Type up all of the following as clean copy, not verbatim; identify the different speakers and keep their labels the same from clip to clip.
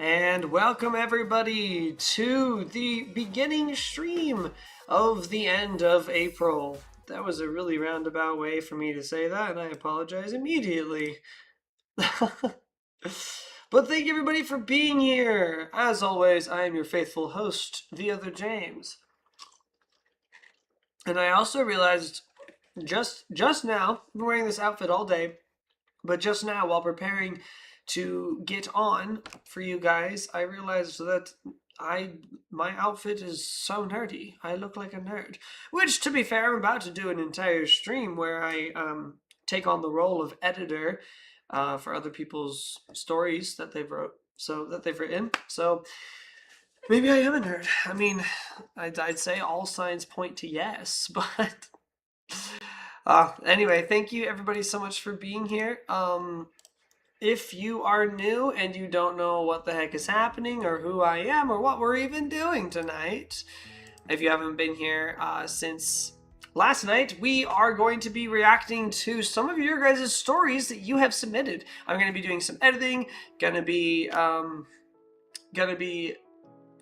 Speaker 1: And welcome everybody to the beginning stream of the end of April. That was a really roundabout way for me to say that, and I apologize immediately. But thank you everybody for being here. As always, I am your faithful host, TheOtherJames. And I also realized just now, I've been wearing this outfit all day, but just now while preparing to get on for you guys, I realized that my outfit is so nerdy. I look like a nerd. Which, to be fair, I'm about to do an entire stream where I take on the role of editor for other people's stories that they've written. So maybe I am a nerd. I mean, I'd say all signs point to yes, but anyway, thank you everybody so much for being here. If you are new and you don't know what the heck is happening or who I am or what we're even doing tonight, if you haven't been here since last night, we are going to be reacting to some of your guys' stories that you have submitted. I'm going to be doing some editing, gonna be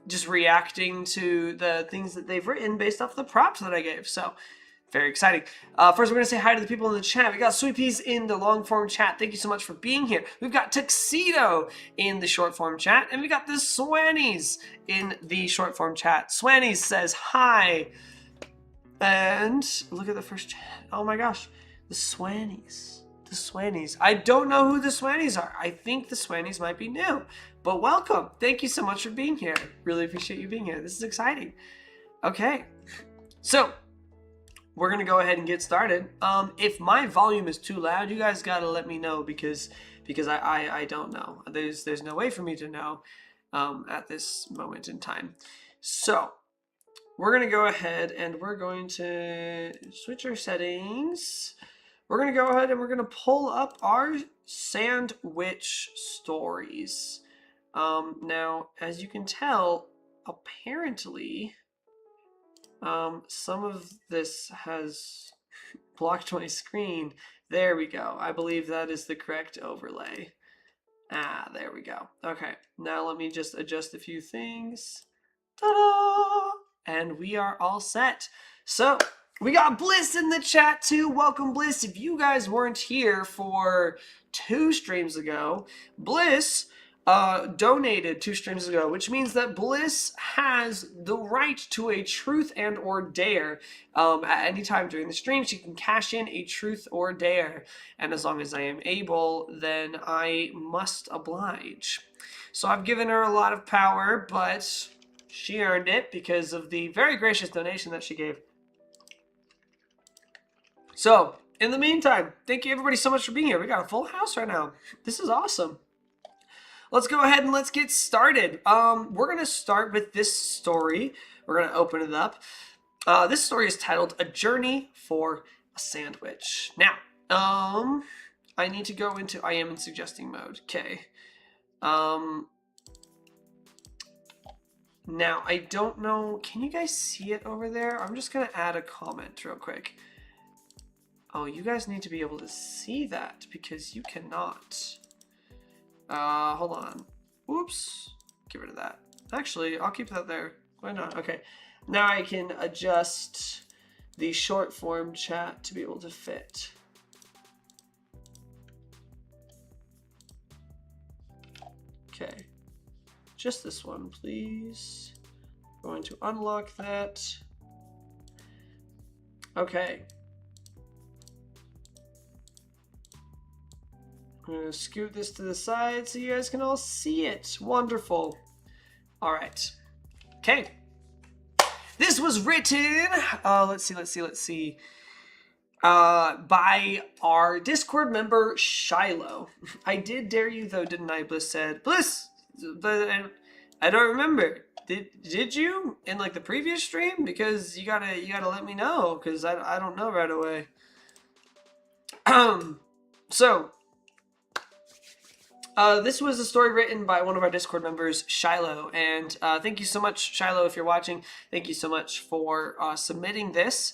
Speaker 1: just reacting to the things that they've written based off the prompts that I gave. So very exciting. First, we're going to say hi to the people in the chat. We got Sweet Peas in the long form chat. Thank you so much for being here. We've got Tuxedo in the short form chat. And we got the Swannies in the short form chat. Swannies says hi. And look at the first chat. Oh my gosh. The Swannies. The Swannies. I don't know who the Swannies are. I think the Swannies might be new. But welcome. Thank you so much for being here. Really appreciate you being here. This is exciting. Okay. So we're gonna go ahead and get started. If my volume is too loud, you guys gotta let me know because I don't know. There's no way for me to know at this moment in time. So we're gonna go ahead and we're going to switch our settings. We're gonna go ahead and we're gonna pull up our sandwich stories. Now, as you can tell, apparently some of this has blocked my screen. There we go. I believe that is the correct overlay. There we go. Okay, now let me just adjust a few things. Ta-da! And we are all set. So, we got Bliss in the chat too. Welcome, Bliss. If you guys weren't here for 2 streams ago, Bliss donated 2 streams ago, which means that Bliss has the right to a truth and or dare. At any time during the stream, she can cash in a truth or dare. And as long as I am able, then I must oblige. So I've given her a lot of power, but she earned it because of the very gracious donation that she gave. So, in the meantime, thank you everybody so much for being here. We got a full house right now. This is awesome. Let's go ahead and let's get started. We're going to start with this story. We're going to open it up. This story is titled A Journey for a Sandwich. Now, I need to go into I am in suggesting mode. Okay. Now, I don't know. Can you guys see it over there? I'm just going to add a comment real quick. Oh, you guys need to be able to see that because you cannot. Hold on. Oops. Get rid of that. Actually, I'll keep that there. Why not? Okay. Now I can adjust the short form chat to be able to fit. Okay. Just this one, please. Going to unlock that. Okay. I'm going to scoot this to the side so you guys can all see it. Wonderful. All right. Okay. This was written, let's see. By our Discord member, Shiloh. I did dare you though, didn't I? Bliss said. Bliss! But I don't remember. Did you in like the previous stream? Because you gotta let me know, because I don't know right away. So this was a story written by one of our Discord members, Shiloh, and thank you so much, Shiloh, if you're watching. Thank you so much for submitting this.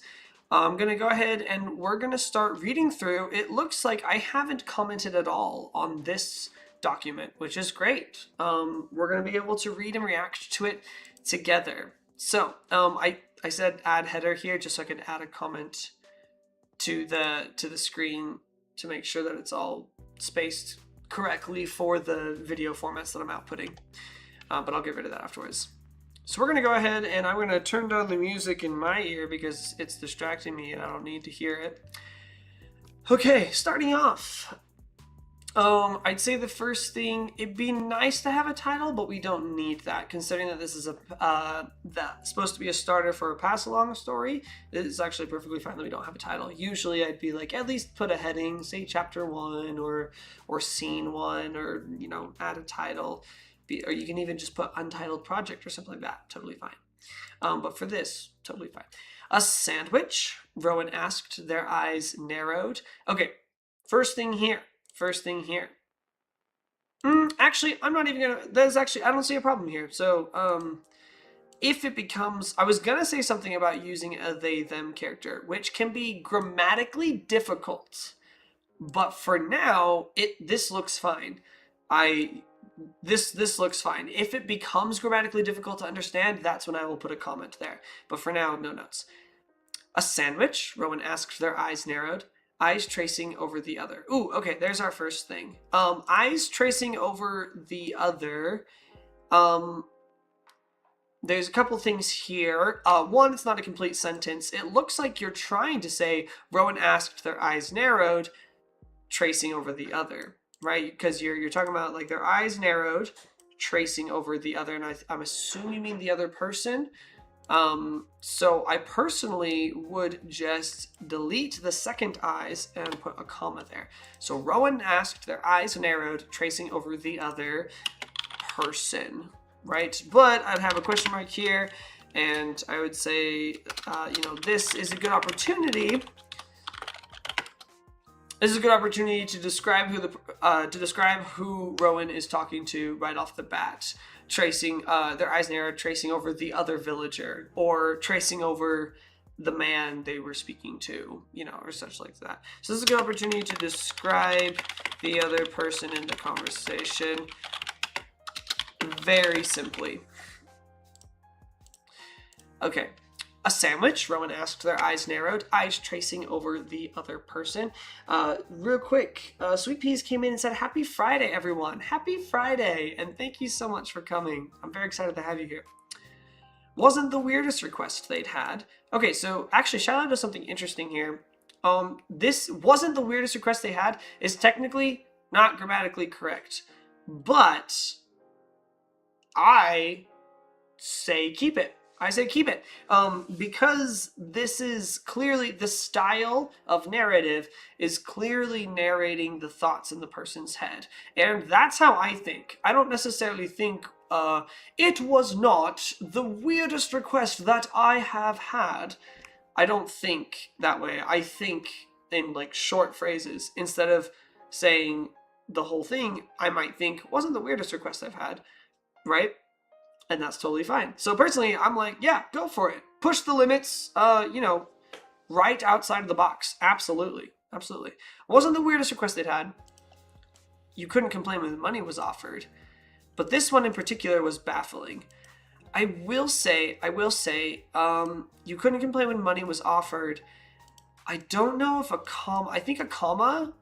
Speaker 1: I'm going to go ahead and we're going to start reading through. It looks like I haven't commented at all on this document, which is great. We're going to be able to read and react to it together. So I said add header here just so I could add a comment to the screen to make sure that it's all spaced correctly for the video formats that I'm outputting. But I'll get rid of that afterwards. So we're going to go ahead and I'm going to turn down the music in my ear because it's distracting me and I don't need to hear it. Okay, starting off. I'd say the first thing, it'd be nice to have a title, but we don't need that, considering that this is that's supposed to be a starter for a pass-along story. It's actually perfectly fine that we don't have a title. Usually I'd be like, at least put a heading, say chapter 1 or scene 1, or, you know, add a title. Or you can even just put untitled project or something like that. Totally fine. But for this, totally fine. A sandwich, Rowan asked, their eyes narrowed. Okay, first thing here. Actually, I'm not even gonna, I don't see a problem here. So, if it becomes, I was gonna say something about using a they, them character, which can be grammatically difficult. But for now, this looks fine. This looks fine. If it becomes grammatically difficult to understand, that's when I will put a comment there. But for now, no notes. A sandwich, Rowan asked, their eyes narrowed. Eyes tracing over the other. Ooh, okay, there's our first thing. Eyes tracing over the other. There's a couple things here. One, it's not a complete sentence. It looks like you're trying to say, Rowan asked, their eyes narrowed, tracing over the other, right? Because you're talking about like their eyes narrowed, tracing over the other, and I'm assuming you mean the other person. So I personally would just delete the second eyes and put a comma there. So Rowan asked, their eyes narrowed, tracing over the other person, right? But I'd have a question mark here, and I would say, you know, this is a good opportunity. This is a good opportunity to describe who Rowan is talking to right off the bat. Tracing their eyes narrowed, tracing over the other villager, or tracing over the man they were speaking to, you know, or such like that. So this is a good opportunity to describe the other person in the conversation very simply. Okay. A sandwich, Rowan asked, their eyes narrowed, eyes tracing over the other person. Real quick, Sweet Peas came in and said, Happy Friday, everyone. Happy Friday, and thank you so much for coming. I'm very excited to have you here. Wasn't the weirdest request they'd had. Okay, so actually, Shiloh does something interesting here. This wasn't the weirdest request they had is technically not grammatically correct, but I say keep it. Because this is clearly, the style of narrative is clearly narrating the thoughts in the person's head. And that's how I think. I don't necessarily think, it was not the weirdest request that I have had. I don't think that way. I think in like short phrases. Instead of saying the whole thing, I might think, wasn't the weirdest request I've had, right? And that's totally fine. So personally, I'm like, yeah, go for it. Push the limits, you know, right outside of the box. Absolutely. Absolutely. Wasn't the weirdest request they'd had. You couldn't complain when the money was offered. But this one in particular was baffling. I will say, you couldn't complain when money was offered. I don't know if a comma, I think a comma,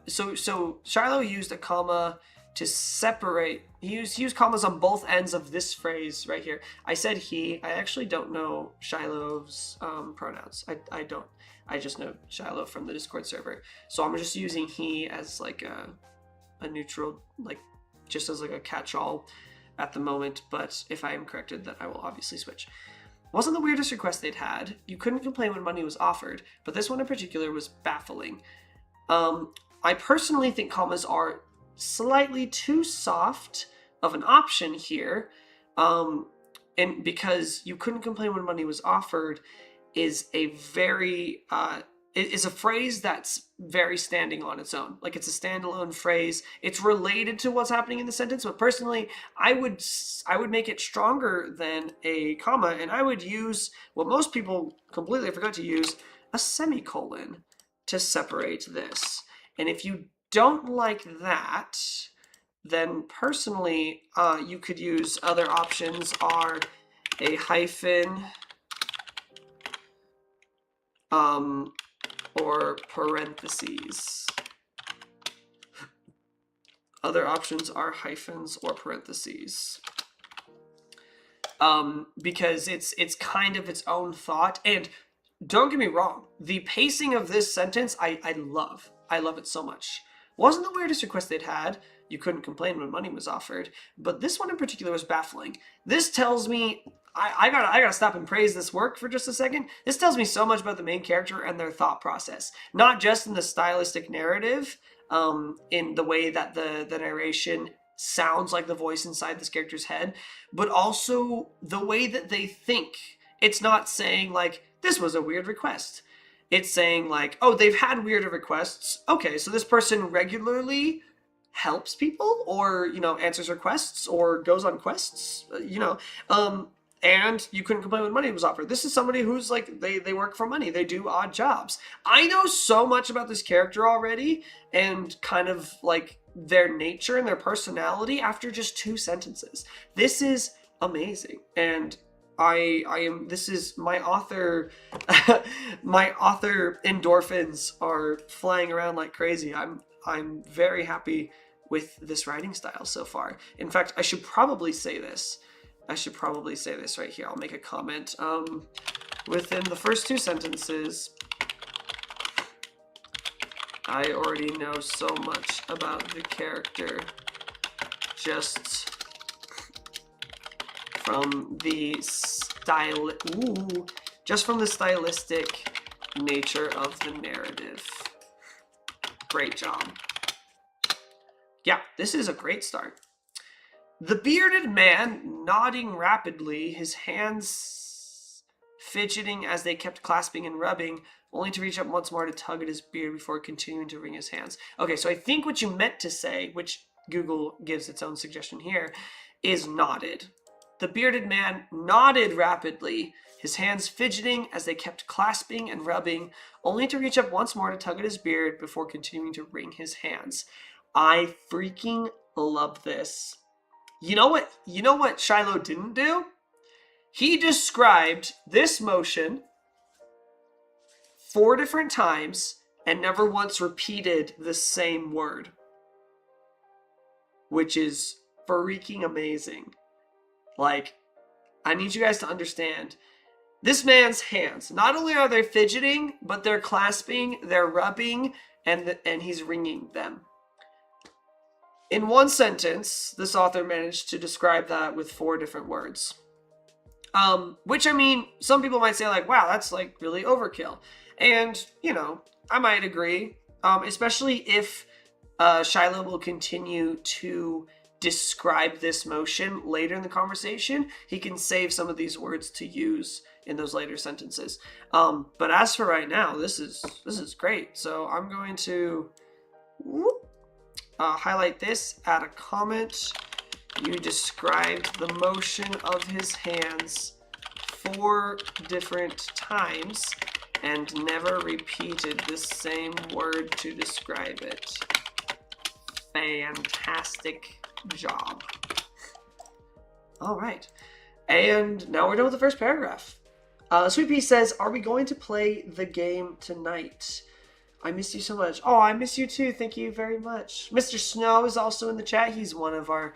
Speaker 1: so Shiloh used a comma to separate. He used commas on both ends of this phrase right here. I said he. I actually don't know Shiloh's pronouns. I don't. I just know Shiloh from the Discord server. So I'm just using he as like a neutral, like just as like a catch-all at the moment. But if I am corrected, then I will obviously switch. Wasn't the weirdest request they'd had. You couldn't complain when money was offered, but this one in particular was baffling. I personally think commas are slightly too soft of an option here, and because you couldn't complain when money was offered is a very is a phrase that's very standing on its own. Like, it's a standalone phrase. It's related to what's happening in the sentence, but personally, I would make it stronger than a comma, and I would use what most people completely forgot to use, a semicolon, to separate this. And if you don't like that, then personally, you could use other options are a hyphen, or parentheses. Other options are hyphens or parentheses. Because it's kind of its own thought. And don't get me wrong, the pacing of this sentence, I love. I love it so much. Wasn't the weirdest request they'd had. You couldn't complain when money was offered. But this one in particular was baffling. This tells me, I gotta stop and praise this work for just a second. This tells me so much about the main character and their thought process. Not just in the stylistic narrative, in the way that the narration sounds like the voice inside this character's head, but also the way that they think. It's not saying like, this was a weird request. It's saying like, oh, they've had weirder requests. Okay, so this person regularly helps people, or, you know, answers requests or goes on quests, and you couldn't complain when money was offered. This is somebody who's like, they work for money. They do odd jobs. I know so much about this character already, and kind of like their nature and their personality after just 2 sentences. This is amazing. And this is my author, my author endorphins are flying around like crazy. I'm very happy with this writing style so far. In fact, I should probably say this right here. I'll make a comment. Within the first 2 sentences, I already know so much about the character just from the stylistic nature of the narrative. Great job. Yeah, this is a great start. The bearded man, nodding rapidly, his hands fidgeting as they kept clasping and rubbing, only to reach up once more to tug at his beard before continuing to wring his hands. Okay, so I think what you meant to say, which Google gives its own suggestion here, is nodded. The bearded man nodded rapidly, his hands fidgeting as they kept clasping and rubbing, only to reach up once more to tug at his beard before continuing to wring his hands. I freaking love this. You know what Shiloh didn't do? He described this motion 4 different times and never once repeated the same word, which is freaking amazing. Like, I need you guys to understand, this man's hands, not only are they fidgeting, but they're clasping, they're rubbing, and he's wringing them. In one sentence, this author managed to describe that with 4 different words. Which, I mean, some people might say like, wow, that's like really overkill. And, you know, I might agree, especially if Shiloh will continue to describe this motion later in the conversation. He can save some of these words to use in those later sentences. But as for right now, this is great. So I'm going to highlight this, add a comment. You described the motion of his hands 4 different times and never repeated the same word to describe it. Fantastic job. All right. And now we're done with the first paragraph. Sweet Pea says, are we going to play the game tonight? I miss you so much. Oh, I miss you too. Thank you very much. Mr. Snow is also in the chat. He's one of our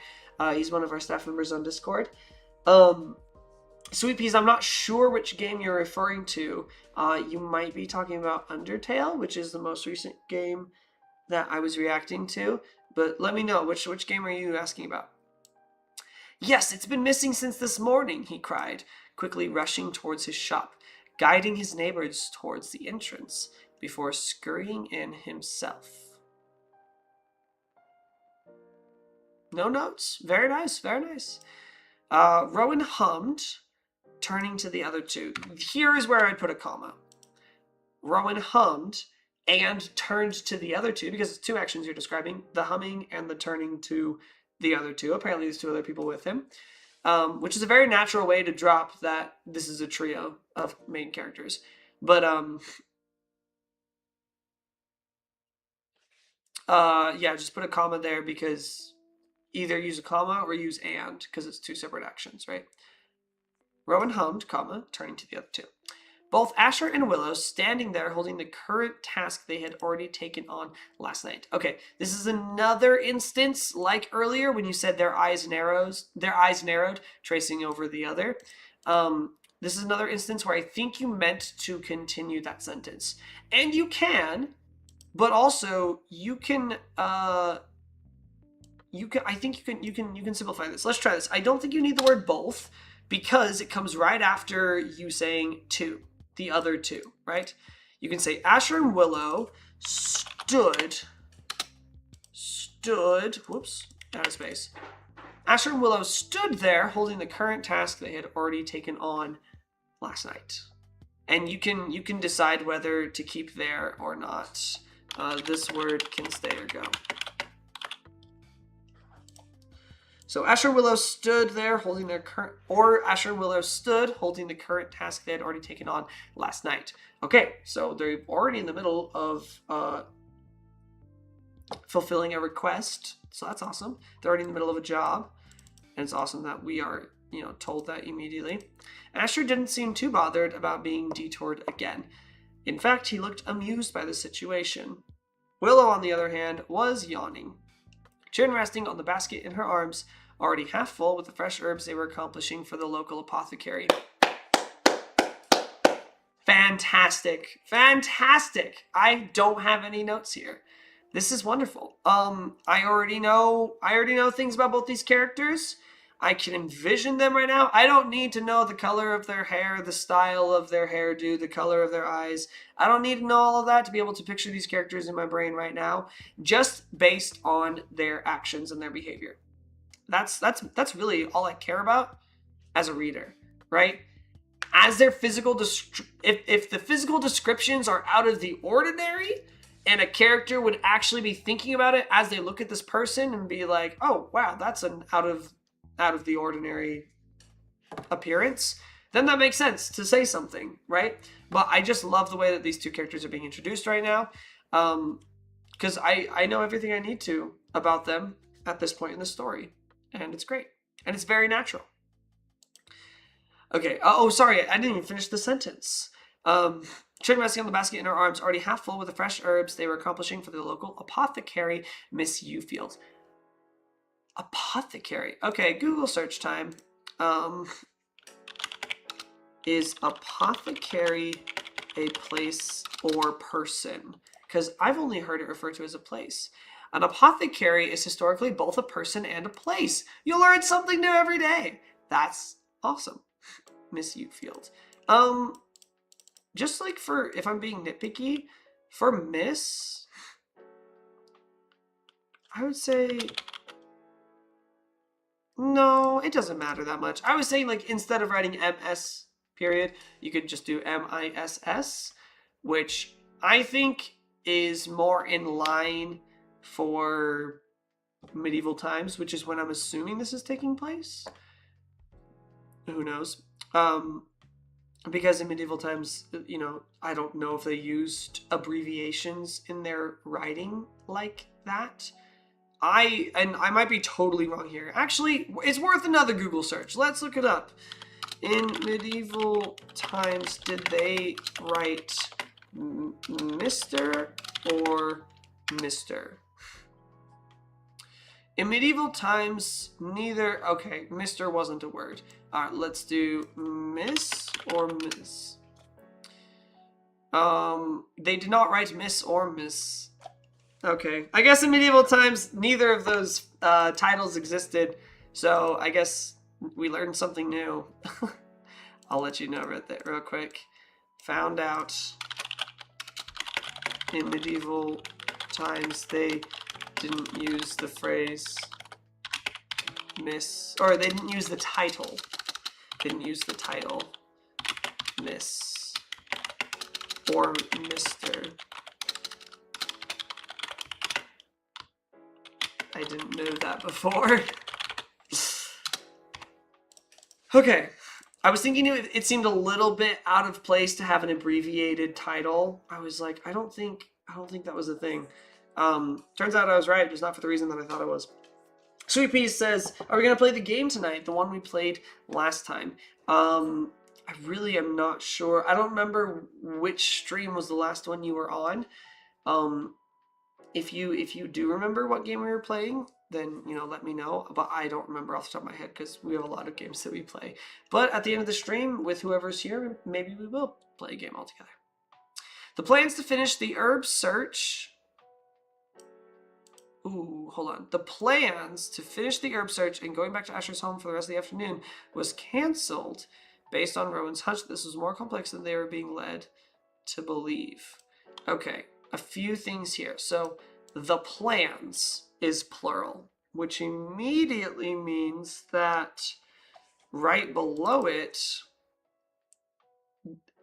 Speaker 1: staff members on Discord. Sweet Peas, I'm not sure which game you're referring to. You might be talking about Undertale, which is the most recent game that I was reacting to. But let me know, which game are you asking about? Yes, it's been missing since this morning, he cried, quickly rushing towards his shop, guiding his neighbors towards the entrance before scurrying in himself. No notes. Very nice, very nice. Rowan hummed, turning to the other 2. Here is where I'd put a comma. Rowan hummed and turned to the other 2, because it's 2 actions you're describing, the humming and the turning to the other 2. Apparently there's 2 other people with him, which is a very natural way to drop that this is a trio of main characters. But Yeah, just put a comma there because either use a comma or use and because it's two separate actions, right? Rowan hummed, comma, turning to the other two. Both Asher and Willow standing there holding the current task they had already taken on last night. Okay, this is another instance like earlier when you said their eyes narrowed, tracing over the other. This is another instance where I think you meant to continue that sentence. And you can, but also you can I think you can simplify this. Let's try this. I don't think you need the word both because it comes right after you saying two, the other two, right? You can say Asher and Willow stood, whoops, out of space. Asher and Willow stood there holding the current task they had already taken on last night. And you can decide whether to keep there or not. This word can stay or go. So Asher and Willow stood there holding their current, or Asher and Willow stood holding the current task they had already taken on last night. Okay, so they're already in the middle of fulfilling a request. So that's awesome. They're already in the middle of a job. And it's awesome that we are, told that immediately. Asher didn't seem too bothered about being detoured again. In fact, he looked amused by the situation. Willow, on the other hand, was yawning. Chin resting on the basket in her arms, already half full with the fresh herbs they were accomplishing for the local apothecary. Fantastic. Fantastic. I don't have any notes here. This is wonderful. I already know things about both these characters. I can envision them right now. I don't need to know the color of their hair, the style of their hairdo, the color of their eyes. I don't need to know all of that to be able to picture these characters in my brain right now, just based on their actions and their behavior. That's really all I care about as a reader, right? As their physical, if the physical descriptions are out of the ordinary, and a character would actually be thinking about it as they look at this person and be like, oh wow, that's an out of the ordinary appearance, then that makes sense to say something, right? But I just love the way that these two characters are being introduced right now, because I know everything I need to about them at this point in the story, and it's great, and it's very natural. Okay, sorry, I didn't even finish the sentence. Chin resting on the basket in her arms, already half full with the fresh herbs they were accomplishing for the local apothecary, Miss Ufield. Apothecary. Okay, Google search time. Is apothecary a place or person? Because I've only heard it referred to as a place. An apothecary is historically both a person and a place. You learn something new every day. That's awesome, Miss Ufield. Just like for, if I'm being nitpicky, for Miss, I would say, no, it doesn't matter that much. I was saying, like, instead of writing MS period, you could just do MISS, which I think is more in line for medieval times, which is when I'm assuming this is taking place. Who knows? Because in medieval times, I don't know if they used abbreviations in their writing like that. I might be totally wrong here. Actually, it's worth another Google search. Let's look it up. In medieval times, did they write Mr. or Mr.? In medieval times, neither... Okay, Mr. wasn't a word. All right, let's do Miss or Miss. They did not write Miss or Miss. Okay, I guess in medieval times, neither of those titles existed. So I guess we learned something new. I'll let you know real quick. Found out in medieval times they didn't use the phrase Miss, or they didn't use the title. Didn't use the title Miss or Mr. I didn't know that before. Okay. I was thinking it seemed a little bit out of place to have an abbreviated title. I was like, I don't think that was a thing. Turns out I was right, just not for the reason that I thought I was. Sweet Peas says, are we going to play the game tonight? The one we played last time. I really am not sure. I don't remember which stream was the last one you were on. If you do remember what game we were playing, then, you know, let me know. But I don't remember off the top of my head because we have a lot of games that we play. But at the end of the stream, with whoever's here, maybe we will play a game all together. The plans to finish the herb search... Ooh, hold on. The plans to finish the herb search and going back to Asher's home for the rest of the afternoon was cancelled based on Rowan's hunch that this was more complex than they were being led to believe. Okay, a few things here. So, the plans is plural, which immediately means that right below it,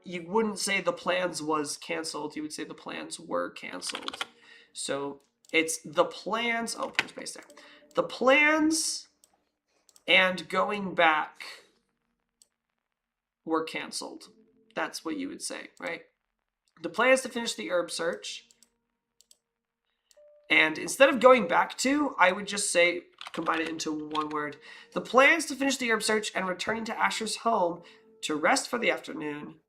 Speaker 1: you wouldn't say the plans was cancelled. You would say the plans were cancelled. So, it's the plans, oh, put space there. The plans and going back were canceled. That's what you would say, right? The plans to finish the herb search. And instead of going back to, I would just say, combine it into one word. The plans to finish the herb search and returning to Asher's home to rest for the afternoon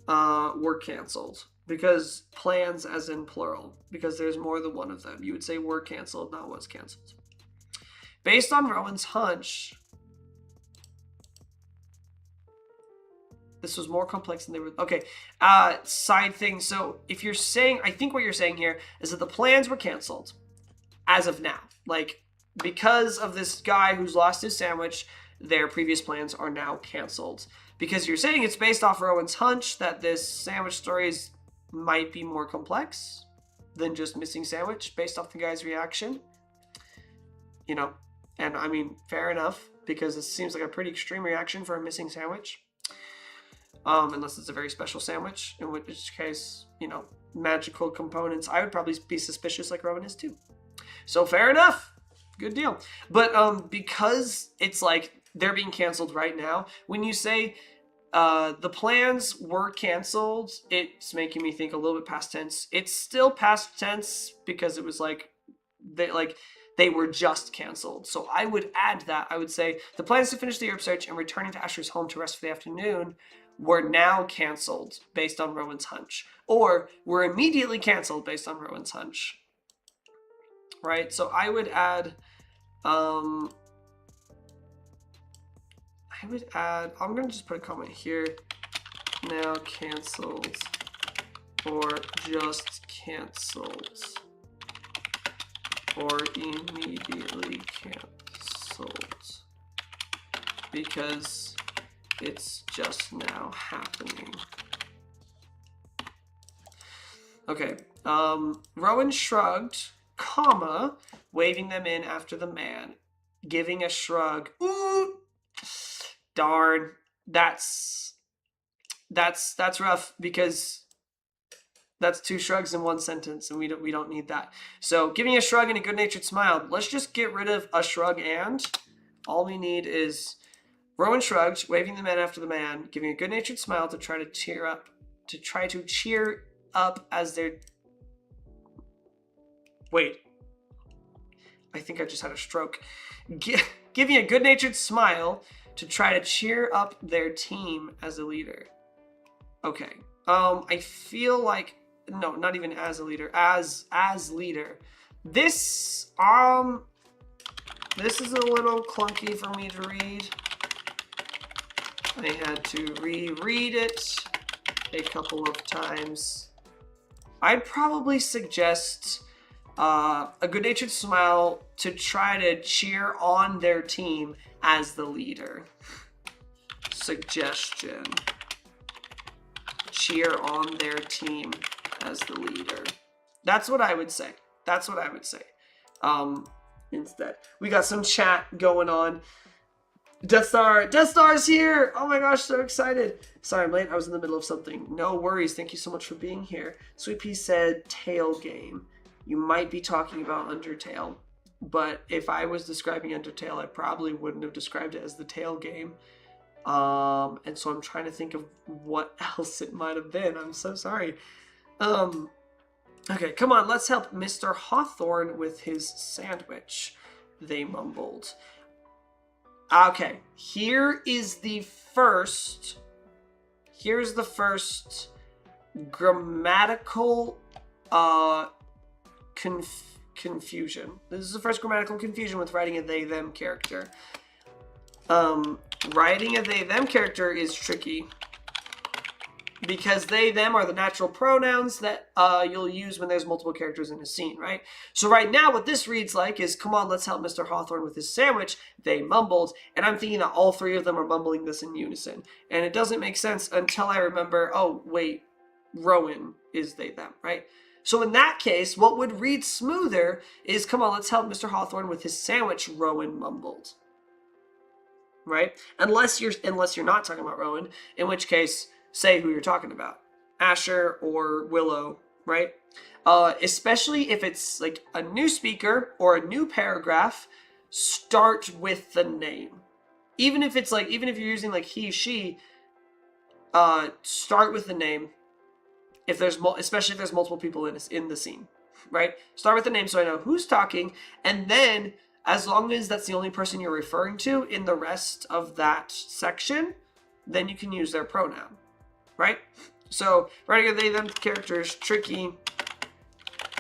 Speaker 1: were canceled. Because plans as in plural. Because there's more than one of them. You would say were canceled, not was canceled. Based on Rowan's hunch, this was more complex than they were... Okay, side thing. So if you're saying... I think what you're saying here is that the plans were canceled as of now. Like, because of this guy who's lost his sandwich, their previous plans are now canceled. Because you're saying it's based off Rowan's hunch that this sandwich story might be more complex than just missing sandwich based off the guy's reaction. You know, and I mean, fair enough, because it seems like a pretty extreme reaction for a missing sandwich. Unless it's a very special sandwich, in which case, you know, magical components, I would probably be suspicious like Rowan is too. So fair enough. Good deal. But because it's like they're being canceled right now, when you say the plans were canceled, it's making me think a little bit past tense. It's still past tense because it was like they were just canceled. So I would add that. I would say the plans to finish the herb search and returning to Asher's home to rest for the afternoon were now canceled based on Rowan's hunch. Or were immediately canceled based on Rowan's hunch. Right? So I would add... I'm going to just put a comment here. Now canceled. Or just canceled. Or immediately canceled. Because it's just now happening. Okay. Rowan shrugged, comma, waving them in after the man. Giving a shrug. Ooh! Darn. That's rough because that's two shrugs in one sentence, and we don't need that. So giving a shrug and a good-natured smile. Let's just get rid of a shrug and. All we need is Rowan shrugged, waving the man after the man, giving a good-natured smile to try to cheer up as they're... Wait. I think I just had a stroke. Giving a good-natured smile to try to cheer up their team as a leader. Okay. I feel like... No, not even as a leader. As leader. This is a little clunky for me to read. I had to reread it a couple of times. I'd probably suggest a good-natured smile to try to cheer on their team as the leader. Suggestion. Cheer on their team as the leader. That's what I would say. That's what I would say. Instead. We got some chat going on. Death Star's here! Oh my gosh, so excited. Sorry, I'm late. I was in the middle of something. No worries. Thank you so much for being here. Sweet Pea said tail game. You might be talking about Undertale, but if I was describing Undertale, I probably wouldn't have described it as the tail game. And so I'm trying to think of what else it might have been. I'm so sorry. Okay, come on, let's help Mr. Hawthorne with his sandwich, they mumbled. Okay, here's the first grammatical confusion. This is the first grammatical confusion with writing a they-them character. Writing a they-them character is tricky because they-them are the natural pronouns that you'll use when there's multiple characters in a scene, right? So right now, what this reads like is, come on, let's help Mr. Hawthorne with his sandwich, they mumbled, and I'm thinking that all three of them are mumbling this in unison. And it doesn't make sense until I remember, oh, wait, Rowan is they-them, right? So in that case, what would read smoother is, come on, let's help Mr. Hawthorne with his sandwich, Rowan mumbled. Right? Unless you're not talking about Rowan, in which case, say who you're talking about. Asher or Willow, right? Especially if it's like a new speaker or a new paragraph, start with the name. Even if you're using like he, she, start with the name. Especially if there's multiple people in the scene, right? Start with the name so I know who's talking, and then as long as that's the only person you're referring to in the rest of that section, then you can use their pronoun, right? So writing a they-them character is tricky,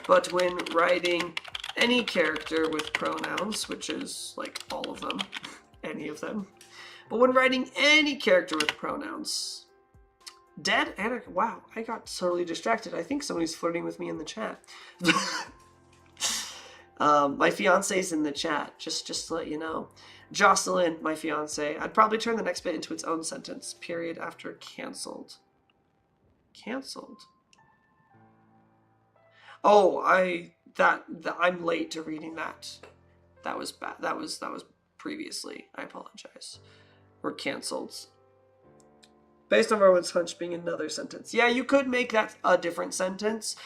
Speaker 1: but when writing any character with pronouns, which is like all of them, any of them, but when writing any character with pronouns, dead Anna, wow, I got totally distracted. I think somebody's flirting with me in the chat. My fiance's in the chat, just to let you know. Jocelyn, my fiance. I'd probably turn the next bit into its own sentence. Period after canceled. Canceled. Oh, I'm late to reading that. That was bad. That was previously. I apologize. Or canceled. Based on Rowan's hunch being another sentence. Yeah, you could make that a different sentence.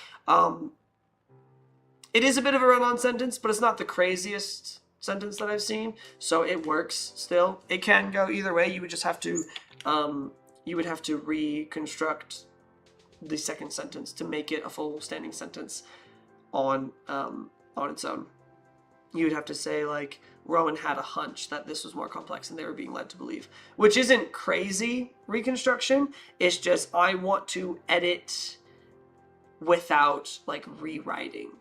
Speaker 1: It is a bit of a run-on sentence, but it's not the craziest sentence that I've seen, so it works still. It can go either way. You would just have to, reconstruct the second sentence to make it a full standing sentence on its own. You would have to say, like, Rowan had a hunch that this was more complex than they were being led to believe, which isn't crazy reconstruction. It's just I want to edit without, like, rewriting.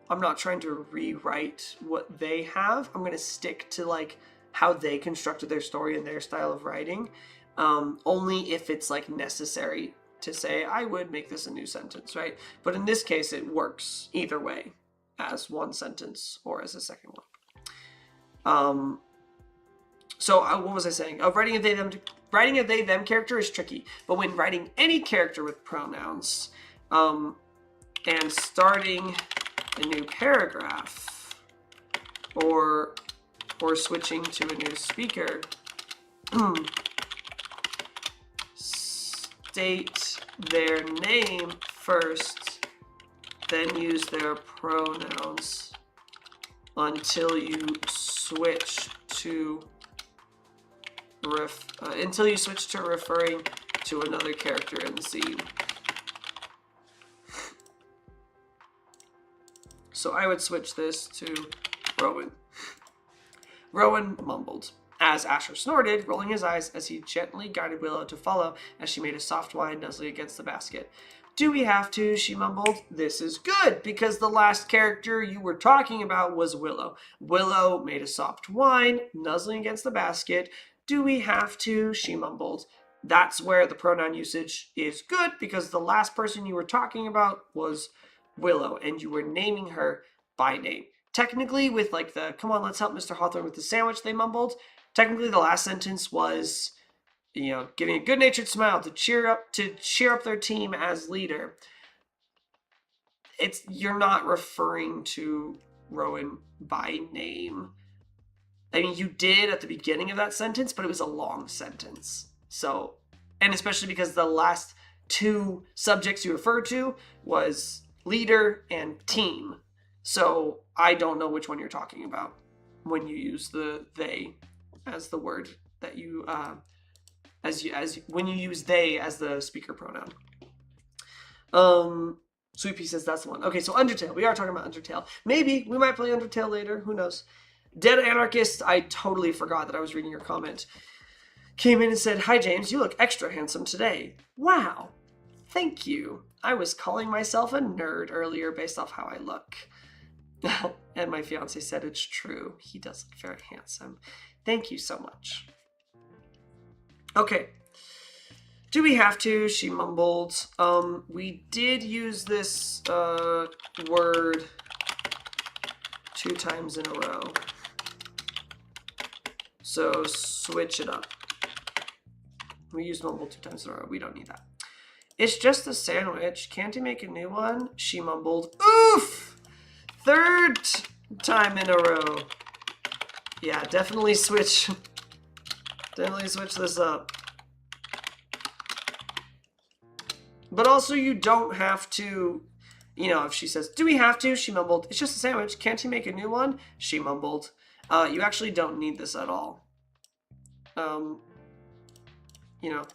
Speaker 1: I'm not trying to rewrite what they have. I'm going to stick to, like, how they constructed their story and their style of writing, only if it's, like, necessary to say, I would make this a new sentence, right? But in this case, it works either way, as one sentence or as a second one. So what was I saying? Writing a they-them character is tricky, but when writing any character with pronouns, and starting a new paragraph, or switching to a new speaker, state their name first, then use their pronouns until you switch to referring to another character in the scene. So I would switch this to Rowan. Rowan mumbled, as Asher snorted, rolling his eyes as he gently guided Willow to follow as she made a soft whine nuzzling against the basket. Do we have to? She mumbled. This is good, because the last character you were talking about was Willow. Willow made a soft whine, nuzzling against the basket. Do we have to? She mumbled. That's where the pronoun usage is good, because the last person you were talking about was Willow, and you were naming her by name. Technically, with like the, come on, let's help Mr. Hawthorne with the sandwich, they mumbled. Technically, the last sentence was, giving a good-natured smile to cheer up their team as leader. You're not referring to Rowan by name. I mean, you did at the beginning of that sentence, but it was a long sentence. So, and especially because the last two subjects you referred to was leader and team. So I don't know which one you're talking about when you use the they as the word that you when you use they as the speaker pronoun. Sweet Pea says that's the one. Okay, so Undertale. We are talking about Undertale. Maybe we might play Undertale later. Who knows? Dead Anarchist, I totally forgot that I was reading your comment. Came in and said, "Hi James, you look extra handsome today." Wow. Thank you. I was calling myself a nerd earlier based off how I look. And my fiance said it's true. He does look very handsome. Thank you so much. Okay. Do we have to? She mumbled. We did use this word 2 times in a row. So switch it up. We used mumble 2 times in a row. We don't need that. It's just a sandwich. Can't you make a new one? She mumbled. Oof! 3rd time in a row. Yeah, definitely switch. Definitely switch this up. But also, you don't have to, you know, if she says, "Do we have to?" She mumbled. "It's just a sandwich. Can't you make a new one?" She mumbled. You actually don't need this at all. You know,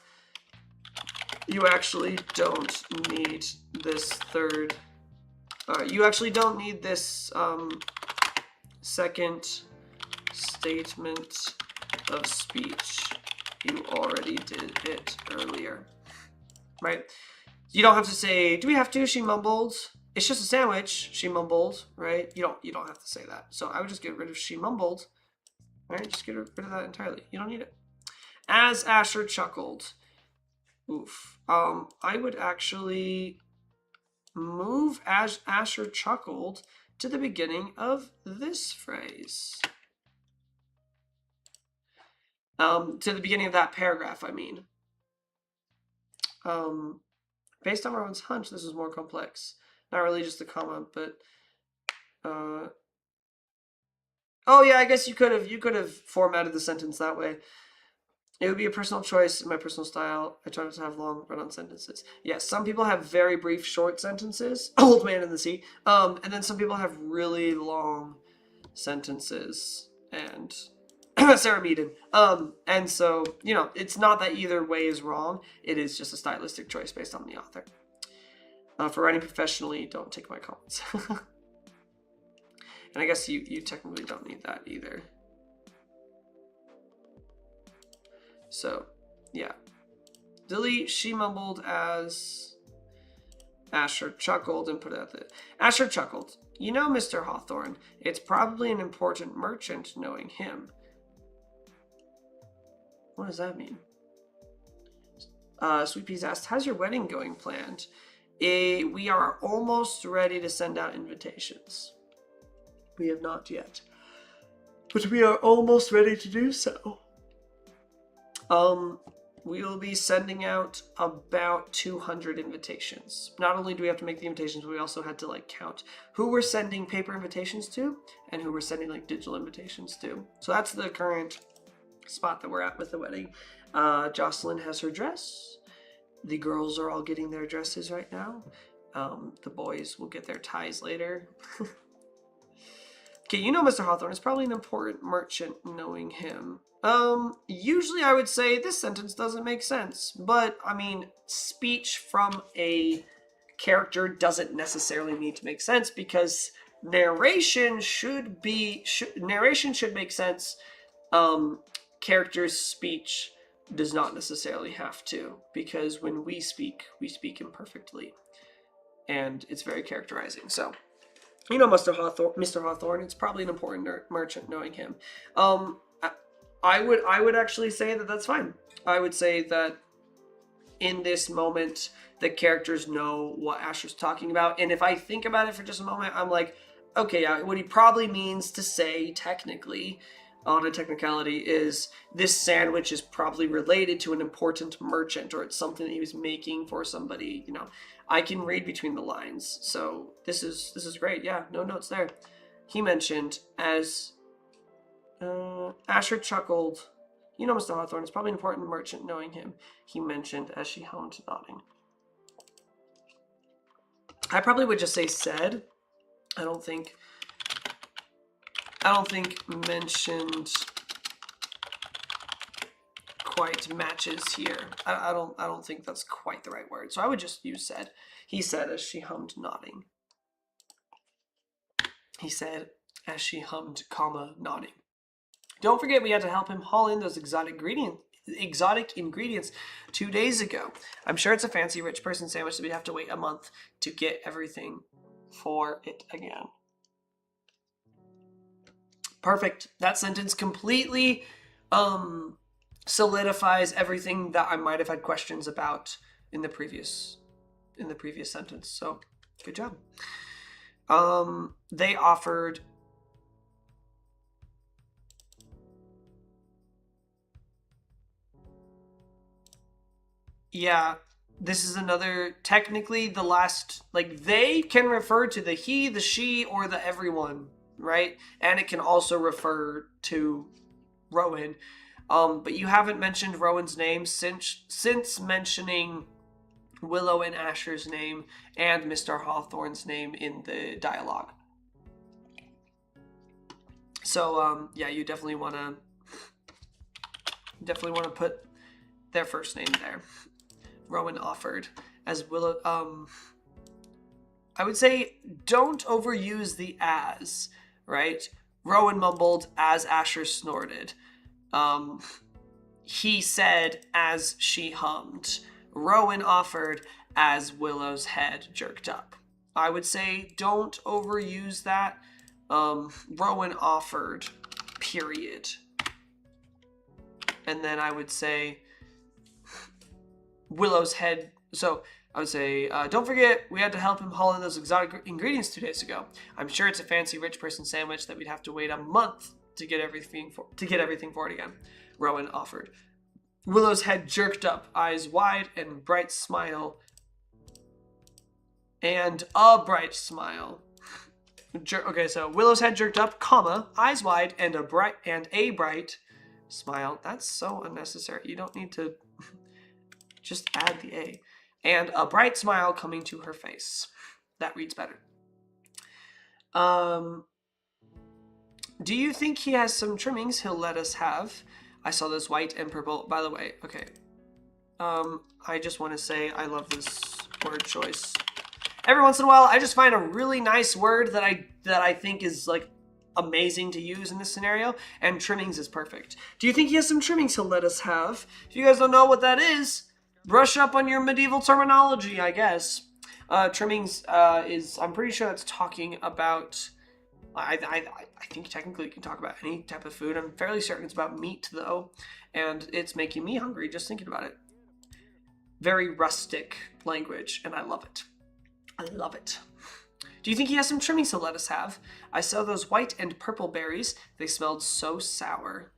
Speaker 1: you actually don't need this third. You actually don't need this second statement of speech. You already did it earlier, right? You don't have to say, "Do we have to?" She mumbled. "It's just a sandwich." She mumbled, right? You don't have to say that. So I would just get rid of "she mumbled," right? Just get rid of that entirely. You don't need it. As Asher chuckled. Oof. I would actually move as Asher chuckled to the beginning of this phrase. To the beginning of that paragraph, I mean. Based on everyone's hunch, this is more complex. Not really just a comma, but oh yeah, I guess you could have formatted the sentence that way. It would be a personal choice in my personal style. I try not to have long run-on sentences. Yes, some people have very brief, short sentences. Old Man in the Sea. And then some people have really long sentences. And Sarah Meaden. And so, you know, it's not that either way is wrong. It is just a stylistic choice based on the author. For writing professionally, don't take my comments. And I guess you technically don't need that either. So, yeah. Delete, she mumbled as Asher chuckled and put it at the... Asher chuckled. "You know, Mr. Hawthorne, it's probably an important merchant knowing him." What does that mean? Sweet Peas asked, "How's your wedding going planned?" We are almost ready to send out invitations. We have not yet. But we are almost ready to do so. We will be sending out about 200 invitations. Not only do we have to make the invitations, but we also had to like count who we're sending paper invitations to and who we're sending like digital invitations to. So that's the current spot that we're at with the wedding. Jocelyn has her dress. The girls are all getting their dresses right now. The boys will get their ties later. Okay, you know Mr. Hawthorne is probably an important merchant knowing him. Usually I would say this sentence doesn't make sense, but I mean, speech from a character doesn't necessarily need to make sense because narration should make sense. Character's speech does not necessarily have to, because when we speak imperfectly, and it's very characterizing. So, you know, Mr. Hawthorne, it's probably an important merchant knowing him. I would actually say that that's fine. I would say that in this moment, the characters know what Asher's talking about. And if I think about it for just a moment, I'm like, okay, yeah, what he probably means to say technically, on a technicality, is this sandwich is probably related to an important merchant, or it's something that he was making for somebody. You know, I can read between the lines. So this is great. Yeah, no notes there. He mentioned as... Asher chuckled. You know Mr. Hawthorne is probably an important merchant knowing him. He mentioned as she hummed, nodding. I probably would just say said. I don't think mentioned quite matches here. I don't think that's quite the right word. So I would just use said. He said as she hummed, nodding. He said as she hummed, comma, nodding. Don't forget we had to help him haul in those exotic ingredients 2 days ago. I'm sure it's a fancy rich person sandwich that we'd have to wait a month to get everything for it again. Perfect. That sentence completely solidifies everything that I might have had questions about in the previous sentence. So good job. They offered yeah, this is another, technically the last, like, they can refer to the he, the she, or the everyone, right? And it can also refer to Rowan. But you haven't mentioned Rowan's name since mentioning Willow and Asher's name and Mr. Hawthorne's name in the dialogue. So, yeah, you definitely want to put their first name there. Rowan offered as Willow. I would say don't overuse the as, right? Rowan mumbled as Asher snorted. He said as she hummed. Rowan offered as Willow's head jerked up. I would say don't overuse that. Rowan offered, period. And then I would say Willow's head. So I would say, don't forget, we had to help him haul in those exotic ingredients 2 days ago. I'm sure it's a fancy rich person sandwich that we'd have to wait a month to get everything for it again. Rowan offered. Willow's head jerked up, eyes wide and bright smile. And a bright smile. Okay, so Willow's head jerked up, comma, eyes wide and a bright smile. That's so unnecessary. You don't need to just add the A. And a bright smile coming to her face. That reads better. Do you think he has some trimmings he'll let us have? I saw those white and purple. By the way, okay. I just want to say I love this word choice. Every once in a while, I just find a really nice word that I think is like amazing to use in this scenario, and trimmings is perfect. Do you think he has some trimmings he'll let us have? If you guys don't know what that is, brush up on your medieval terminology, I guess. Trimmings is, I'm pretty sure that's talking about, I think technically you can talk about any type of food. I'm fairly certain it's about meat, though, and it's making me hungry just thinking about it. Very rustic language, and I love it. I love it. Do you think he has some trimmings he'll let us have? I saw those white and purple berries. They smelled so sour.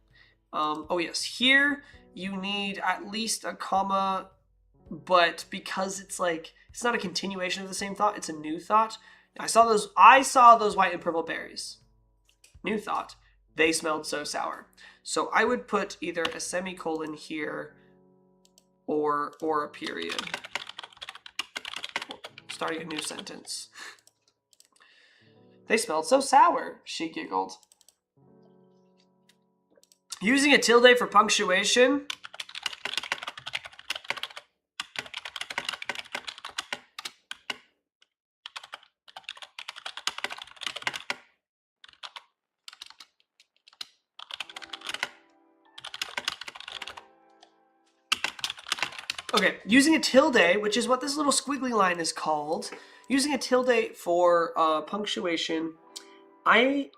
Speaker 1: Oh yes, here you need at least a comma, but because it's like, it's not a continuation of the same thought, it's a new thought. I saw those white and purple berries. New thought. They smelled so sour. So I would put either a semicolon here or a period. Starting a new sentence. They smelled so sour, she giggled. Using a tilde for punctuation. Okay, using a tilde, which is what this little squiggly line is called, using a tilde for punctuation, I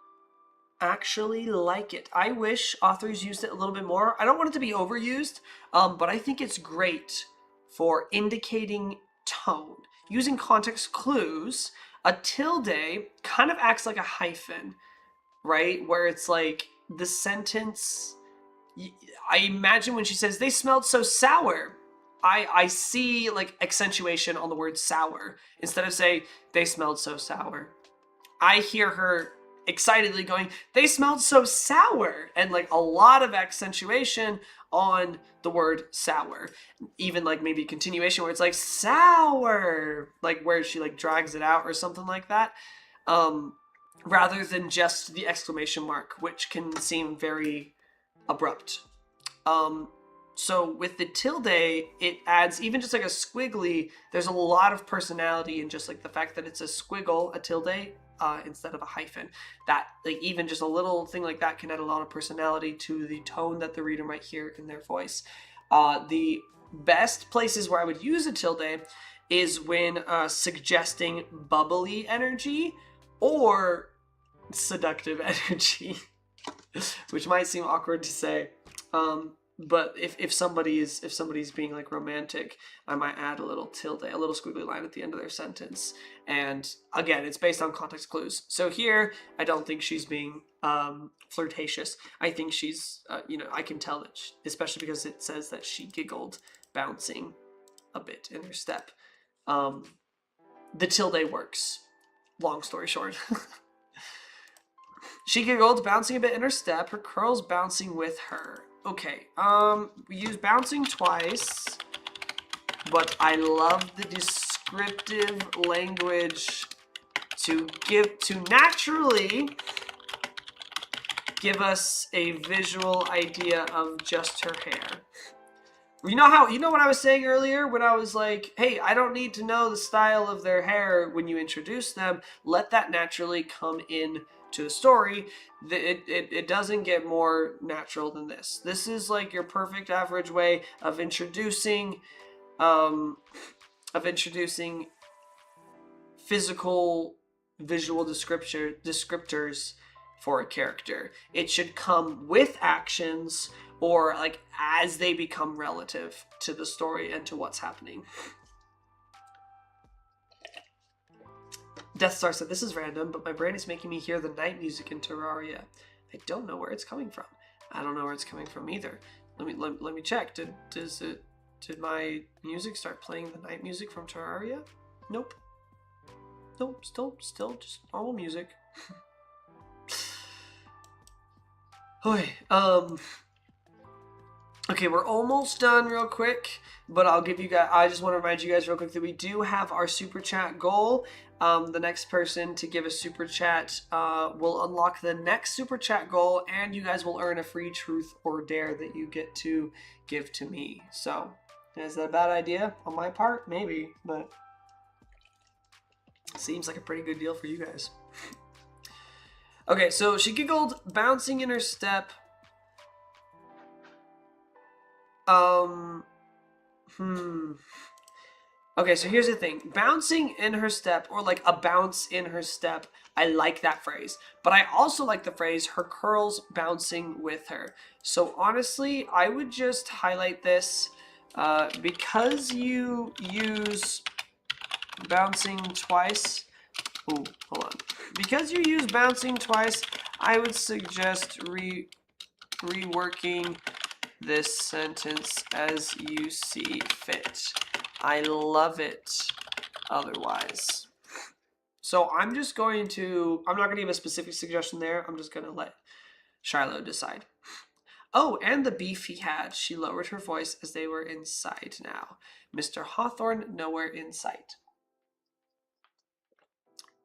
Speaker 1: actually like it. I wish authors used it a little bit more. I don't want it to be overused, but I think it's great for indicating tone. Using context clues, a tilde kind of acts like a hyphen, right? Where it's like the sentence, I imagine when she says, they smelled so sour, I see like accentuation on the word sour. Instead of say, they smelled so sour, I hear her excitedly going, they smelled so sour, and like a lot of accentuation on the word sour. Even like maybe continuation where it's like sour, like where she like drags it out or something like that, rather than just the exclamation mark, which can seem very abrupt. So with the tilde, it adds even just like a squiggly. There's a lot of personality in just like the fact that it's a squiggle, a tilde, instead of a hyphen. That like even just a little thing like that can add a lot of personality to the tone that the reader might hear in their voice. The best places where I would use a tilde is when suggesting bubbly energy or seductive energy, which might seem awkward to say. But if somebody's being like romantic, I might add a little tilde, a little squiggly line at the end of their sentence. And again, it's based on context clues. So here, I don't think she's being flirtatious. I think she's, I can tell that, especially because it says that she giggled, bouncing a bit in her step. The tilde works. Long story short. She giggled, bouncing a bit in her step, her curls bouncing with her. Okay, we use bouncing twice, but I love the descriptive language to naturally give us a visual idea of just her hair. You know what I was saying earlier when I was like, hey, I don't need to know the style of their hair when you introduce them. Let that naturally come in to the story. It doesn't get more natural than this. This is like your perfect average way of introducing physical visual descriptors for a character. It should come with actions or like as they become relative to the story and to what's happening. Death Star said, this is random, but my brain is making me hear the night music in Terraria. I don't know where it's coming from. I don't know where it's coming from either. Let me check. Did my music start playing the night music from Terraria? Nope. Nope, still just normal music. Okay, we're almost done real quick, but I just want to remind you guys real quick that we do have our super chat goal. The next person to give a super chat will unlock the next super chat goal, and you guys will earn a free truth or dare that you get to give to me. So, is that a bad idea on my part? Maybe, but seems like a pretty good deal for you guys. Okay, so she giggled, bouncing in her step. Okay, so here's the thing. Bouncing in her step, or like a bounce in her step, I like that phrase. But I also like the phrase, her curls bouncing with her. So honestly, I would just highlight this because you use bouncing twice. Ooh, hold on. Because you use bouncing twice, I would suggest reworking this sentence as you see fit. I love it otherwise. So I'm not going to give a specific suggestion there. I'm just going to let Shiloh decide. Oh, and the beef he had. She lowered her voice as they were inside now. Mr. Hawthorne nowhere in sight.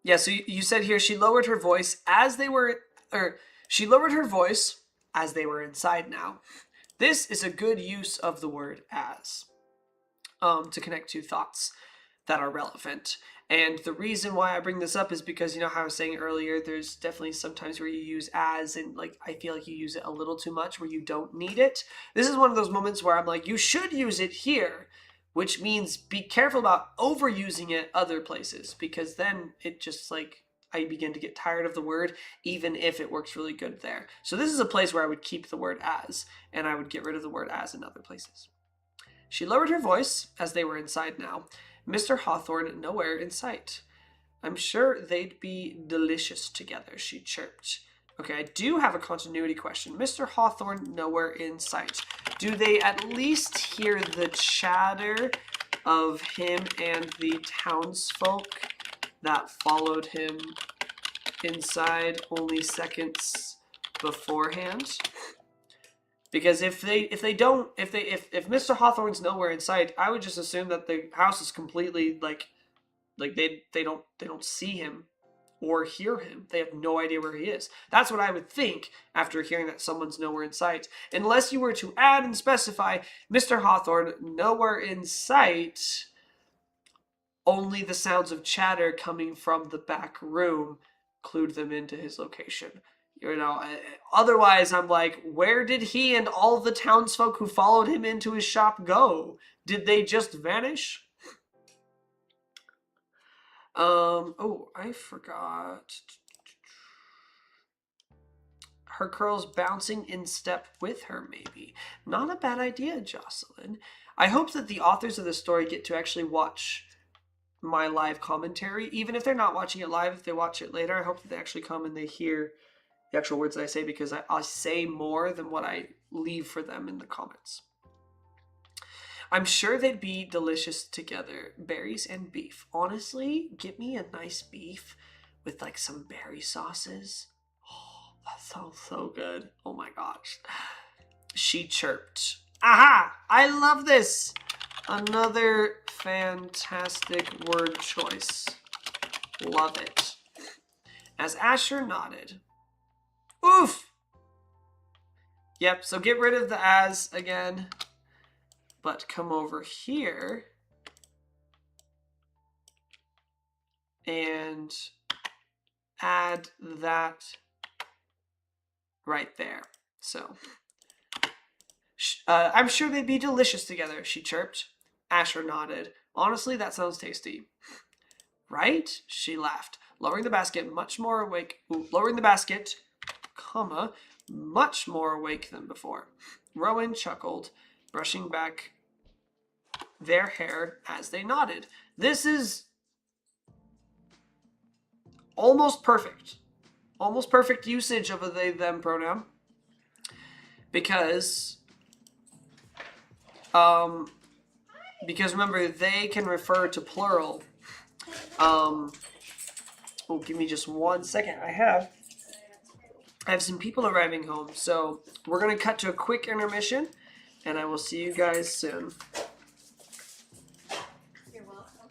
Speaker 1: Yeah, so you said here she lowered her voice as they were, she lowered her voice as they were inside now. This is a good use of the word as to connect to thoughts that are relevant. And the reason why I bring this up is because, you know how I was saying earlier, there's definitely sometimes where you use as and like I feel like you use it a little too much where you don't need it. This is one of those moments where I'm like, you should use it here, which means be careful about overusing it other places, because then it just like I begin to get tired of the word, even if it works really good there. So this is a place where I would keep the word as, and I would get rid of the word as in other places. She lowered her voice as they were inside now. Mr. Hawthorne nowhere in sight. I'm sure they'd be delicious together, she chirped. Okay, I do have a continuity question. Mr. Hawthorne nowhere in sight. Do they at least hear the chatter of him and the townsfolk that followed him inside only seconds beforehand? Because if Mr. Hawthorne's nowhere in sight, I would just assume that the house is completely like they don't see him or hear him. They have no idea where he is. That's what I would think after hearing that someone's nowhere in sight. Unless you were to add and specify, Mr. Hawthorne, nowhere in sight, only the sounds of chatter coming from the back room clued them into his location. You know, otherwise I'm like, where did he and all the townsfolk who followed him into his shop go? Did they just vanish? Oh, I forgot. Her curls bouncing in step with her, maybe. Not a bad idea, Jocelyn. I hope that the authors of the story get to actually watch my live commentary. Even if they're not watching it live, if they watch it later, I hope that they actually come and they hear the actual words that I say, because I say more than what I leave for them in the comments. I'm sure they'd be delicious together, berries and beef. Honestly, get me a nice beef with like some berry sauces. Oh, that sounds so good. Oh my gosh. She chirped. Aha! I love this! Another fantastic word choice. Love it. As Asher nodded. Oof! Yep, so get rid of the as again. But come over here and add that right there. So, I'm sure they'd be delicious together, she chirped. Asher nodded. Honestly, that sounds tasty. Right? She laughed, lowering the basket much more awake. Lowering the basket, comma, much more awake than before. Rowan chuckled, brushing back their hair as they nodded. This is almost perfect. Almost perfect usage of a they, them pronoun. Because remember, they can refer to plural. Oh, give me just 1 second. I have some people arriving home, so we're going to cut to a quick intermission, and I will see you guys soon.
Speaker 2: You're welcome.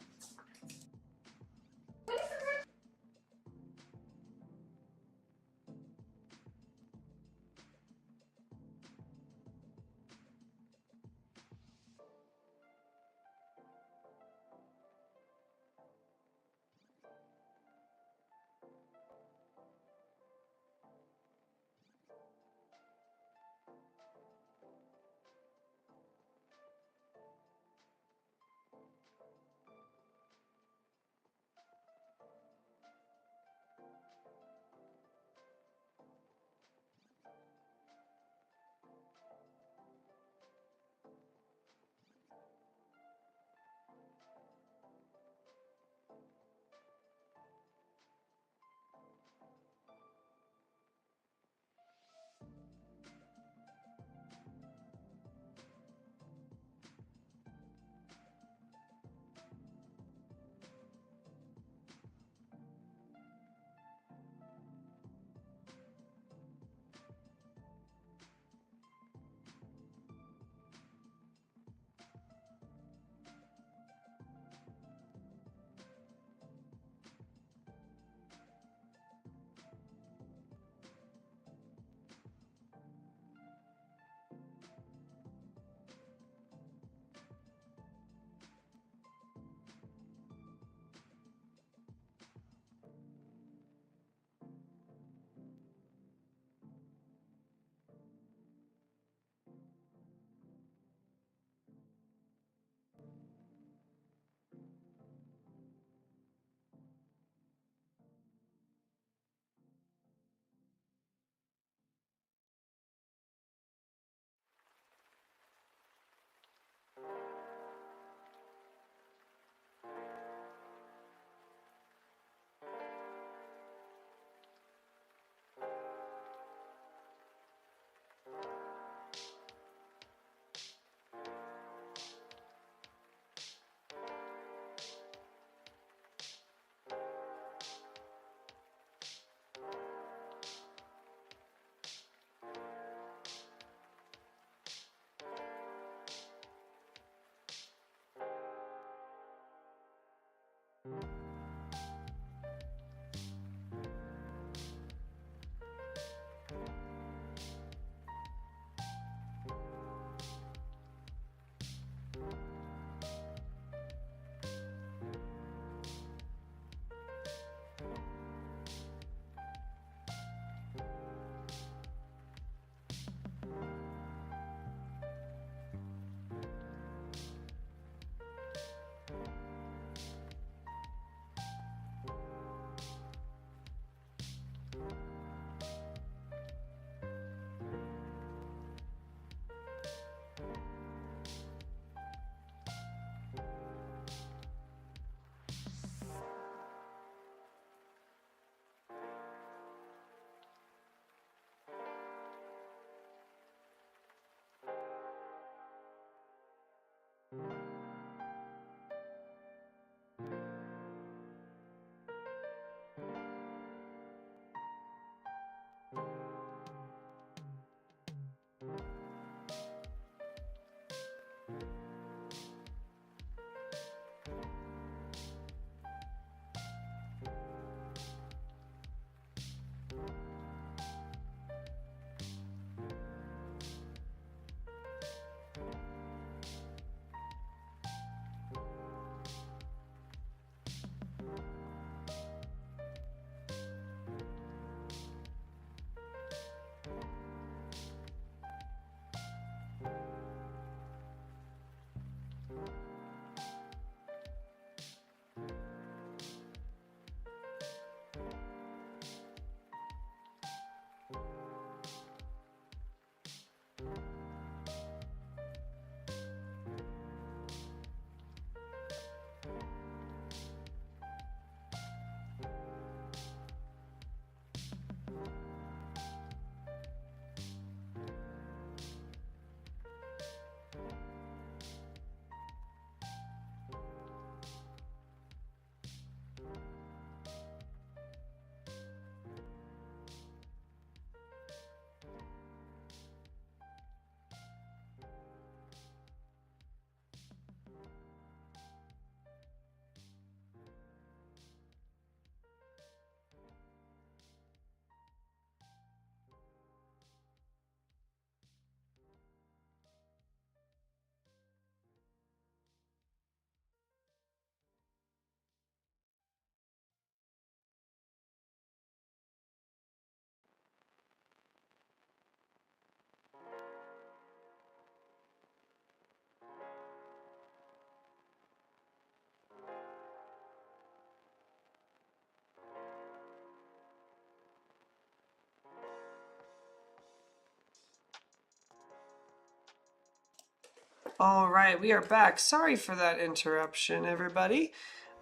Speaker 1: All right, we are back. Sorry for that interruption, everybody.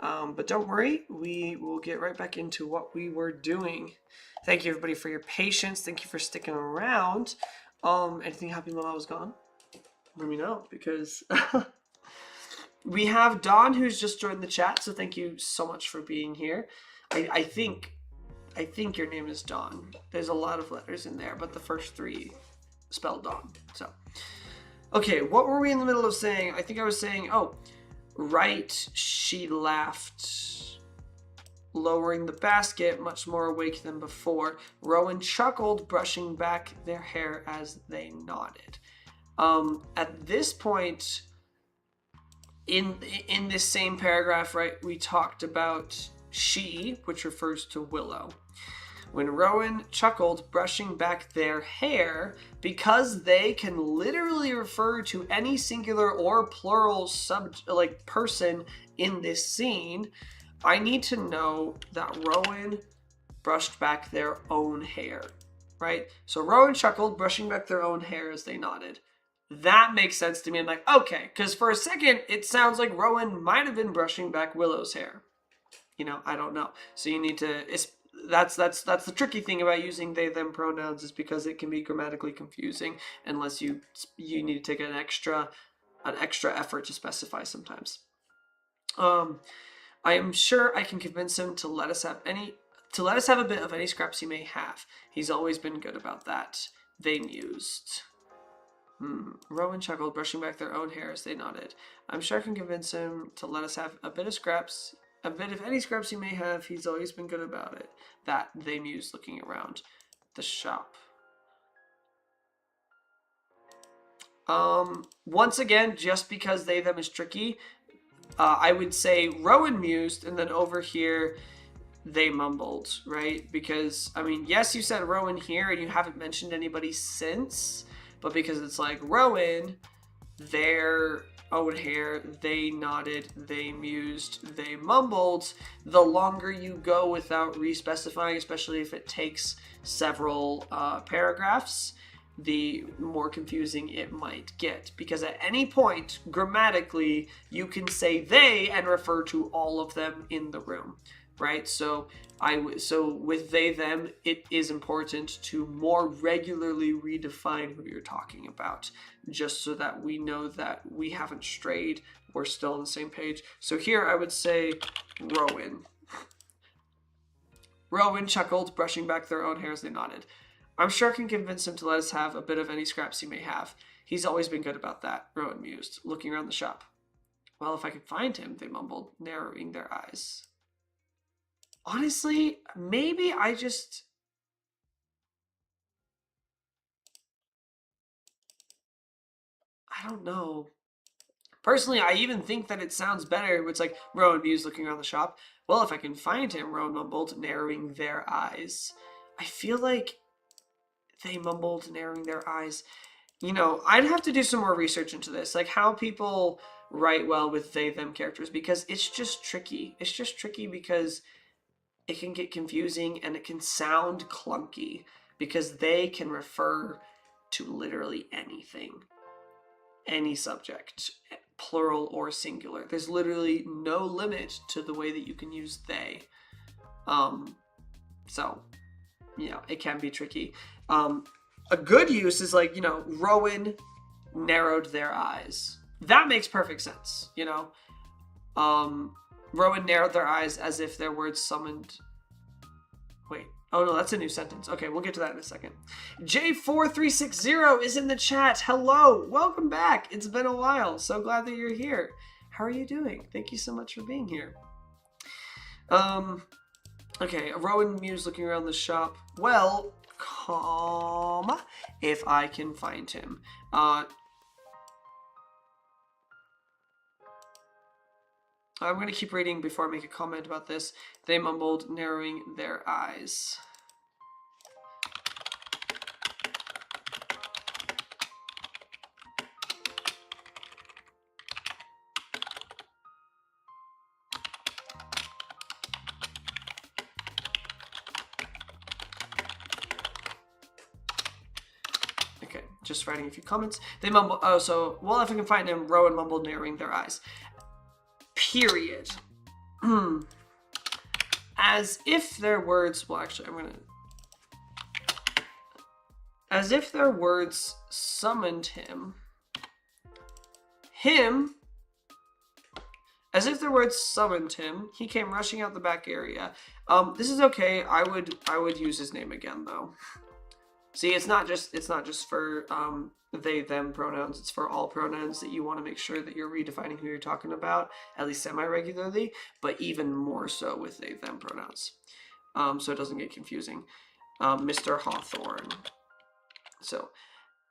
Speaker 1: But don't worry, we will get right back into what we were doing. Thank you, everybody, for your patience. Thank you for sticking around. Anything happened while I was gone? Let me know, because we have Dawn, who's just joined the chat, so thank you so much for being here. I think your name is Dawn. There's a lot of letters in there, but the first three spell Dawn. So, okay, what were we in the middle of saying? I think I was saying, oh, right, she laughed, lowering the basket, much more awake than before. Rowan chuckled, brushing back their hair as they nodded. At this point, in this same paragraph, right, we talked about she, which refers to Willow. When Rowan chuckled, brushing back their hair, because they can literally refer to any singular or plural person in this scene, I need to know that Rowan brushed back their own hair, right? So Rowan chuckled, brushing back their own hair as they nodded. That makes sense to me. I'm like, okay, because for a second, it sounds like Rowan might have been brushing back Willow's hair. You know, I don't know. So you need to... That's the tricky thing about using they them pronouns, is because it can be grammatically confusing unless you need to take an extra effort to specify sometimes. I am sure I can convince him to let us have a bit of any scraps he may have. He's always been good about that, they mused. Rowan chuckled, brushing back their own hair as they nodded. I'm sure I can convince him to let us have a bit of any scraps he may have. He's always been good about it. That, they mused, looking around the shop. Once again, just because they them is tricky, I would say Rowan mused, and then over here they mumbled, right? Because, I mean, yes, you said Rowan here, and you haven't mentioned anybody since, but because it's like Rowan, their own hair, they nodded, they mused, they mumbled, the longer you go without re-specifying, especially if it takes several paragraphs, the more confusing it might get. Because at any point, grammatically, you can say they and refer to all of them in the room, right? So with they them, it is important to more regularly redefine who you're talking about, just so that we know that we haven't strayed, we're still on the same page. So here I would say Rowan. Rowan chuckled, brushing back their own hair as they nodded. I'm sure I can convince him to let us have a bit of any scraps he may have. He's always been good about that, Rowan mused, looking around the shop. Well, if I can find him, they mumbled, narrowing their eyes. Honestly, maybe I don't know. Personally, I even think that it sounds better. It's like Rowan mused, looking around the shop. Well, if I can find him, Rowan mumbled, narrowing their eyes. I feel like they mumbled, narrowing their eyes. You know, I'd have to do some more research into this, like how people write well with they them characters, because it's just tricky. It's just tricky because it can get confusing and it can sound clunky, because they can refer to literally anything, any subject, plural or singular. There's literally no limit to the way that you can use they. So, you know, it can be tricky. A good use is like, you know, Rowan narrowed their eyes. That makes perfect sense, you know. Rowan narrowed their eyes as if their words summoned... Wait. Oh, no, that's a new sentence. Okay, we'll get to that in a second. J4360 is in the chat. Hello. Welcome back. It's been a while. So glad that you're here. How are you doing? Thank you so much for being here. Okay, Rowan mused, looking around the shop. Well, if I can find him. I'm going to keep reading before I make a comment about this. They mumbled, narrowing their eyes. just writing a few comments. They mumble, oh, so, well, if I can find him, Rowan mumbled, narrowing their eyes. Period. As if their words, well, actually, as if their words summoned him. As if their words summoned him, he came rushing out the back area. This is okay. I would use his name again, though. See, it's not just for they them pronouns. It's for all pronouns that you want to make sure that you're redefining who you're talking about, at least semi-regularly, but even more so with they them pronouns, so it doesn't get confusing. Mr. Hawthorne. So,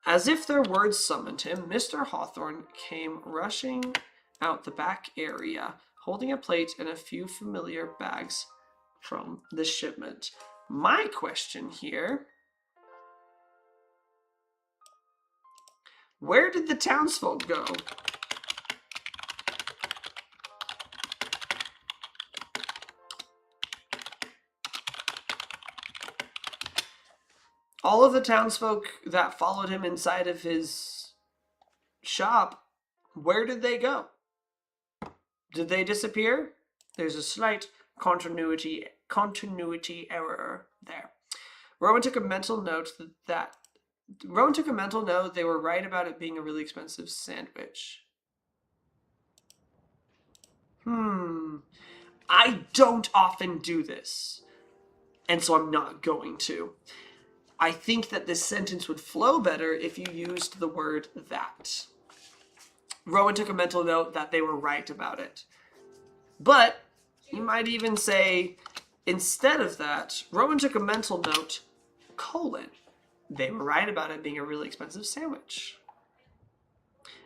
Speaker 1: as if their words summoned him, Mr. Hawthorne came rushing out the back area, holding a plate and a few familiar bags from the shipment. My question here: where did the townsfolk go? All of the townsfolk that followed him inside of his shop, where did they go? Did they disappear? There's a slight continuity error there. Rowan took a mental note they were right about it being a really expensive sandwich. I don't often do this, and so I'm not going to. I think that this sentence would flow better if you used the word that. Rowan took a mental note that they were right about it. But you might even say, instead of that, Rowan took a mental note, they were right about it being a really expensive sandwich.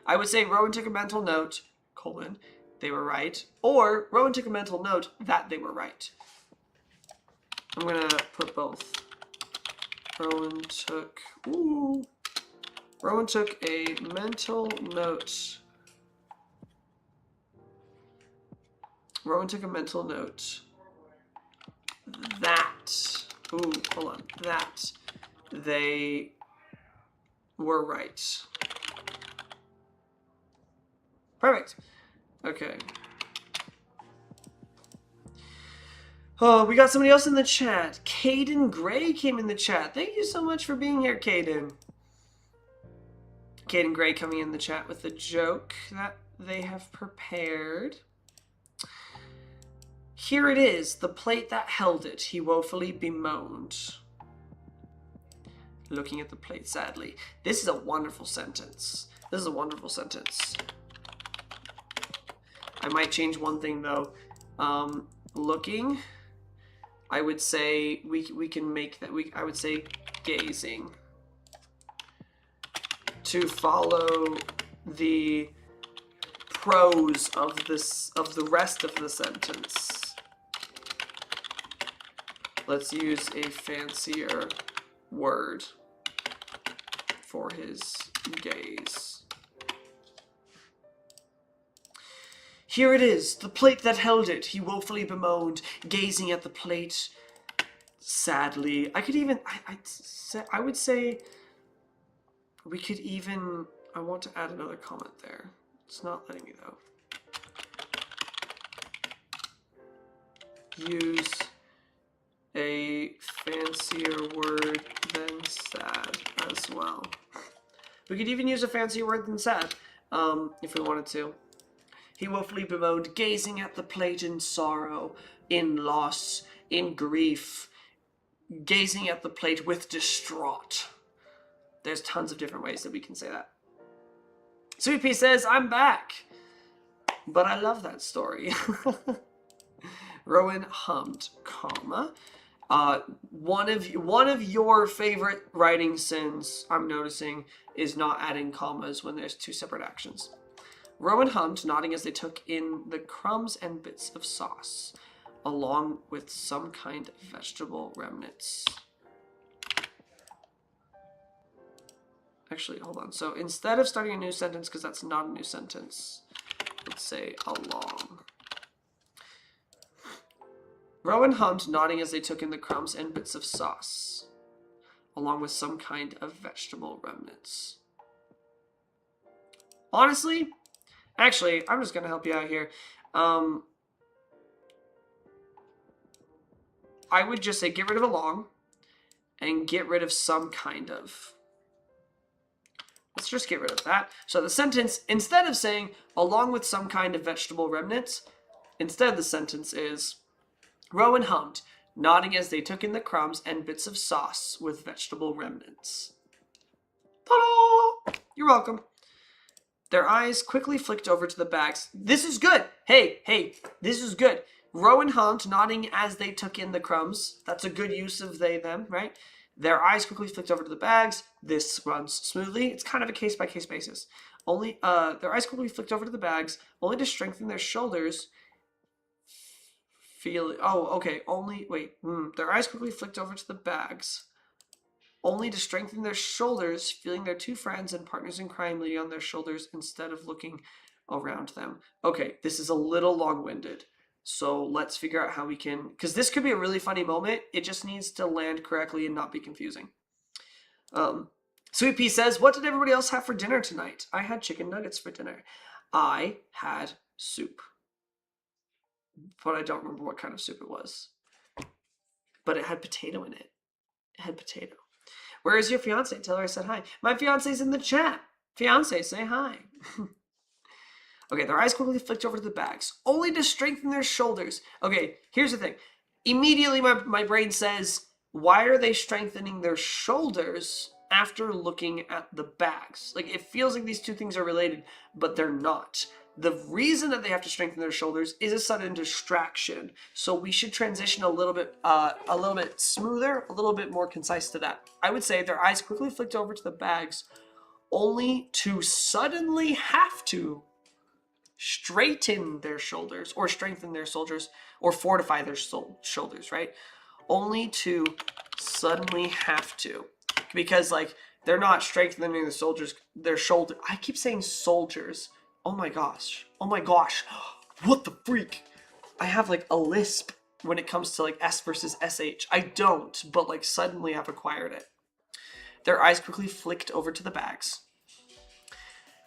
Speaker 1: I would say Rowan took a mental note, they were right, or Rowan took a mental note that they were right. I'm going to put both. Rowan took a mental note. Rowan took a mental note that, that they were right. Perfect. Okay. Oh, we got somebody else in the chat. Caden Gray came in the chat. Thank you so much for being here, Caden. Caden Gray coming in the chat with a joke that they have prepared. Here it is, the plate that held it, he woefully bemoaned. Looking at the plate sadly. This is a wonderful sentence. This is a wonderful sentence. I might change one thing though. Looking, I would say we can make that. I would say gazing. To follow the prose of the rest of the sentence. Let's use a fancier word for his gaze. Here it is, the plate that held it, he woefully bemoaned, gazing at the plate sadly. I could even, I would say, we could even, I want to add another comment there. It's not letting me though. Use a fancier word than sad as well. We could even use a fancier word than sad, if we wanted to. He woefully bemoaned, gazing at the plate in sorrow, in loss, in grief, gazing at the plate with distraught. There's tons of different ways that we can say that. Sweet Pea says, I'm back. But I love that story. Rowan hummed, comma. One of your favorite writing sins, I'm noticing, is not adding commas when there's two separate actions. Rowan hummed, nodding as they took in the crumbs and bits of sauce, along with some kind of vegetable remnants. Actually, hold on. So instead of starting a new sentence, because that's not a new sentence, let's say along. Rowan hummed, nodding as they took in the crumbs and bits of sauce, along with some kind of vegetable remnants. Honestly, actually, I'm just going to help you out here. I would just say get rid of along and get rid of some kind of. Let's just get rid of that. So the sentence, instead of saying along with some kind of vegetable remnants, instead the sentence is Rowan hummed, nodding as they took in the crumbs and bits of sauce with vegetable remnants. Ta-da! You're welcome. Their eyes quickly flicked over to the bags. This is good. Hey, this is good. Rowan hummed, nodding as they took in the crumbs. That's a good use of they, them, right? Their eyes quickly flicked over to the bags. This runs smoothly. It's kind of a case-by-case basis. Their eyes quickly flicked over to the bags, only to strengthen their shoulders. Their eyes quickly flicked over to the bags, only to strengthen their shoulders, feeling their two friends and partners in crime leaning on their shoulders instead of looking around them. Okay, this is a little long-winded. So let's figure out how we can, because this could be a really funny moment. It just needs to land correctly and not be confusing. Sweet Pea says, what did everybody else have for dinner tonight? I had chicken nuggets for dinner. I had soup. But I don't remember what kind of soup it was. But it had potato in it. It had potato. Where is your fiance? Tell her I said hi. My fiance's in the chat. Fiance, say hi. Okay, their eyes quickly flicked over to the bags, only to strengthen their shoulders. Okay, here's the thing. Immediately my brain says, why are they strengthening their shoulders after looking at the bags? Like, it feels like these two things are related, but they're not. The reason that they have to strengthen their shoulders is a sudden distraction. So we should transition a little bit smoother, a little bit more concise to that. I would say their eyes quickly flicked over to the bags, only to suddenly have to straighten their shoulders, or strengthen their shoulders, or fortify their shoulders, right? Only to suddenly have to, because like they're not strengthening their shoulder. I keep saying soldiers. Oh my gosh. What the freak? I have like a lisp when it comes to like S versus SH. I don't, but like suddenly I've acquired it. Their eyes quickly flicked over to the bags.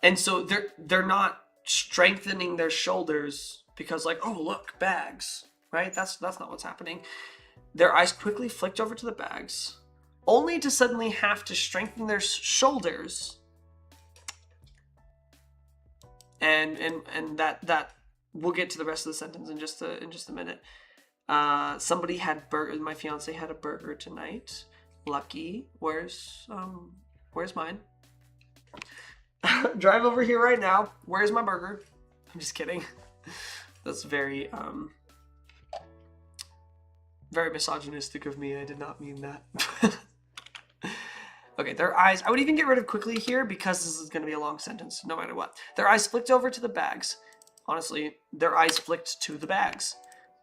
Speaker 1: And so they're not strengthening their shoulders because like, oh look, bags, right? That's not what's happening. Their eyes quickly flicked over to the bags, only to suddenly have to strengthen their shoulders. And that we'll get to the rest of the sentence in just a minute. Somebody had burger. My fiance had a burger tonight. Lucky. Where's mine? Drive over here right now. Where's my burger? I'm just kidding. That's very very misogynistic of me. I did not mean that. Okay, their eyes, I would even get rid of quickly here because this is going to be a long sentence no matter what. Their eyes flicked over to the bags. Honestly, their eyes flicked to the bags.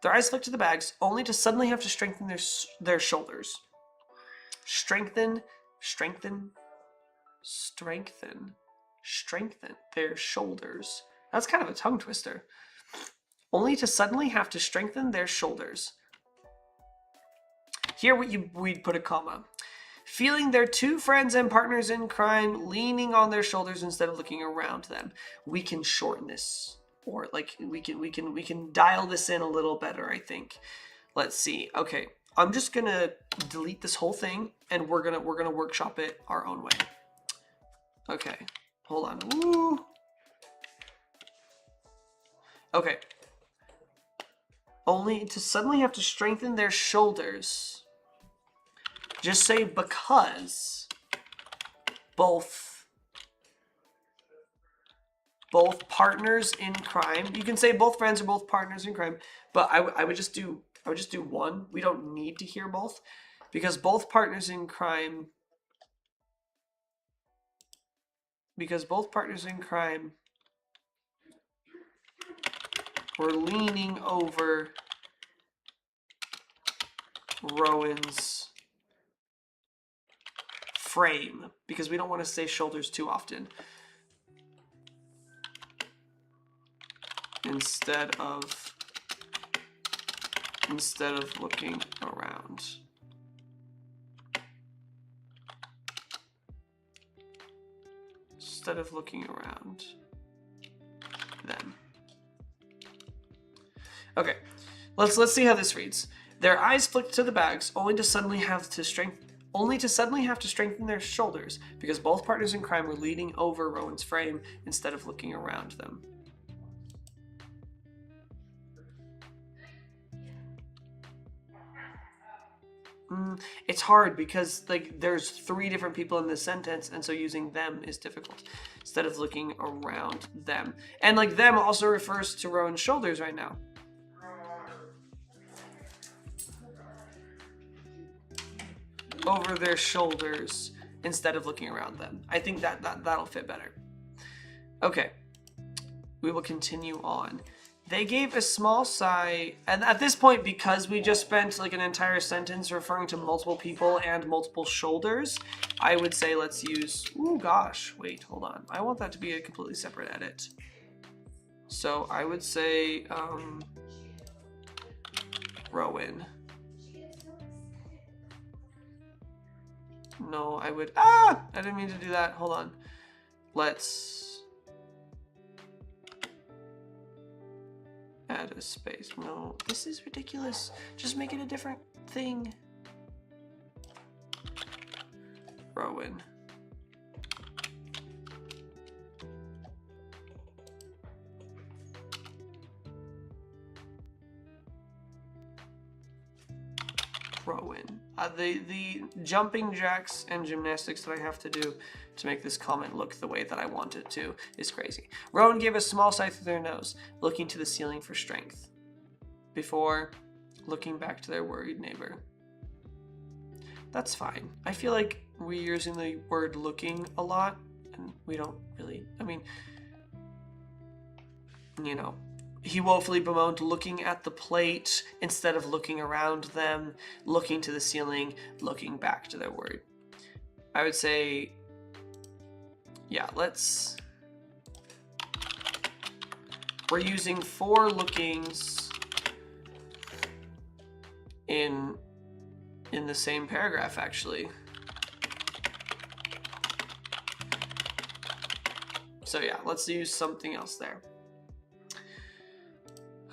Speaker 1: Their eyes flicked to the bags, only to suddenly have to strengthen their shoulders. Strengthen their shoulders. That's kind of a tongue twister. Only to suddenly have to strengthen their shoulders. Here we'd put a comma. Feeling their two friends and partners in crime leaning on their shoulders instead of looking around them. We can shorten this, or like we can dial this in a little better, I think. Let's see. Okay, I'm just gonna delete this whole thing, and we're gonna workshop it our own way. Okay, hold on. Woo. Okay. Only to suddenly have to strengthen their shoulders. Just say because both partners in crime. You can say both friends or both partners in crime, but I would just do one. We don't need to hear both, because both partners in crime. Were leaning over Rowan's frame, because we don't want to say shoulders too often. Instead of looking around. Instead of looking around. them. Okay, let's see how this reads. Their eyes flicked to the bags, only to suddenly have to strengthen their shoulders because both partners in crime were leaning over Rowan's frame instead of looking around them. It's hard because like there's 3 different people in this sentence, and so using them is difficult instead of looking around them. And like them also refers to Rowan's shoulders right now. Over their shoulders instead of looking around them. I think that'll fit better. Okay, we will continue on. They gave a small sigh, and at this point, because we just spent like an entire sentence referring to multiple people and multiple shoulders, I would say let's use, oh gosh, wait, hold on. I want that to be a completely separate edit. So I would say, Rowan. No, I would, I didn't mean to do that, hold on. Let's add a space. No, this is ridiculous. Just make it a different thing. Rowan. Rowan. The jumping jacks and gymnastics that I have to do to make this comment look the way that I want it to is crazy. Rowan gave a small sigh through their nose, looking to the ceiling for strength, before looking back to their worried neighbor. That's fine. I feel like we're using the word looking a lot, and we don't really, I mean, you know, he woefully bemoaned, looking at the plate instead of looking around them, looking to the ceiling, looking back to their word. I would say, yeah, we're using 4 lookings in the same paragraph, actually. So yeah, let's use something else there.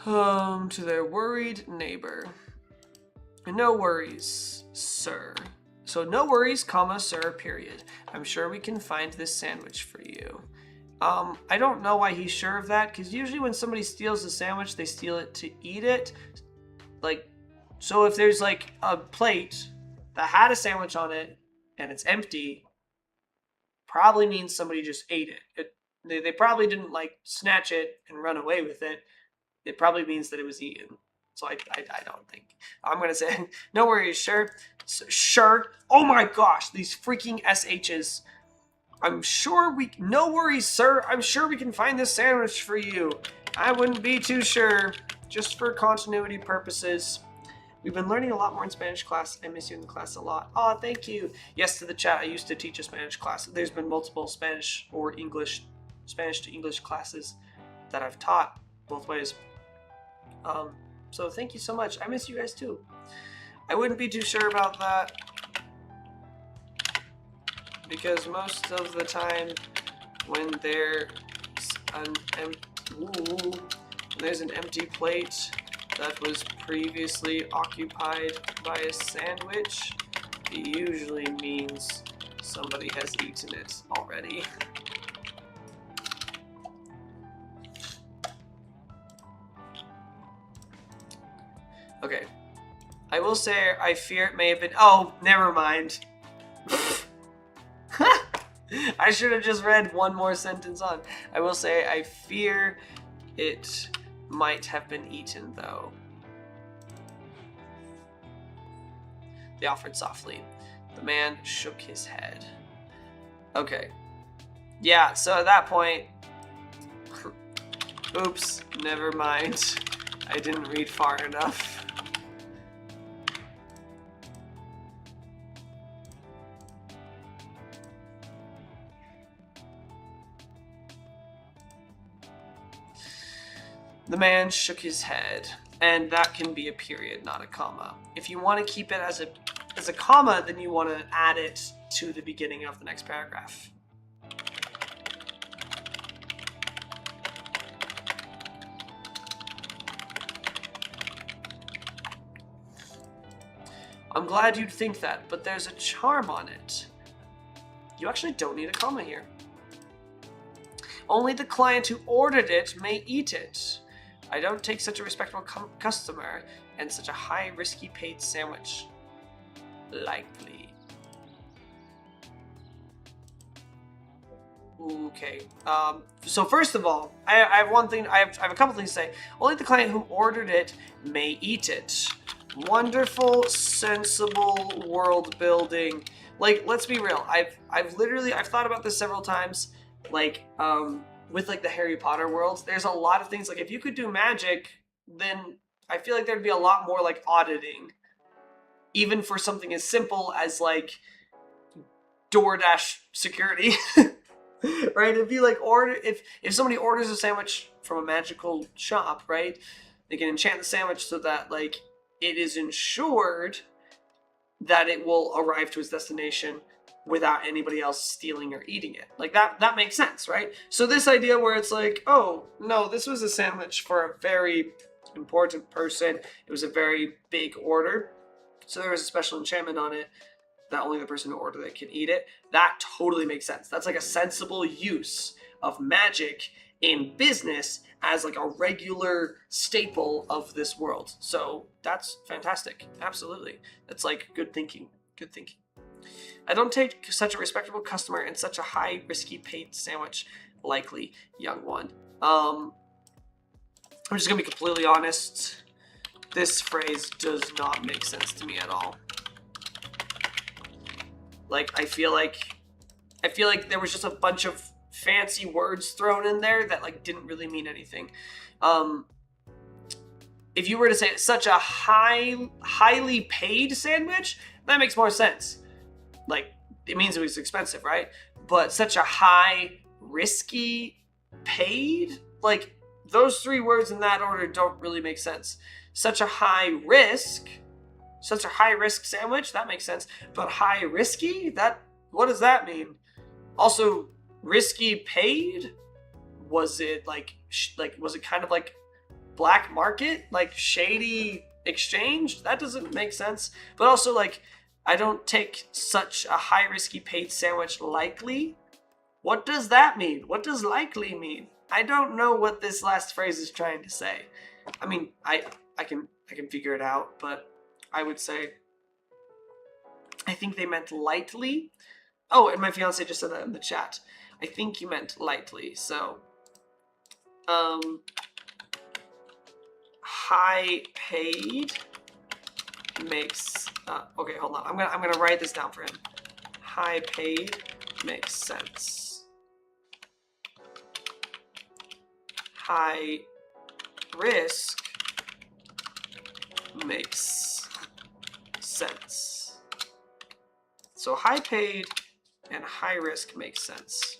Speaker 1: To their worried neighbor. No worries, sir. So no worries, comma, sir, period. I'm sure we can find this sandwich for you. I don't know why he's sure of that, because usually when somebody steals a sandwich, they steal it to eat it. Like, so if there's like a plate that had a sandwich on it and it's empty, probably means somebody just ate it. They probably didn't like snatch it and run away with it. It probably means that it was eaten. So I don't think. I'm going to say, no worries, sure. Sure. Oh my gosh, these freaking SHs. I'm sure no worries, sir. I'm sure we can find this sandwich for you. I wouldn't be too sure, just for continuity purposes. We've been learning a lot more in Spanish class. I miss you in the class a lot. Oh, thank you. Yes, to the chat. I used to teach a Spanish class. There's been multiple Spanish or English, Spanish to English classes that I've taught both ways. So thank you so much. I miss you guys too. I wouldn't be too sure about that because most of the time when there's an empty plate that was previously occupied by a sandwich, it usually means somebody has eaten it already. Okay, I will say I fear it may have been, oh, never mind. I should have just read one more sentence on. I will say I fear it might have been eaten, though. They offered softly. The man shook his head. Okay. Yeah, so at that point, oops, never mind. I didn't read far enough. The man shook his head, and that can be a period, not a comma. If you want to keep it as a comma, then you want to add it to the beginning of the next paragraph. I'm glad you'd think that, but there's a charm on it. You actually don't need a comma here. Only the client who ordered it may eat it. I don't take such a respectable customer and such a high risky paid sandwich lightly. Okay. So first of all, I have one thing. I have a couple things to say. Only the client who ordered it may eat it. Wonderful, sensible world building. Like, let's be real. I've thought about this several times. Like, with like the Harry Potter world, there's a lot of things. Like, if you could do magic, then I feel like there'd be a lot more like auditing, even for something as simple as like DoorDash security. Right? It'd be like if somebody orders a sandwich from a magical shop, right? They can enchant the sandwich so that like it is ensured that it will arrive to its destination without anybody else stealing or eating it. Like that makes sense, right? So this idea where it's like, oh no, this was a sandwich for a very important person. It was a very big order. So there was a special enchantment on it that only the person who ordered it can eat it. That totally makes sense. That's like a sensible use of magic in business as like a regular staple of this world. So that's fantastic. Absolutely. That's like good thinking. Good thinking. I don't take such a respectable customer and such a high risky paid sandwich likely, young one. I'm just gonna be completely honest. This phrase does not make sense to me at all. Like, I feel like there was just a bunch of fancy words thrown in there that like didn't really mean anything. If you were to say such a highly paid sandwich, that makes more sense. Like, it means it was expensive, right? But such a high risky paid, like those three words in that order don't really make sense. Such a high risk sandwich, that makes sense. But high risky, what does that mean? Also, risky paid? Was it was it kind of like black market, like shady exchange? That doesn't make sense. But also, like, I don't take such a high risky paid sandwich likely. What does that mean? What does likely mean? I don't know what this last phrase is trying to say. I mean, I can figure it out, but I would say I think they meant lightly. Oh, and my fiance just said that in the chat. I think you meant lightly. So, high paid makes. Okay, hold on. I'm gonna write this down for him. High paid makes sense. High risk makes sense. So high paid and high risk makes sense.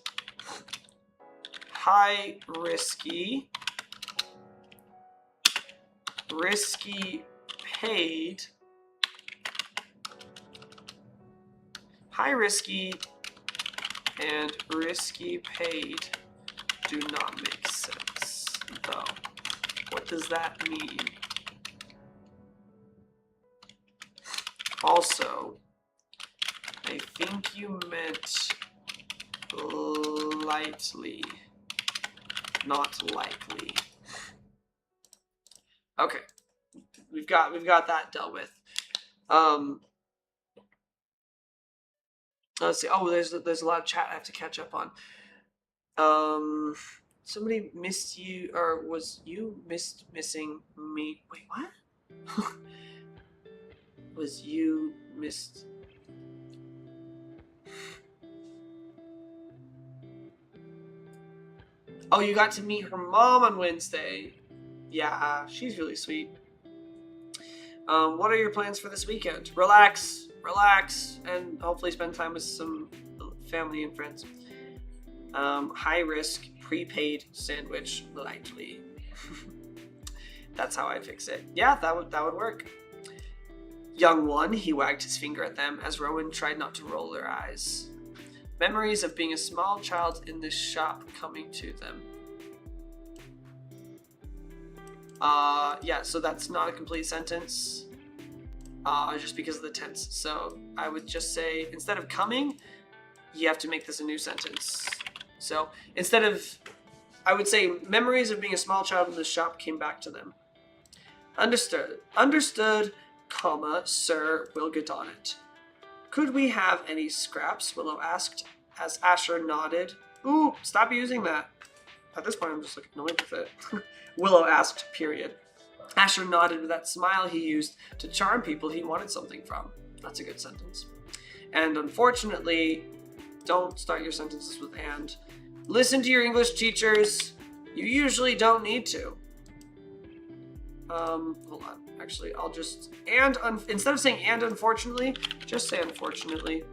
Speaker 1: High risky paid. High risky and risky paid do not make sense, though. What does that mean? Also, I think you meant lightly, not likely. Okay, we've got that dealt with. Let's see. Oh, there's a lot of chat I have to catch up on. Somebody missed you, or was you missing me? Wait, what? Was you missed? Oh, you got to meet her mom on Wednesday. Yeah, she's really sweet. What are your plans for this weekend? Relax, and hopefully spend time with some family and friends. High risk, prepaid sandwich, lightly. That's how I fix it. Yeah, that would work. Young one, he wagged his finger at them as Rowan tried not to roll their eyes. Memories of being a small child in this shop coming to them. Yeah, so that's not a complete sentence. just because of the tense. So I would just say, instead of coming, you have to make this a new sentence. So instead of, I would say, memories of being a small child in the shop came back to them. Understood. Understood, comma, sir, we'll get on it. Could we have any scraps? Willow asked, as Asher nodded. Ooh, stop using that. At this point, I'm just like annoyed with it. Willow asked, period. Asher nodded with that smile he used to charm people he wanted something from. That's a good sentence. And unfortunately, don't start your sentences with and. Listen to your English teachers. You usually don't need to. Hold on. Actually, I'll just, instead of saying and unfortunately, just say unfortunately.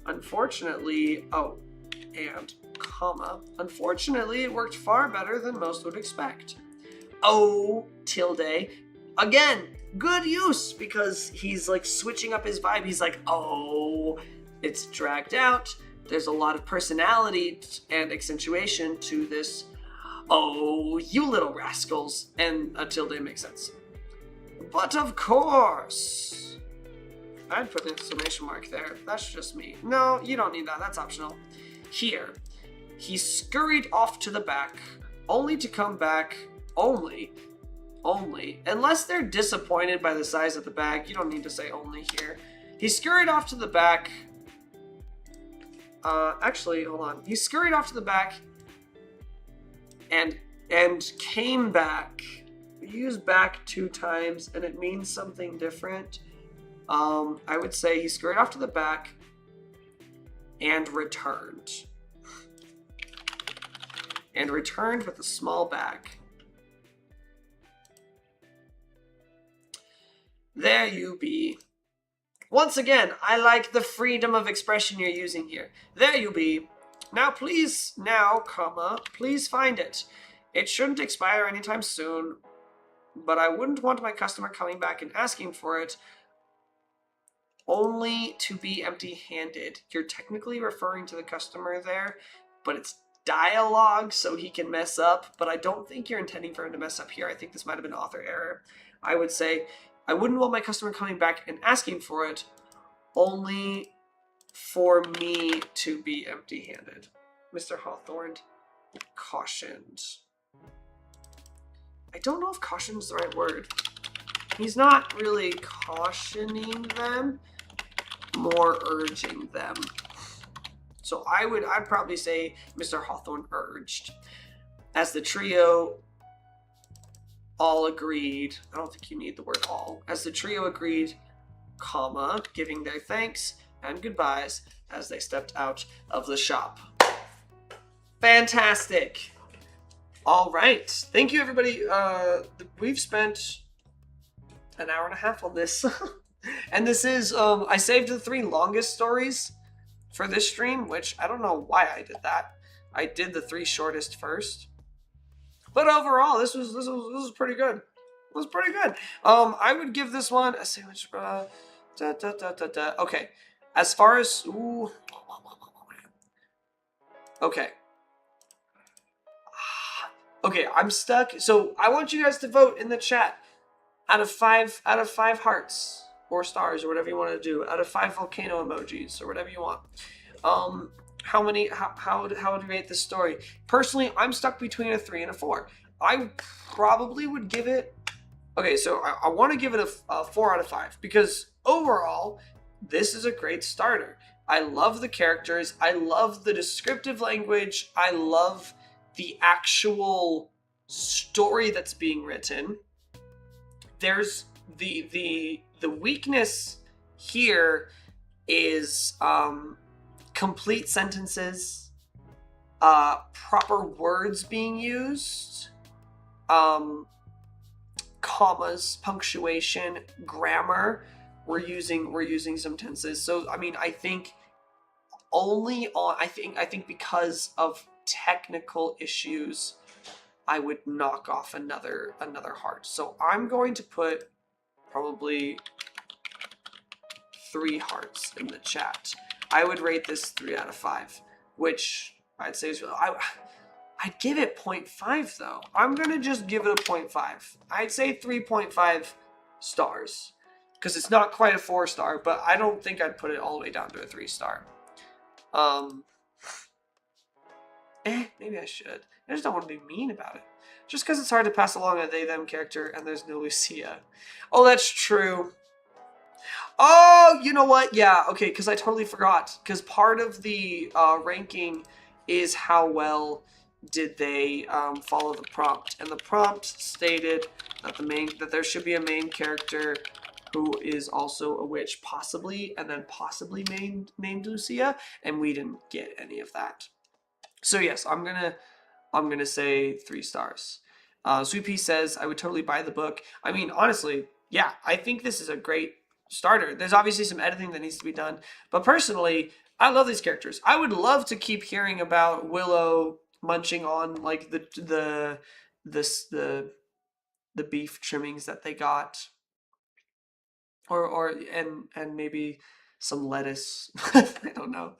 Speaker 1: Unfortunately, and, comma. Unfortunately, it worked far better than most would expect. Oh, tilde. Again, good use, because he's like switching up his vibe. He's like, oh, it's dragged out. There's a lot of personality and accentuation to this. Oh, you little rascals. And a tilde makes sense. But of course. I'd put an exclamation mark there. That's just me. No, you don't need that. That's optional. Here. He scurried off to the back, only to come back. Only, unless they're disappointed by the size of the bag, you don't need to say only here. He scurried off to the back. Actually, hold on. He scurried off to the back and came back. We use back 2 times and it means something different. I would say he scurried off to the back and returned. And returned with a small bag. There you be. Once again, I like the freedom of expression you're using here. There you be. Now please, comma, please find it. It shouldn't expire anytime soon, but I wouldn't want my customer coming back and asking for it only to be empty-handed. You're technically referring to the customer there, but it's dialogue, so he can mess up, but I don't think you're intending for him to mess up here. I think this might have been author error. I would say, I wouldn't want my customer coming back and asking for it only for me to be empty-handed. Mr. Hawthorne cautioned. I don't know if caution is the right word. He's not really cautioning them, more urging them. So I'd probably say Mr. Hawthorne urged. As the trio all agreed, I don't think you need the word all. As the trio agreed, comma, giving their thanks and goodbyes as they stepped out of the shop. Fantastic. All right. Thank you, everybody. We've spent an hour and a half on this. And this is, I saved the 3 longest stories for this stream, which I don't know why I did that. I did the 3 shortest first. But overall, this was pretty good. It was pretty good. I would give this one a sandwich. Okay. As far as okay. Okay, I'm stuck. So I want you guys to vote in the chat. Out of 5 hearts or stars or whatever you want to do. Out of 5 volcano emojis or whatever you want. How would you rate this story? Personally, I'm stuck between a 3 and a 4. I probably would give it... Okay, so I want to give it a 4 out of 5. Because overall, this is a great starter. I love the characters. I love the descriptive language. I love the actual story that's being written. There's the weakness here is... complete sentences, proper words being used, commas, punctuation, grammar. We're using some tenses. So I mean, I think because of technical issues, I would knock off another heart. So I'm going to put probably 3 hearts in the chat. I would rate this 3 out of 5, which I'd say is really... I'd give it 0.5 though. I'm gonna just give it a 0.5. I'd say 3.5 stars. because it's not quite a 4-star, but I don't think I'd put it all the way down to a 3-star. Maybe I should. I just don't want to be mean about it. Just because it's hard to pass along a they-them character and there's no Lucia. Oh, that's true. Oh, you know what? Yeah, okay, because I totally forgot. Because part of the ranking is how well did they follow the prompt. And the prompt stated that that there should be a main character who is also a witch, possibly, and then possibly named Lucia, and we didn't get any of that. So yes, I'm gonna say 3 stars. Sweet Pea says I would totally buy the book. I mean, honestly, yeah, I think this is a great starter. There's obviously some editing that needs to be done, but personally, I love these characters. I would love to keep hearing about Willow munching on like the beef trimmings that they got, or and maybe some lettuce. I don't know.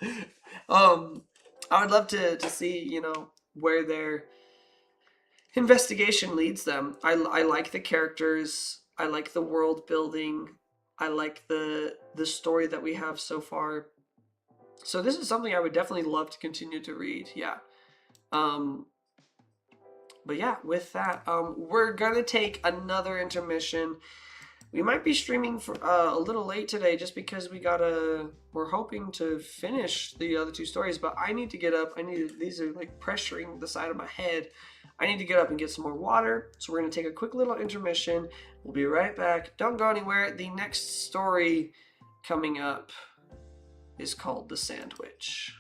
Speaker 1: I would love to see, you know, where their investigation leads them. I like the characters. I like the world building. I like the story that we have so far. So this is something I would definitely love to continue to read. Yeah. Um, but yeah, with that, we're gonna take another intermission. We might be streaming for a little late today just because we're hoping to finish the other 2 stories, but I need to get up. These are like pressuring the side of my head. I need to get up and get some more water. So we're going to take a quick little intermission. We'll be right back. Don't go anywhere. The next story coming up is called The Sandwich.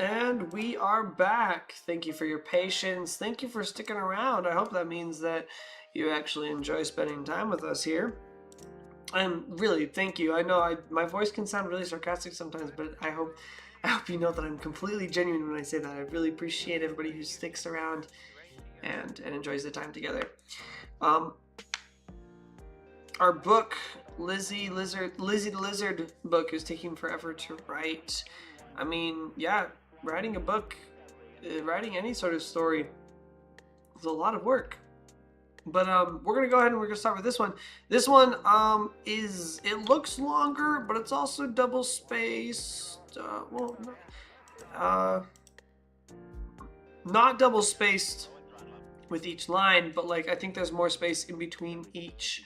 Speaker 1: And we are back. Thank you for your patience. Thank you for sticking around. I hope that means that you actually enjoy spending time with us here. And really, thank you. I know my voice can sound really sarcastic sometimes, but I hope you know that I'm completely genuine when I say that. I really appreciate everybody who sticks around and enjoys the time together. Our book, Lizzie the Lizard book, is taking forever to write. I mean, yeah, writing a book, writing any sort of story is a lot of work. But we're gonna go ahead and we're gonna start with this one. This one it looks longer, but it's also double spaced. Not double spaced with each line, but like I think there's more space in between each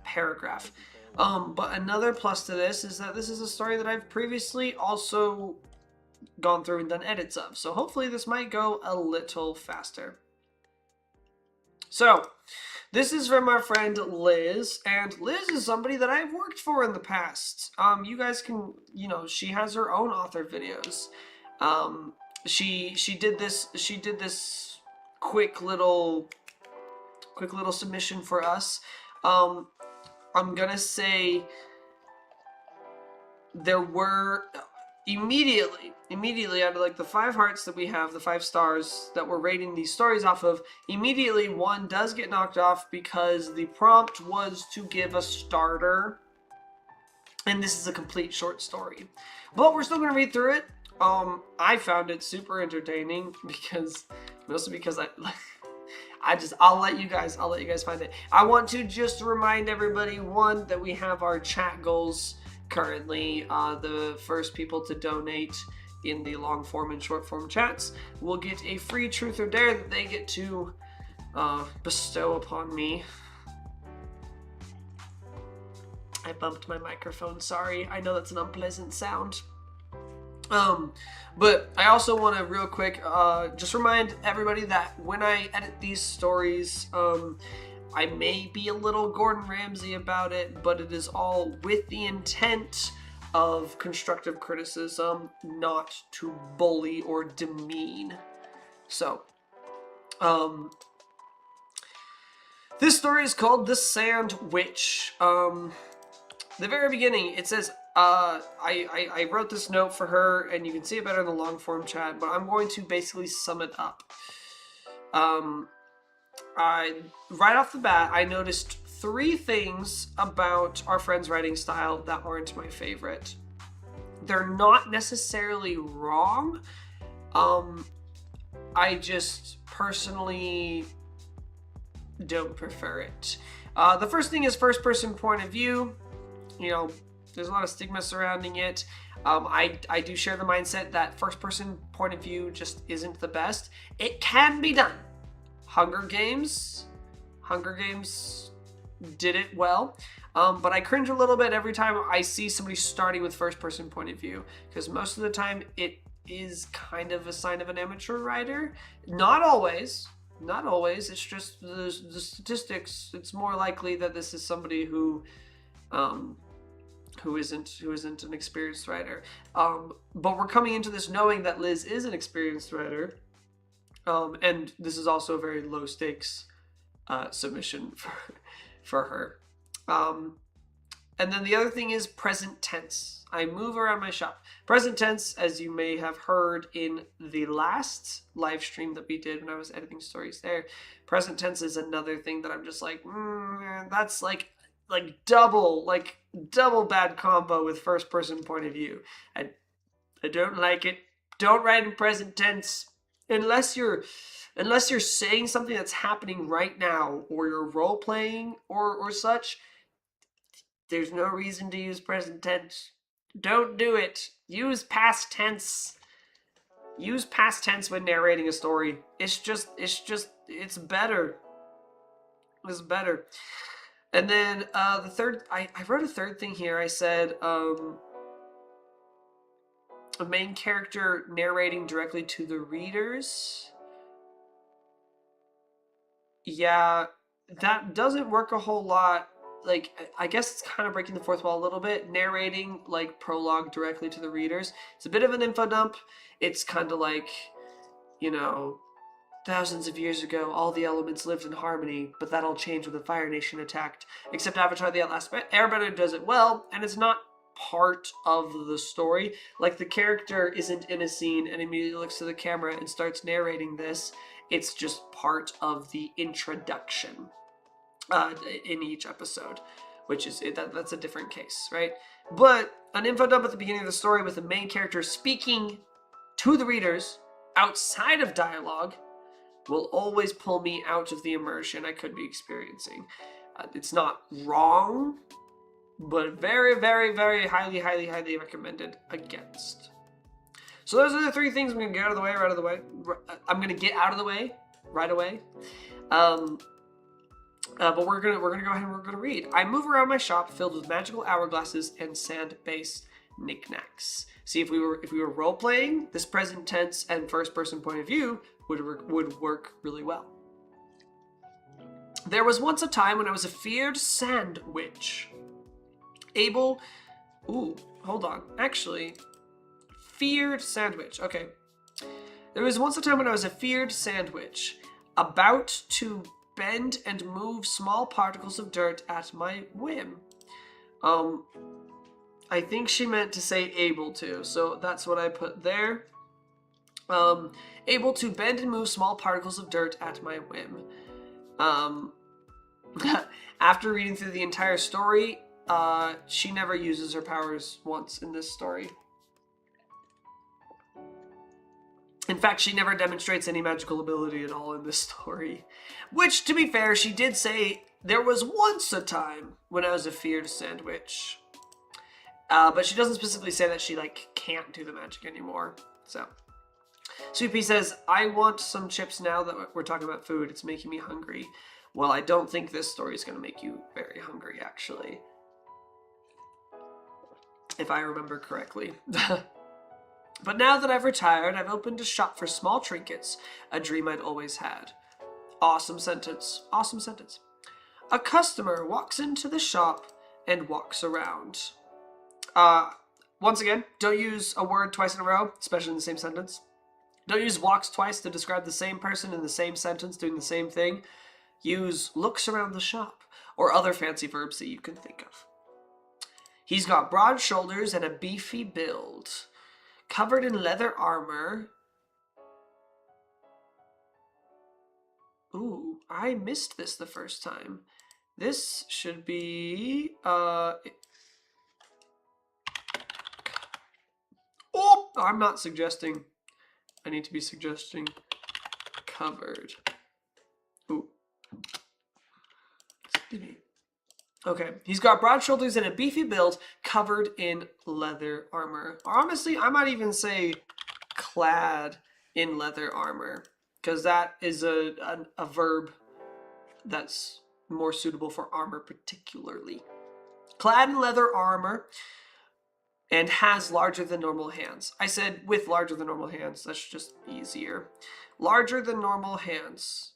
Speaker 1: paragraph. But another plus to this is that this is a story that I've previously also gone through and done edits of. So hopefully this might go a little faster. So this is from our friend Liz, and Liz is somebody that I've worked for in the past. You guys can, she has her own author videos. She did this quick little submission for us. I'm gonna say there were immediately out of like the 5 hearts that we have, the 5 stars that we're rating these stories off of, immediately one does get knocked off because the prompt was to give a starter, and this is a complete short story. But we're still gonna read through it. I found it super entertaining mostly because I'll let you guys find it. I want to just remind everybody, one, that we have our chat goals currently. The first people to donate in the long form and short form chats will get a free truth or dare that they get to bestow upon me. I bumped my microphone, sorry. I know that's an unpleasant sound. But I also want to real quick just remind everybody that when I edit these stories, I may be a little Gordon Ramsay about it, but it is all with the intent of constructive criticism, not to bully or demean. So, this story is called The Sand Witch. The very beginning, it says, I wrote this note for her, and you can see it better in the long form chat, but I'm going to basically sum it up. Right off the bat, I noticed 3 things about our friend's writing style that aren't my favorite. They're not necessarily wrong. I just personally don't prefer it. The first thing is first person point of view. There's a lot of stigma surrounding it. I do share the mindset that first person point of view just isn't the best. It can be done. Hunger Games did it well. But I cringe a little bit every time I see somebody starting with first person point of view, because most of the time it is kind of a sign of an amateur writer. Not always. It's just the statistics. It's more likely that this is somebody who isn't an experienced writer. But we're coming into this knowing that Liz is an experienced writer. And this is also a very low stakes submission for her. And then the other thing is present tense. I move around my shop. Present tense, as you may have heard in the last live stream that we did when I was editing stories there, present tense is another thing that I'm just like, that's like double bad combo with first person point of view. I don't like it. Don't write in present tense unless you're saying something that's happening right now, or you're role playing or such. There's no reason to use present tense. Don't do it. Use past tense. Use past tense when narrating a story. It's better. It's better. And then the third, I wrote a third thing here. I said a main character narrating directly to the readers. Yeah, that doesn't work a whole lot like, I guess it's kind of breaking the fourth wall a little bit, narrating like prologue directly to the readers. It's a bit of an info dump. It's kind of like, you know, thousands of years ago, all the elements lived in harmony, but that all changed when the Fire Nation attacked. Except Avatar The Last Airbender does it well, and it's not part of the story. Like, the character isn't in a scene and immediately looks to the camera and starts narrating this. It's just part of the introduction in each episode, which is, that's a different case, right? But an info dump at the beginning of the story with the main character speaking to the readers outside of dialogue will always pull me out of the immersion I could be experiencing. It's not wrong, but very, very, very highly, highly, highly recommended against. So those are the three things I'm going to get out of the way right away. I'm going to get out of the way right away. But we're gonna go ahead and we're gonna read. I move around my shop filled with magical hourglasses and sand-based knickknacks. See, if we were role playing, this present tense and first person point of view would work really well. There was once a time when I was a feared sand witch, able. Ooh, hold on. Actually, feared sandwich. Okay. There was once a time when I was a feared sandwich, about to bend and move small particles of dirt at my whim. I think she meant to say able to, so that's what I put there. Able to bend and move small particles of dirt at my whim. After reading through the entire story, she never uses her powers once in this story. In fact, she never demonstrates any magical ability at all in this story. Which, to be fair, she did say, there was once a time when I was a feared sandwich. But she doesn't specifically say that she, like, can't do the magic anymore. So, Sweet Pea says, I want some chips now that we're talking about food. It's making me hungry. Well, I don't think this story is going to make you very hungry, actually. If I remember correctly. But now that I've retired, I've opened a shop for small trinkets, a dream I'd always had. Awesome sentence. Awesome sentence. A customer walks into the shop and walks around. Once again, don't use a word twice in a row, especially in the same sentence. Don't use walks twice to describe the same person in the same sentence doing the same thing. Use looks around the shop, or other fancy verbs that you can think of. He's got broad shoulders and a beefy build. Covered in leather armor. Ooh, I missed this the first time. This should be, Oh, I'm not suggesting. I need to be suggesting covered. Ooh. Okay, he's got broad shoulders and a beefy build, covered in leather armor. Or honestly, I might even say clad in leather armor, because that is a verb that's more suitable for armor particularly. Clad in leather armor and has larger than normal hands. I said with larger than normal hands, that's just easier. Larger than normal hands.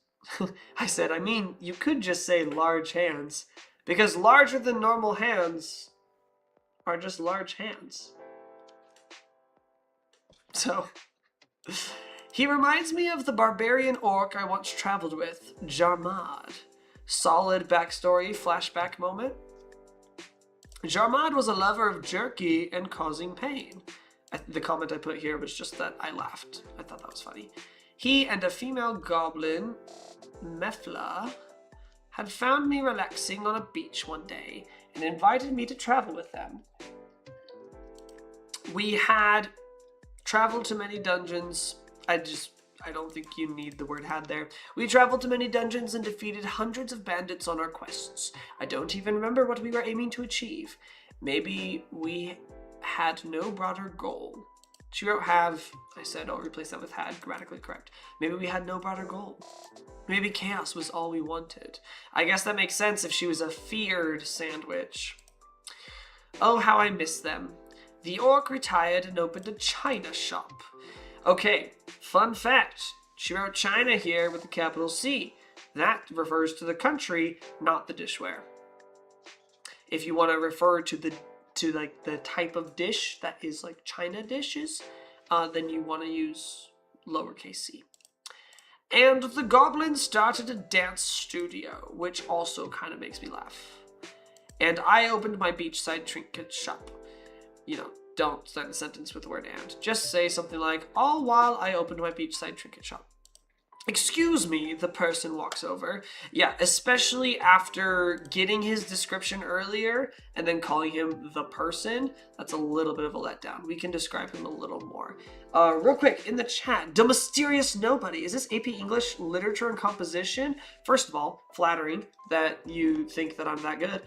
Speaker 1: I mean, you could just say large hands. Because larger than normal hands are just large hands. So, he reminds me of the barbarian orc I once traveled with, Jarmad. Solid backstory, flashback moment. Jarmad was a lover of jerky and causing pain. The comment I put here was just that I laughed. I thought that was funny. He and a female goblin, Mefla, had found me relaxing on a beach one day and invited me to travel with them. We had traveled to many dungeons. I don't think you need the word had there. We traveled to many dungeons and defeated hundreds of bandits on our quests. I don't even remember what we were aiming to achieve. Maybe we had no broader goal. She wrote have. I said I'll replace that with had, grammatically correct. Maybe we had no broader goal. Maybe chaos was all we wanted. I guess that makes sense if she was a feared sandwich. Oh, how I miss them. The orc retired and opened a china shop. Okay, fun fact. She wrote China here with the capital C. That refers to the country, not the dishware. If you want to refer to the type of dish that is like China dishes, then you want to use lowercase c. And the goblin started a dance studio, which also kind of makes me laugh. And I opened my beachside trinket shop. You know, don't start a sentence with the word and. Just say something like, all while I opened my beachside trinket shop. Excuse me, the person walks over. Yeah, especially after getting his description earlier and then calling him the person, that's a little bit of a letdown. We can describe him a little more. Real quick, in the chat, the mysterious nobody. Is this AP English literature and composition? First of all, flattering that you think that I'm that good.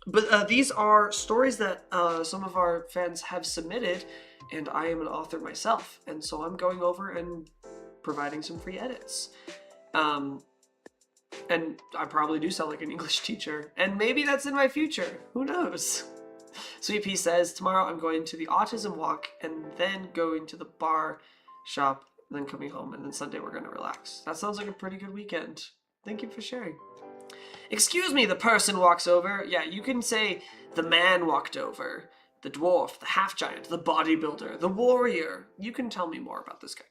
Speaker 1: But these are stories that some of our fans have submitted, and I am an author myself, and so I'm going over and providing some free edits. And I probably do sound like an English teacher, and maybe that's in my future. Who knows? Sweet Pea says, tomorrow I'm going to the autism walk and then going to the bar shop, and then coming home, and then Sunday we're going to relax. That sounds like a pretty good weekend. Thank you for sharing. Excuse me, the person walks over. Yeah, you can say the man walked over, the dwarf, the half-giant, the bodybuilder, the warrior. You can tell me more about this guy.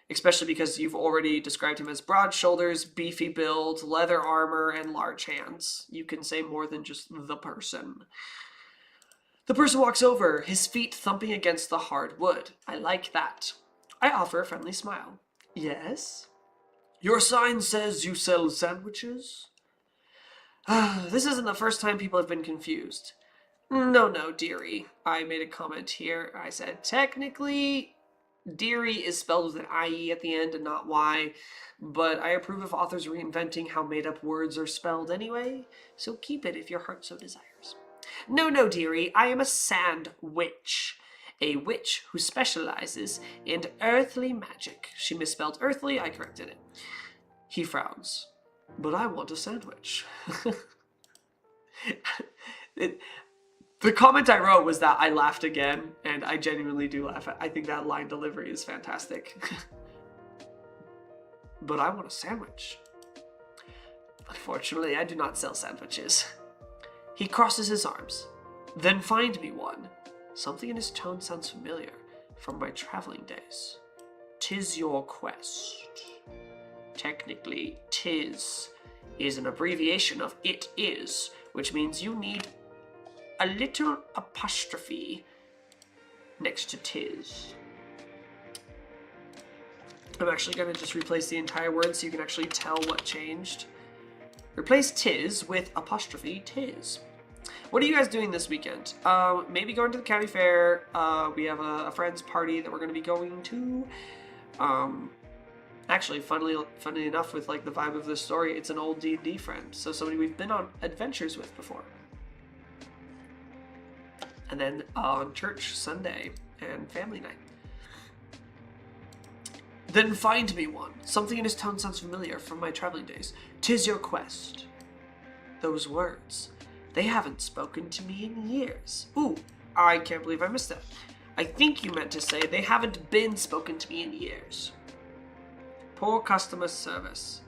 Speaker 1: Especially because you've already described him as broad shoulders, beefy build, leather armor, and large hands. You can say more than just the person. The person walks over, his feet thumping against the hard wood. I like that. I offer a friendly smile. Yes? Your sign says you sell sandwiches? This isn't the first time people have been confused. No, dearie. I made a comment here. I said, technically, dearie is spelled with an IE at the end and not Y, but I approve of authors reinventing how made-up words are spelled anyway, so keep it if your heart so desires. No, dearie, I am a sand witch. A witch who specializes in earthly magic. She misspelled earthly, I corrected it. He frowns. But I want a sandwich. The comment I wrote was that I laughed again, and I genuinely do laugh. I think that line delivery is fantastic. But I want a sandwich. Unfortunately, I do not sell sandwiches. He crosses his arms. Then find me one. Something in his tone sounds familiar from my traveling days. 'Tis your quest. Technically, 'tis is an abbreviation of it is, which means you need a little apostrophe next to 'tis. I'm actually going to just replace the entire word so you can actually tell what changed. Replace 'tis with apostrophe 'tis. What are you guys doing this weekend? Maybe going to the county fair. We have a friend's party that we're going to be going to. Actually, funnily enough, with like the vibe of this story, it's an old D&D friend, so somebody we've been on adventures with before. And then on church Sunday and family night. Then find me one. Something in his tone sounds familiar from my traveling days. 'Tis your quest. Those words. They haven't spoken to me in years. Ooh, I can't believe I missed that. I think you meant to say they haven't been spoken to me in years. Poor customer service.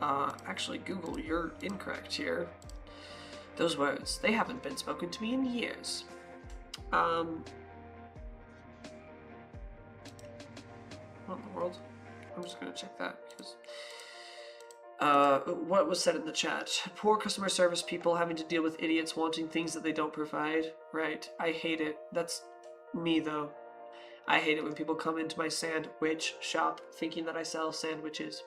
Speaker 1: Actually, Google, you're incorrect here. Those words, they haven't been spoken to me in years. What in the world? I'm just gonna check that because what was said in the chat? Poor customer service people having to deal with idiots wanting things that they don't provide. Right. I hate it. That's me though. I hate it when people come into my sandwich shop thinking that I sell sandwiches.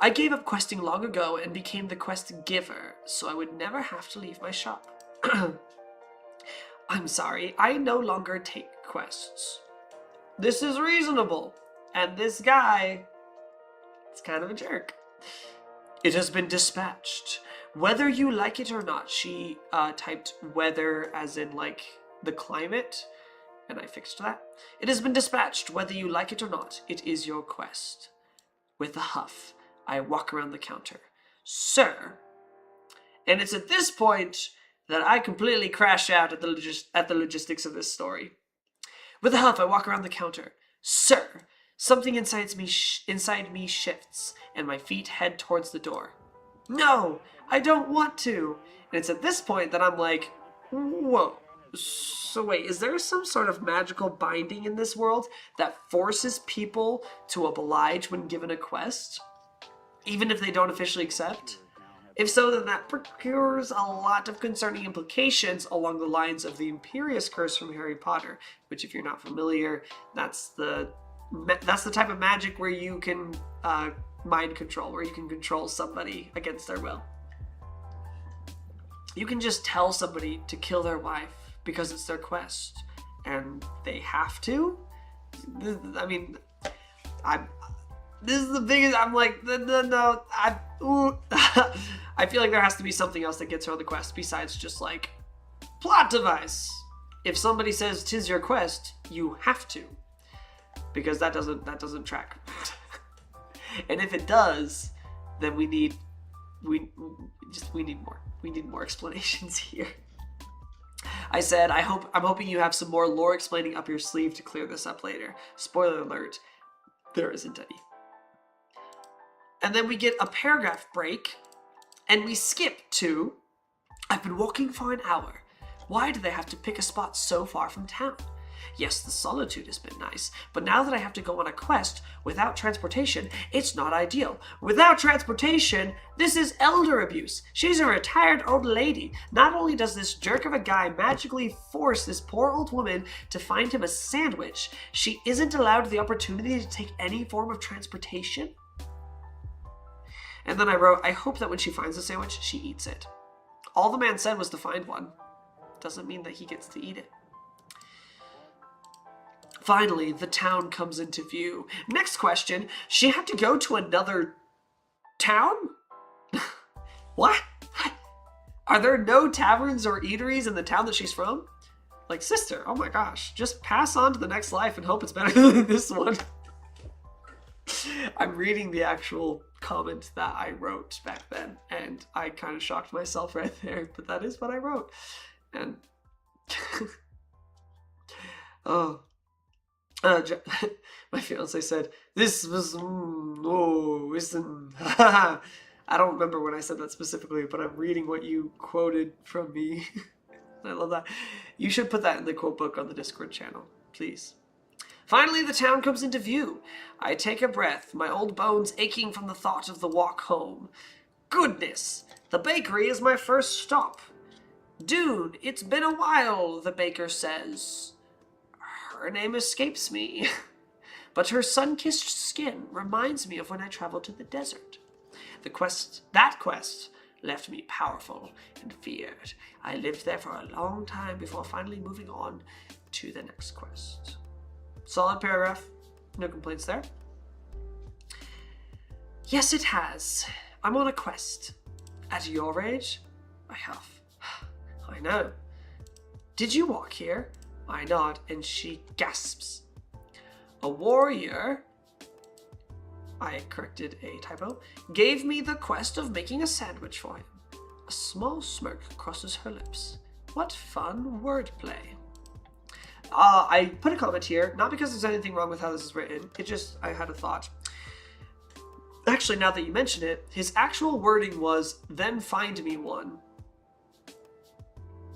Speaker 1: I gave up questing long ago and became the quest giver, so I would never have to leave my shop. I'm sorry, I no longer take quests. This is reasonable, and this guy is kind of a jerk. It has been dispatched. Whether you like it or not, she typed weather as in like the climate, and I fixed that. It has been dispatched, whether you like it or not. It is your quest. With a huff, I walk around the counter. Sir. And it's at this point that I completely crash out at the logistics of this story. With a huff, I walk around the counter. Sir, Something inside me shifts, and my feet head towards the door. No, I don't want to. And it's at this point that I'm like, whoa. So wait, is there some sort of magical binding in this world that forces people to oblige when given a quest, even if they don't officially accept? If so, then that procures a lot of concerning implications along the lines of the Imperious Curse from Harry Potter, which, if you're not familiar, that's the type of magic where you can mind control, where you can control somebody against their will. You can just tell somebody to kill their wife because it's their quest, and they have to. I mean, this is the biggest. I'm like, no. I feel like there has to be something else that gets her on the quest besides just like plot device. If somebody says 'tis your quest, you have to, because that doesn't track. And if it does, then we need more. We need more explanations here. I said, I'm hoping you have some more lore explaining up your sleeve to clear this up later. Spoiler alert, there isn't any. And then we get a paragraph break, and we skip to, I've been walking for an hour. Why do they have to pick a spot so far from town? Yes, the solitude has been nice, but now that I have to go on a quest without transportation, it's not ideal. Without transportation, this is elder abuse. She's a retired old lady. Not only does this jerk of a guy magically force this poor old woman to find him a sandwich, she isn't allowed the opportunity to take any form of transportation. And then I wrote, I hope that when she finds a sandwich, she eats it. All the man said was to find one. Doesn't mean that he gets to eat it. Finally, the town comes into view. Next question, she had to go to another town? What? Are there no taverns or eateries in the town that she's from? Like, sister, oh my gosh, just pass on to the next life and hope it's better than this one. I'm reading the actual comment that I wrote back then, and I kind of shocked myself right there, but that is what I wrote. And oh, my fiance said, this was, I don't remember when I said that specifically, but I'm reading what you quoted from me. I love that. You should put that in the quote book on the Discord channel, please. Finally, the town comes into view. I take a breath, my old bones aching from the thought of the walk home. Goodness, the bakery is my first stop. Dude, it's been a while, the baker says. Her name escapes me, but her sun-kissed skin reminds me of when I traveled to the desert. That quest left me powerful and feared. I lived there for a long time before finally moving on to the next quest. Solid paragraph. No complaints there. Yes, it has. I'm on a quest. At your age? I have. I know. Did you walk here? I nod, and she gasps. A warrior, I corrected a typo, gave me the quest of making a sandwich for him. A small smirk crosses her lips. What fun wordplay. I put a comment here, not because there's anything wrong with how this is written, I had a thought. Actually, now that you mention it, his actual wording was, then find me one.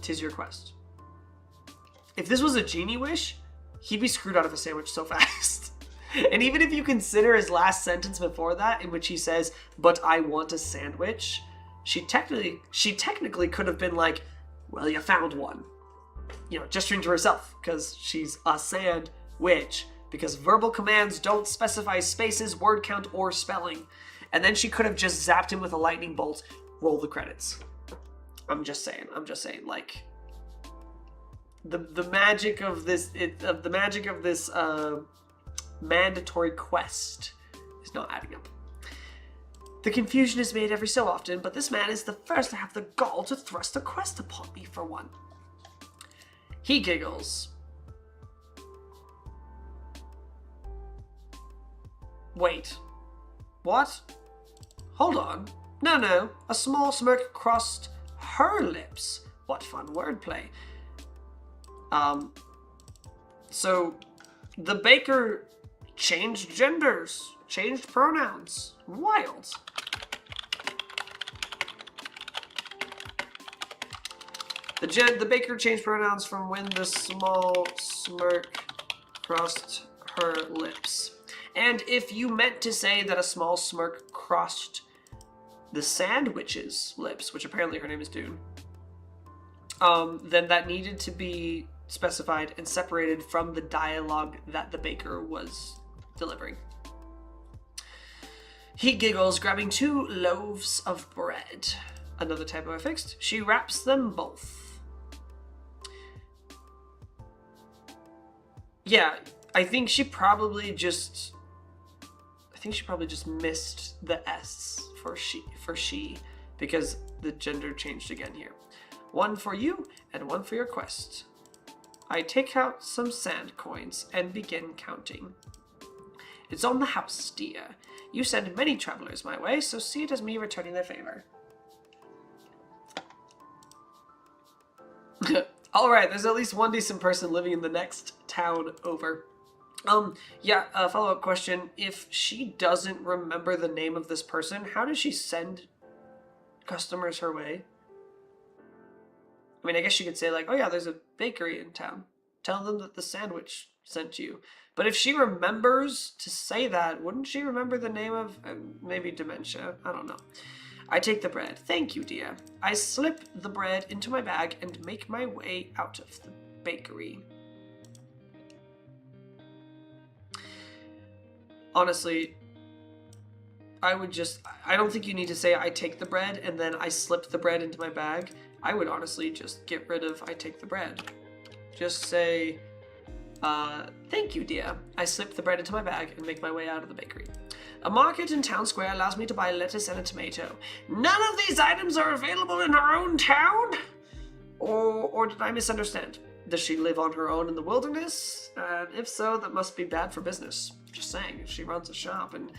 Speaker 1: 'Tis your quest. If this was a genie wish, he'd be screwed out of a sandwich so fast. And even if you consider his last sentence before that, in which he says, but I want a sandwich, she technically could have been like, well, you found one. You know, gesturing to herself, because she's a sandwich. Because verbal commands don't specify spaces, word count, or spelling. And then she could have just zapped him with a lightning bolt, roll the credits. I'm just saying, like, the magic of this, mandatory quest is not adding up. The confusion is made every so often, but this man is the first to have the gall to thrust a quest upon me for one. He giggles. Wait. What? Hold on. No. A small smirk crossed her lips. What fun wordplay. So, the baker changed genders, changed pronouns. Wild. The baker changed pronouns from when the small smirk crossed her lips. And if you meant to say that a small smirk crossed the sandwich's lips, which apparently her name is Dune, then that needed to be specified and separated from the dialogue that the baker was delivering. He giggles, grabbing 2 loaves of bread. Another typo I fixed. She wraps them both. Yeah, I think she probably just missed the S for she, because the gender changed again here. 1 for you and 1 for your quest. I take out some sand coins and begin counting. It's on the house, dear. You send many travelers my way, so see it as me returning their favor. Alright, there's at least one decent person living in the next town over. Follow-up question. If she doesn't remember the name of this person, how does she send customers her way? I mean, I guess she could say, like, oh yeah, there's a bakery in town. Tell them that the sandwich sent you. But if she remembers to say that, wouldn't she remember the name of, maybe dementia? I don't know. I take the bread. Thank you, dear. I slip the bread into my bag and make my way out of the bakery. Honestly, I don't think you need to say I take the bread and then I slip the bread into my bag. I would honestly just get rid of I take the bread. Just say, thank you, dear. I slip the bread into my bag and make my way out of the bakery. A market in town square allows me to buy lettuce and a tomato. None of these items are available in her own town? Or did I misunderstand? Does she live on her own in the wilderness? And if so, that must be bad for business. Just saying, if she runs a shop and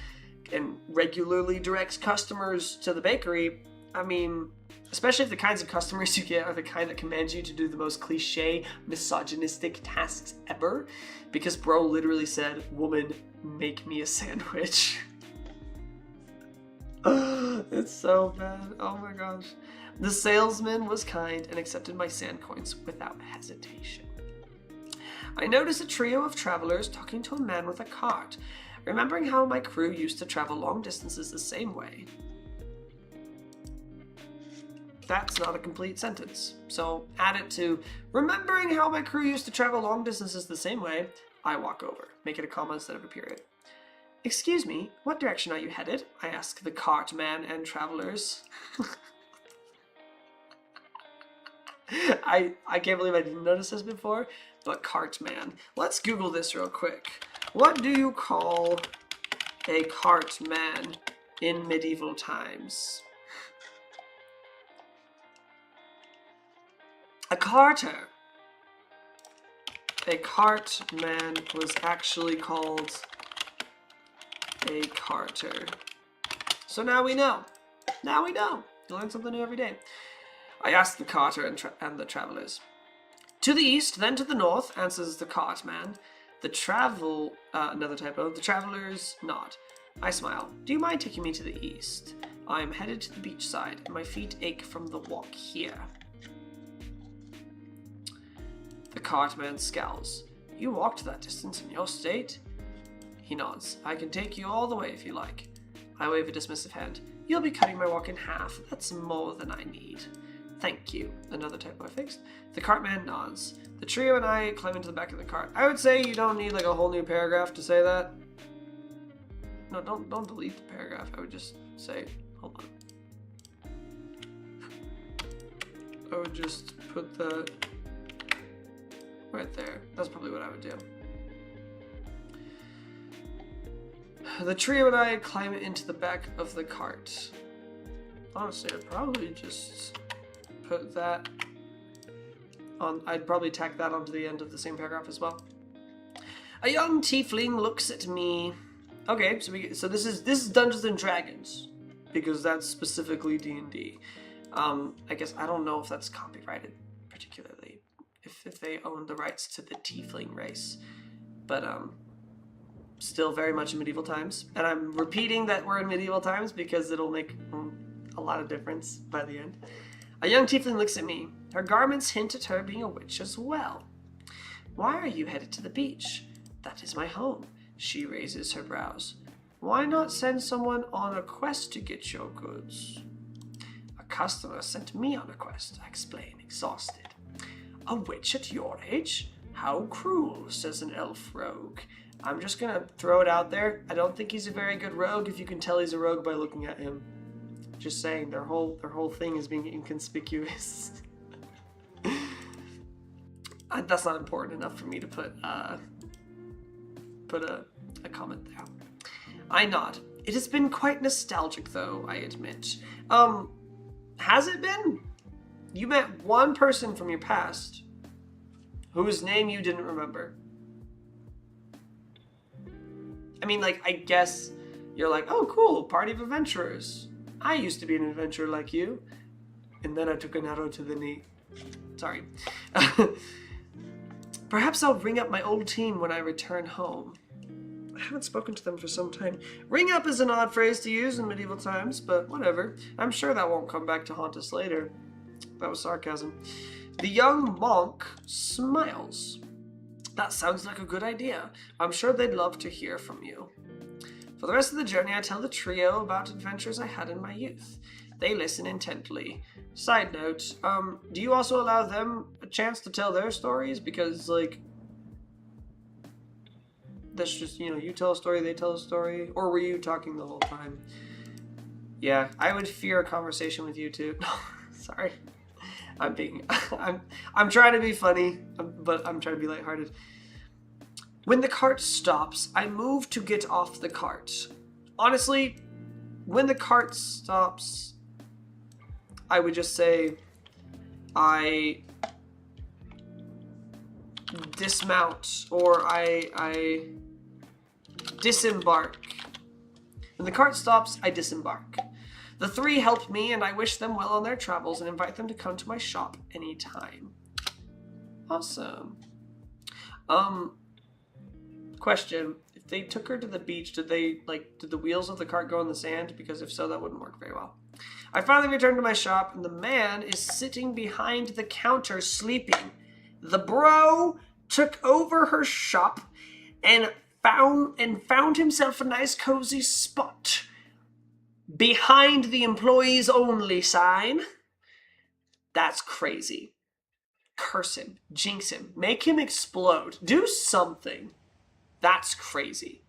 Speaker 1: regularly directs customers to the bakery, I mean, especially if the kinds of customers you get are the kind that command you to do the most cliche, misogynistic tasks ever, because bro literally said, woman, make me a sandwich. It's so bad. Oh my gosh. The salesman was kind and accepted my sand coins without hesitation. I noticed a trio of travelers talking to a man with a cart, remembering how my crew used to travel long distances the same way. That's not a complete sentence. So add it to, remembering how my crew used to travel long distances the same way, I walk over. Make it a comma instead of a period. Excuse me, what direction are you headed? I ask the cart man and travelers. I can't believe I didn't notice this before, but cart man. Let's Google this real quick. What do you call a cart man in medieval times? A carter. A cart man was actually called a carter. So now we know. Now we know. You learn something new every day. I asked the carter and the travelers. To the east, then to the north, answers the cart man. Another typo, the travelers nod. I smile. Do you mind taking me to the east? I am headed to the beach side, and my feet ache from the walk here. The cartman scowls. You walked that distance in your state? He nods. I can take you all the way if you like. I wave a dismissive hand. You'll be cutting my walk in half. That's more than I need. Thank you. Another typo I fixed. The cartman nods. The trio and I climb into the back of the cart. I would say you don't need like a whole new paragraph to say that. No, don't delete the paragraph. I would just say, hold on. I would just put that right there. That's probably what I would do. The trio and I climb into the back of the cart. Honestly, I'd probably just put that on. I'd probably tack that onto the end of the same paragraph as well. A young tiefling looks at me. Okay, so this is Dungeons and Dragons, because that's specifically D&D. I guess I don't know if that's copyrighted particularly, if they own the rights to the tiefling race, but still very much in medieval times. And I'm repeating that we're in medieval times because it'll make a lot of difference by the end. A young tiefling looks at me. Her garments hint at her being a witch as well. Why are you headed to the beach? That is my home. She raises her brows. Why not send someone on a quest to get your goods? A customer sent me on a quest, I explain, exhausted. A witch at your age? How cruel, says an elf rogue. I'm just gonna throw it out there. I don't think he's a very good rogue if you can tell he's a rogue by looking at him. Just saying, their whole thing is being inconspicuous. That's not important enough for me to put a comment there. I nod. It has been quite nostalgic, though, I admit. Has it been? You met one person from your past whose name you didn't remember. I mean, like, I guess you're like, oh, cool, party of adventurers. I used to be an adventurer like you. And then I took an arrow to the knee. Sorry. Perhaps I'll ring up my old team when I return home. I haven't spoken to them for some time. Ring up is an odd phrase to use in medieval times, but whatever. I'm sure that won't come back to haunt us later. That was sarcasm. The young monk smiles. That sounds like a good idea. I'm sure they'd love to hear from you. For the rest of the journey, I tell the trio about adventures I had in my youth. They listen intently. Side note, do you also allow them a chance to tell their stories? Because, like, that's just, you know, you tell a story, they tell a story. Or were you talking the whole time? Yeah, I would fear a conversation with you too. Sorry. I'm trying to be funny, but I'm trying to be lighthearted. When the cart stops, I move to get off the cart. Honestly, when the cart stops, I would just say I dismount or I disembark. When the cart stops, I disembark. The three help me, and I wish them well on their travels and invite them to come to my shop anytime. Awesome. Question. If they took her to the beach, did the wheels of the cart go in the sand? Because if so, that wouldn't work very well. I finally return to my shop, and the man is sitting behind the counter sleeping. The bro took over her shop and found himself a nice cozy spot behind the employees only sign. That's crazy. Curse him. Jinx him. Make him explode. Do something. That's crazy.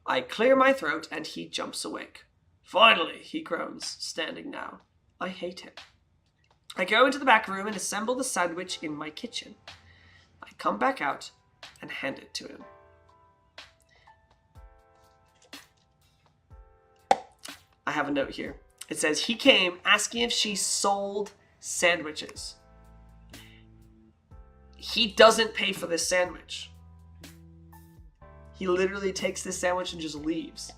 Speaker 1: I clear my throat and he jumps awake. Finally, he groans, standing now. I hate him. I go into the back room and assemble the sandwich in my kitchen. I come back out and hand it to him. I have a note here. It says, he came asking if she sold sandwiches. He doesn't pay for this sandwich. He literally takes this sandwich and just leaves.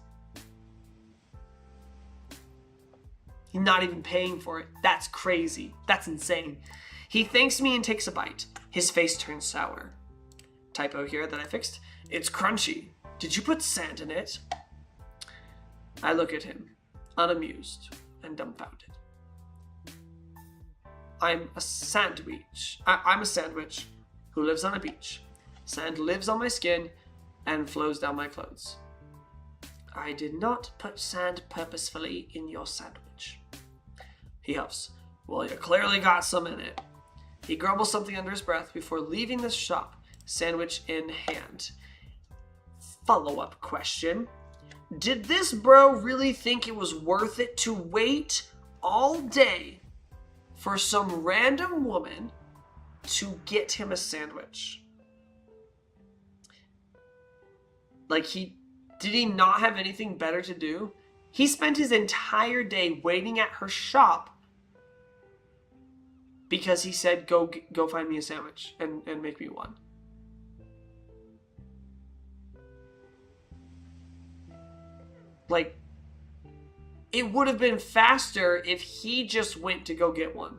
Speaker 1: He's not even paying for it. That's crazy. That's insane. He thanks me and takes a bite. His face turns sour. Typo here that I fixed. It's crunchy. Did you put sand in it? I look at him, unamused and dumbfounded. I'm a sandwich. I'm a sandwich who lives on a beach. Sand lives on my skin and flows down my clothes. I did not put sand purposefully in your sandwich. He huffs. Well, you clearly got some in it. He grumbles something under his breath before leaving the shop, sandwich in hand. Follow-up question. Did this bro really think it was worth it to wait all day for some random woman to get him a sandwich? Like, did he not have anything better to do? He spent his entire day waiting at her shop because he said, go find me a sandwich and make me one. Like, it would have been faster if he just went to go get one.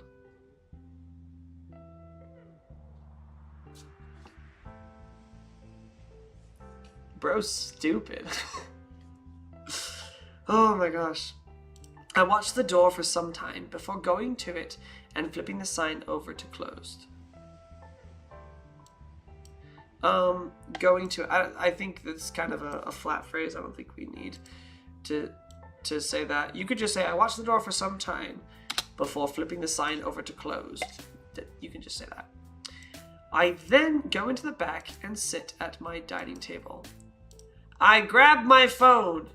Speaker 1: Bro's stupid. Oh my gosh. I watched the door for some time before going to it and flipping the sign over to closed. Going to, I think that's kind of a flat phrase. I don't think we need to say that. You could just say, I watched the door for some time before flipping the sign over to closed. You can just say that. I then go into the back and sit at my dining table. I grab my phone.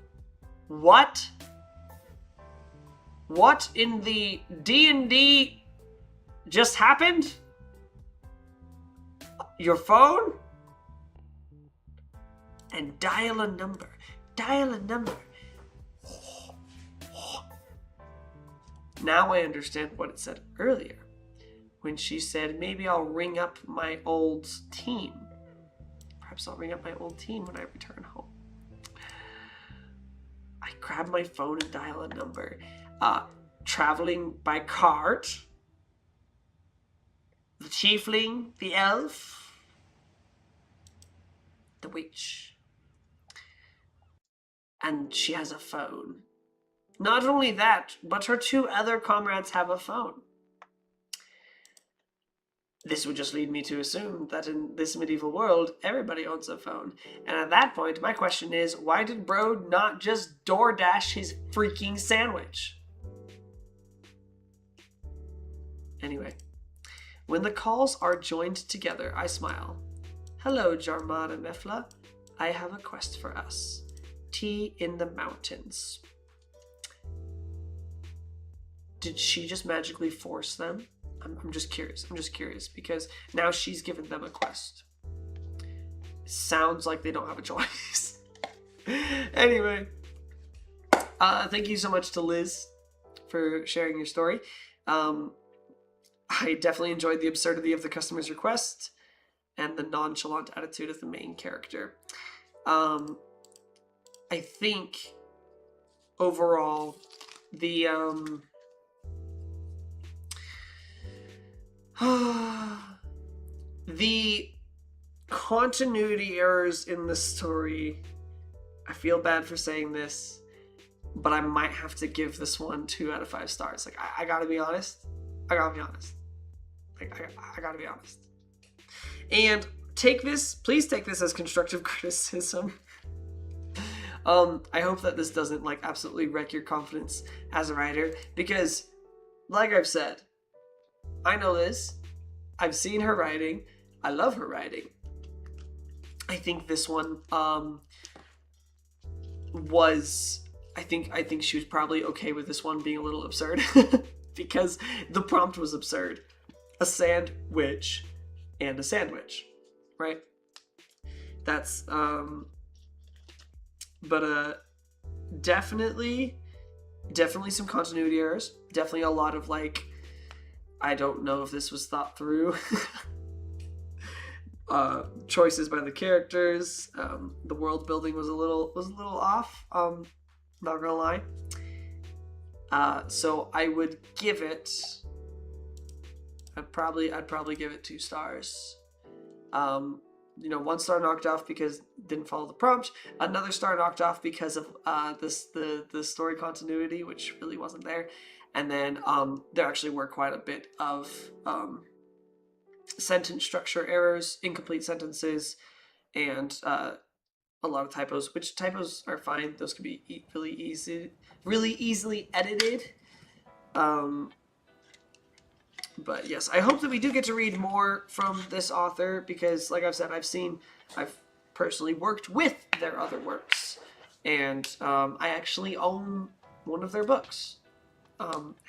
Speaker 1: What? What in the D&D just happened? Your phone? And dial a number. Dial a number. Now I understand what it said earlier when she said, maybe I'll ring up my old team. Perhaps I'll ring up my old team when I return home. I grab my phone and dial a number. Traveling by cart. The tiefling, the elf, the witch. And she has a phone. Not only that, but her two other comrades have a phone. This would just lead me to assume that in this medieval world, everybody owns a phone. And at that point, my question is, why did Bro not just DoorDash his freaking sandwich? Anyway, when the calls are joined together, I smile. Hello, Jarmada Mefla. I have a quest for us. Tea in the mountains. Did she just magically force them? I'm just curious. I'm just curious because now she's given them a quest. Sounds like they don't have a choice. Anyway, thank you so much to Lizz for sharing your story. I definitely enjoyed the absurdity of the customer's request and the nonchalant attitude of the main character. I think overall the the continuity errors in the story, I feel bad for saying this, but I might have to give this one 2 out of 5 stars. Like, I gotta be honest. I gotta be honest. Like, I gotta be honest. And please take this as constructive criticism. I hope that this doesn't, like, absolutely wreck your confidence as a writer, because, like I've said, I know Liz. I've seen her writing. I love her writing. I think this one was... I think she was probably okay with this one being a little absurd because the prompt was absurd. A sandwich and a sandwich, right? That's definitely some continuity errors. Definitely a lot of, like, I don't know if this was thought through. Choices by the characters. The world building was a little off. Not gonna lie. So I would give it. I'd probably give it 2 stars. 1 star knocked off because it didn't follow the prompt. Another star knocked off because of the story continuity, which really wasn't there. And then there actually were quite a bit of sentence structure errors, incomplete sentences, and a lot of typos, which typos are fine. Those can be really easily edited. But yes, I hope that we do get to read more from this author because, like I've said, I've personally worked with their other works, and I actually own one of their books.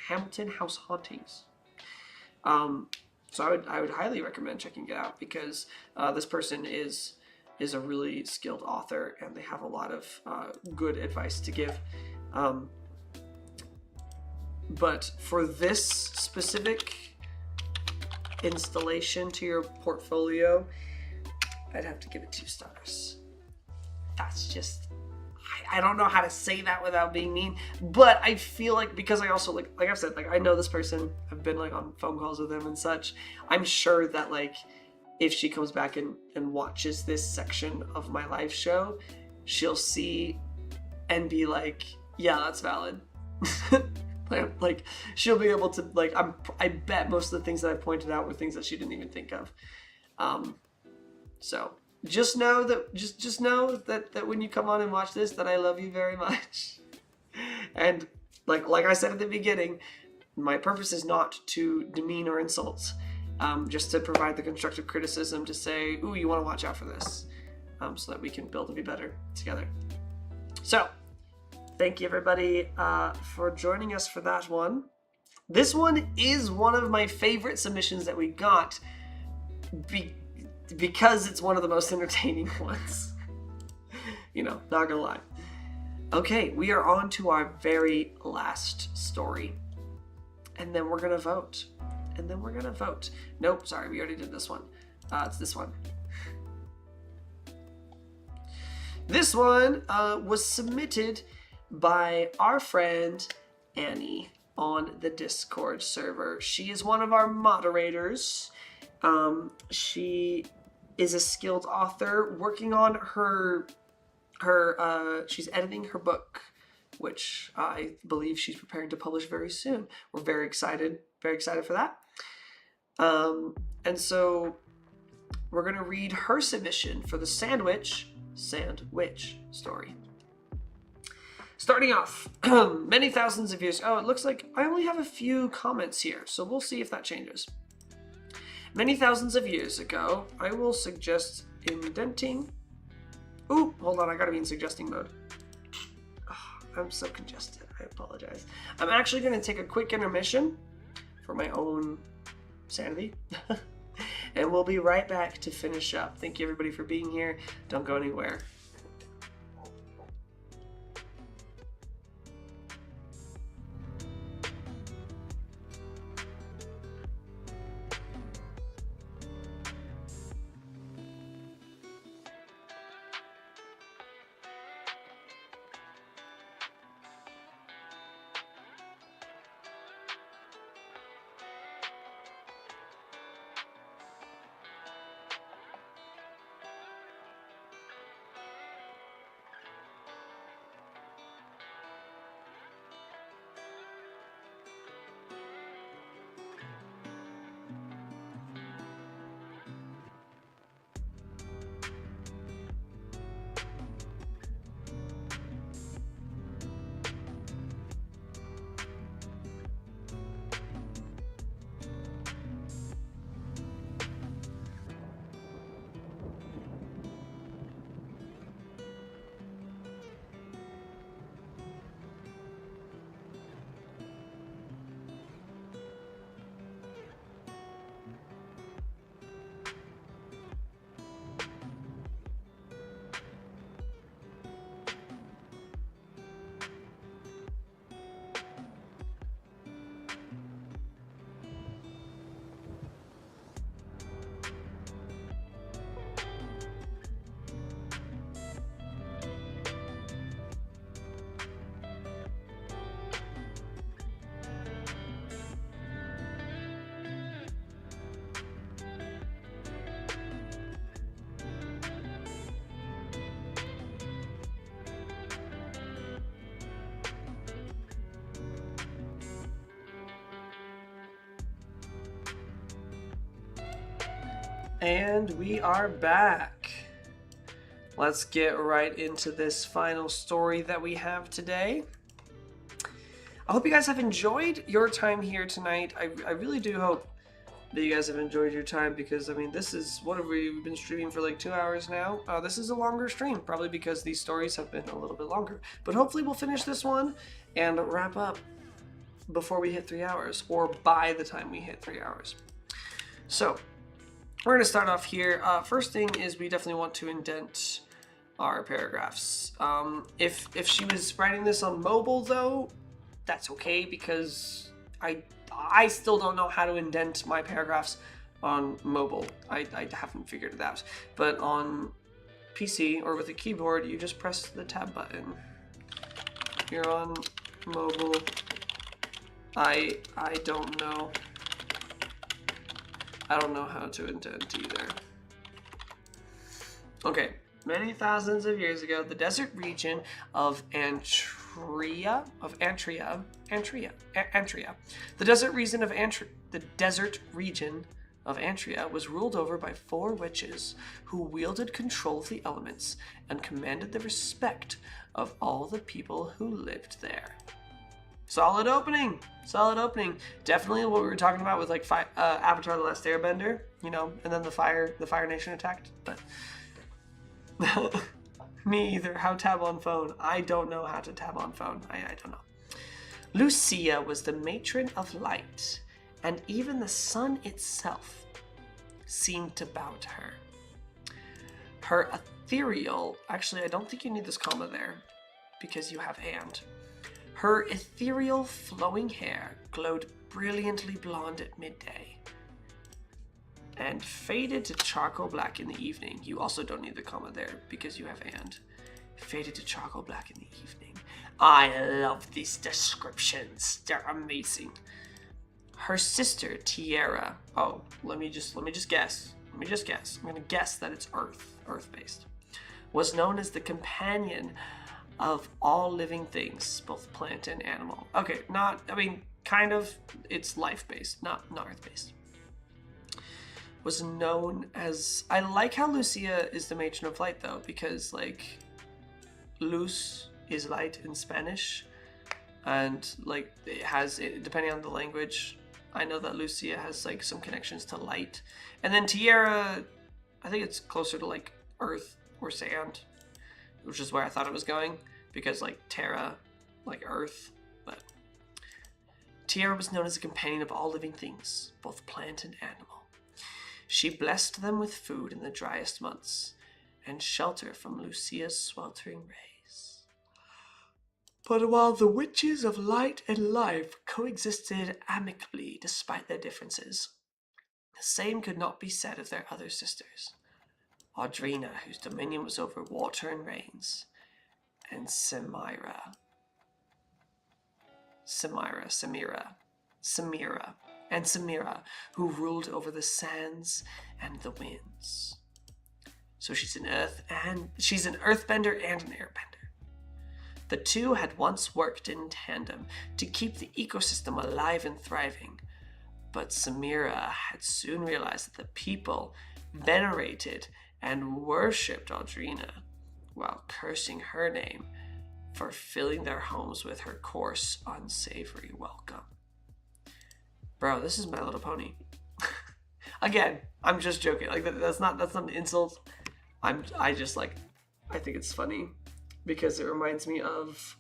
Speaker 1: Hamilton House Hauntings. So I would highly recommend checking it out because this person is a really skilled author and they have a lot of good advice to give. But for this specific installation to your portfolio, I'd have to give it 2 stars. That's just... I don't know how to say that without being mean, but I feel like because I also like I've said, like I know this person, I've been like on phone calls with them and such. I'm sure that like if she comes back and watches this section of my live show, she'll see and be like, yeah, that's valid. Like, she'll be able to, like, I bet most of the things that I pointed out were things that she didn't even think of. So just know that, just know that when you come on and watch this, that I love you very much. And like I said at the beginning, my purpose is not to demean or insult, just to provide the constructive criticism to say, ooh, you want to watch out for this, so that we can build and be better together. So thank you everybody for joining us for that one. This one is one of my favorite submissions that we got because it's one of the most entertaining ones. You know, not gonna lie. Okay, we are on to our very last story. And then we're gonna vote. Nope, sorry, we already did this one. It's this one. This one was submitted by our friend Annie on the Discord server. She is one of our moderators. She is a skilled author working on her she's editing her book, which I believe she's preparing to publish very soon. We're very excited for that. And so we're gonna read her submission for the sandwich story. Starting off, many thousands of years. Oh, it looks like I only have a few comments here, so we'll see if that changes. Many thousands of years ago, I will suggest indenting. Ooh, hold on, I gotta be in suggesting mode. Oh, I'm so congested, I apologize. I'm actually gonna take a quick intermission for my own sanity. And we'll be right back to finish up. Thank you everybody for being here. Don't go anywhere. And we are back. Let's get right into this final story that we have today. I hope you guys have enjoyed your time here tonight. I really do hope that you guys have enjoyed your time, because I mean, this is, what have we been streaming for, like 2 hours now? This is a longer stream, probably because these stories have been a little bit longer. But hopefully we'll finish this one and wrap up before we hit 3 hours, or by the time we hit 3 hours. So we're going to start off here. First thing is we definitely want to indent our paragraphs. If she was writing this on mobile though, that's okay, because I still don't know how to indent my paragraphs on mobile. I haven't figured it out. But on PC or with a keyboard, you just press the tab button. If you're on mobile, I don't know I don't know how to indent either. Okay. Many thousands of years ago, the desert region of Antria. The desert region of Antria was ruled over by 4 witches who wielded control of the elements and commanded the respect of all the people who lived there. Solid opening. Solid opening. Definitely what we were talking about with like Avatar: The Last Airbender, you know, and then the Fire Nation attacked, but me either. How tab on phone? I don't know how to tab on phone. I don't know. Lucia was the matron of light, and even the sun itself seemed to bow to her. Her ethereal... Actually, I don't think you need this comma there, because you have and. Her ethereal flowing hair glowed brilliantly blonde at midday and faded to charcoal black in the evening. You also don't need the comma there because you have and. Faded to charcoal black in the evening. I love these descriptions. They're amazing. Her sister, Tiara. Oh, let me just guess. I'm gonna guess that it's Earth-based. Was known as the companion of all living things, both plant and animal. Okay, kind of, it's life-based, not Earth-based. Was known as... I like how Lucia is the matron of light, though, because, like, luz is light in Spanish, and, like, it has, depending on the language, I know that Lucia has, like, some connections to light. And then Tierra, I think it's closer to, like, earth or sand, which is where I thought it was going, because, like, terra, like, earth, but... Tierra was known as a companion of all living things, both plant and animal. She blessed them with food in the driest months, and shelter from Lucia's sweltering rays. But while the witches of light and life coexisted amicably despite their differences, the same could not be said of their other sisters, Audrina, whose dominion was over water and rains, and Samira, who ruled over the sands and the winds. So she's an earthbender and an airbender. The two had once worked in tandem to keep the ecosystem alive and thriving, but Samira had soon realized that the people venerated and worshipped Audrina, while cursing her name for filling their homes with her coarse, unsavory welcome. Bro, this is My Little Pony. Again, I'm just joking. Like that's not an insult. I think it's funny because it reminds me of,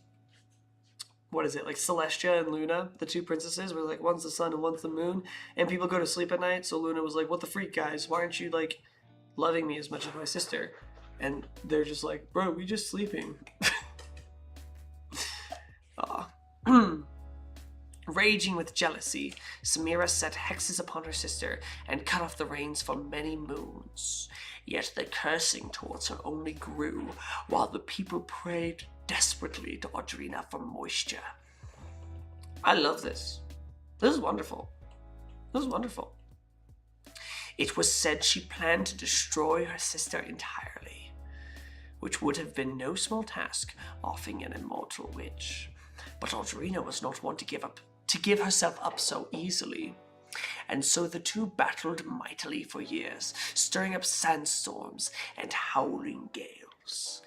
Speaker 1: what is it, like Celestia and Luna, the two princesses, where like one's the sun and one's the moon, and people go to sleep at night. So Luna was like, "What the freak, guys? Why aren't you like loving me as much as my sister?" And they're just like, "Bro, we just sleeping." Raging with jealousy, Samira set hexes upon her sister and cut off the rains for many moons. Yet the cursing towards her only grew, while the people prayed desperately to Audrina for moisture. I love this. This is wonderful. It was said she planned to destroy her sister entirely, which would have been no small task, offing an immortal witch. But Audrina was not one to give herself up so easily. And so the two battled mightily for years, stirring up sandstorms and howling gales.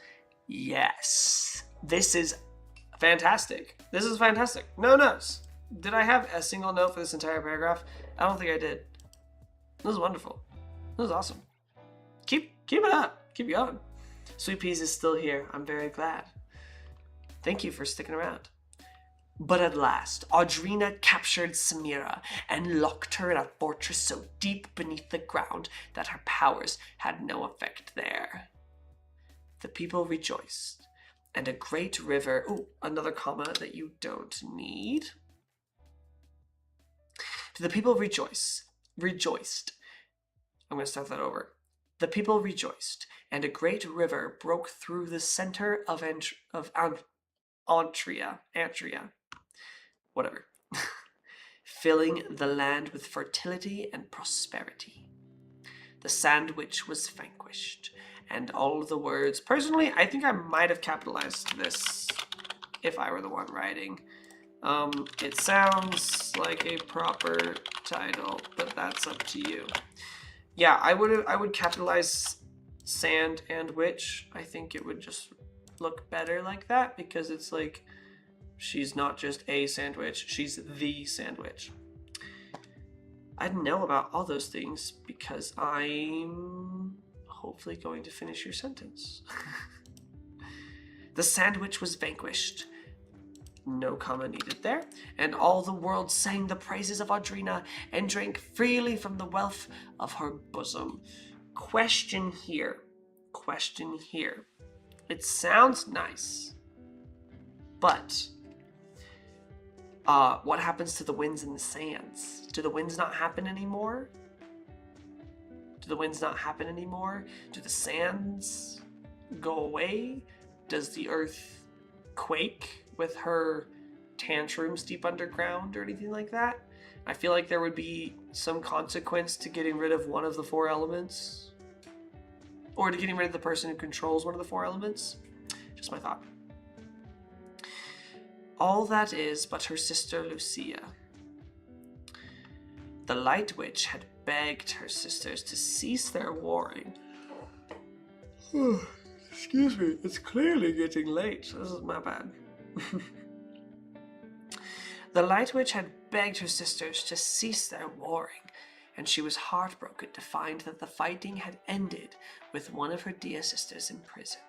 Speaker 1: Yes, this is fantastic. No notes. Did I have a single note for this entire paragraph? I don't think I did. This is wonderful. This is awesome. Keep it up. Keep going. Sweet Peas is still here. I'm very glad. Thank you for sticking around. But at last, Audrina captured Samira and locked her in a fortress so deep beneath the ground that her powers had no effect there. The people rejoiced, and a great river... Ooh, another comma that you don't need. The people rejoiced. I'm going to start that over. The people rejoiced, and a great river broke through the center of Antria. Whatever. filling the land with fertility and prosperity. The sandwich was vanquished, and all the words... Personally, I think I might have capitalized this if I were the one writing. It sounds like a proper title, but that's up to you. Yeah, I would capitalize sand and witch. I think it would just look better like that, because it's like she's not just a sandwich, she's the sandwich. I know about all those things because I'm hopefully going to finish your sentence. The sandwich was vanquished. No comma needed there. And all the world sang the praises of Audrina and drank freely from the wealth of her bosom. Question here. Question here. It sounds nice, but what happens to the winds and the sands? Do the winds not happen anymore? Do the winds not happen anymore? Do the sands go away? Does the earth quake with her tantrums deep underground or anything like that? I feel like there would be some consequence to getting rid of one of the 4 elements. Or to getting rid of the person who controls one of the 4 elements. Just my thought. All that is but her sister Lucia. The Light Witch had begged her sisters to cease their warring. Excuse me, it's clearly getting late. This is my bad. The Light Witch had begged her sisters to cease their warring, and she was heartbroken to find that the fighting had ended with one of her dear sisters imprisoned.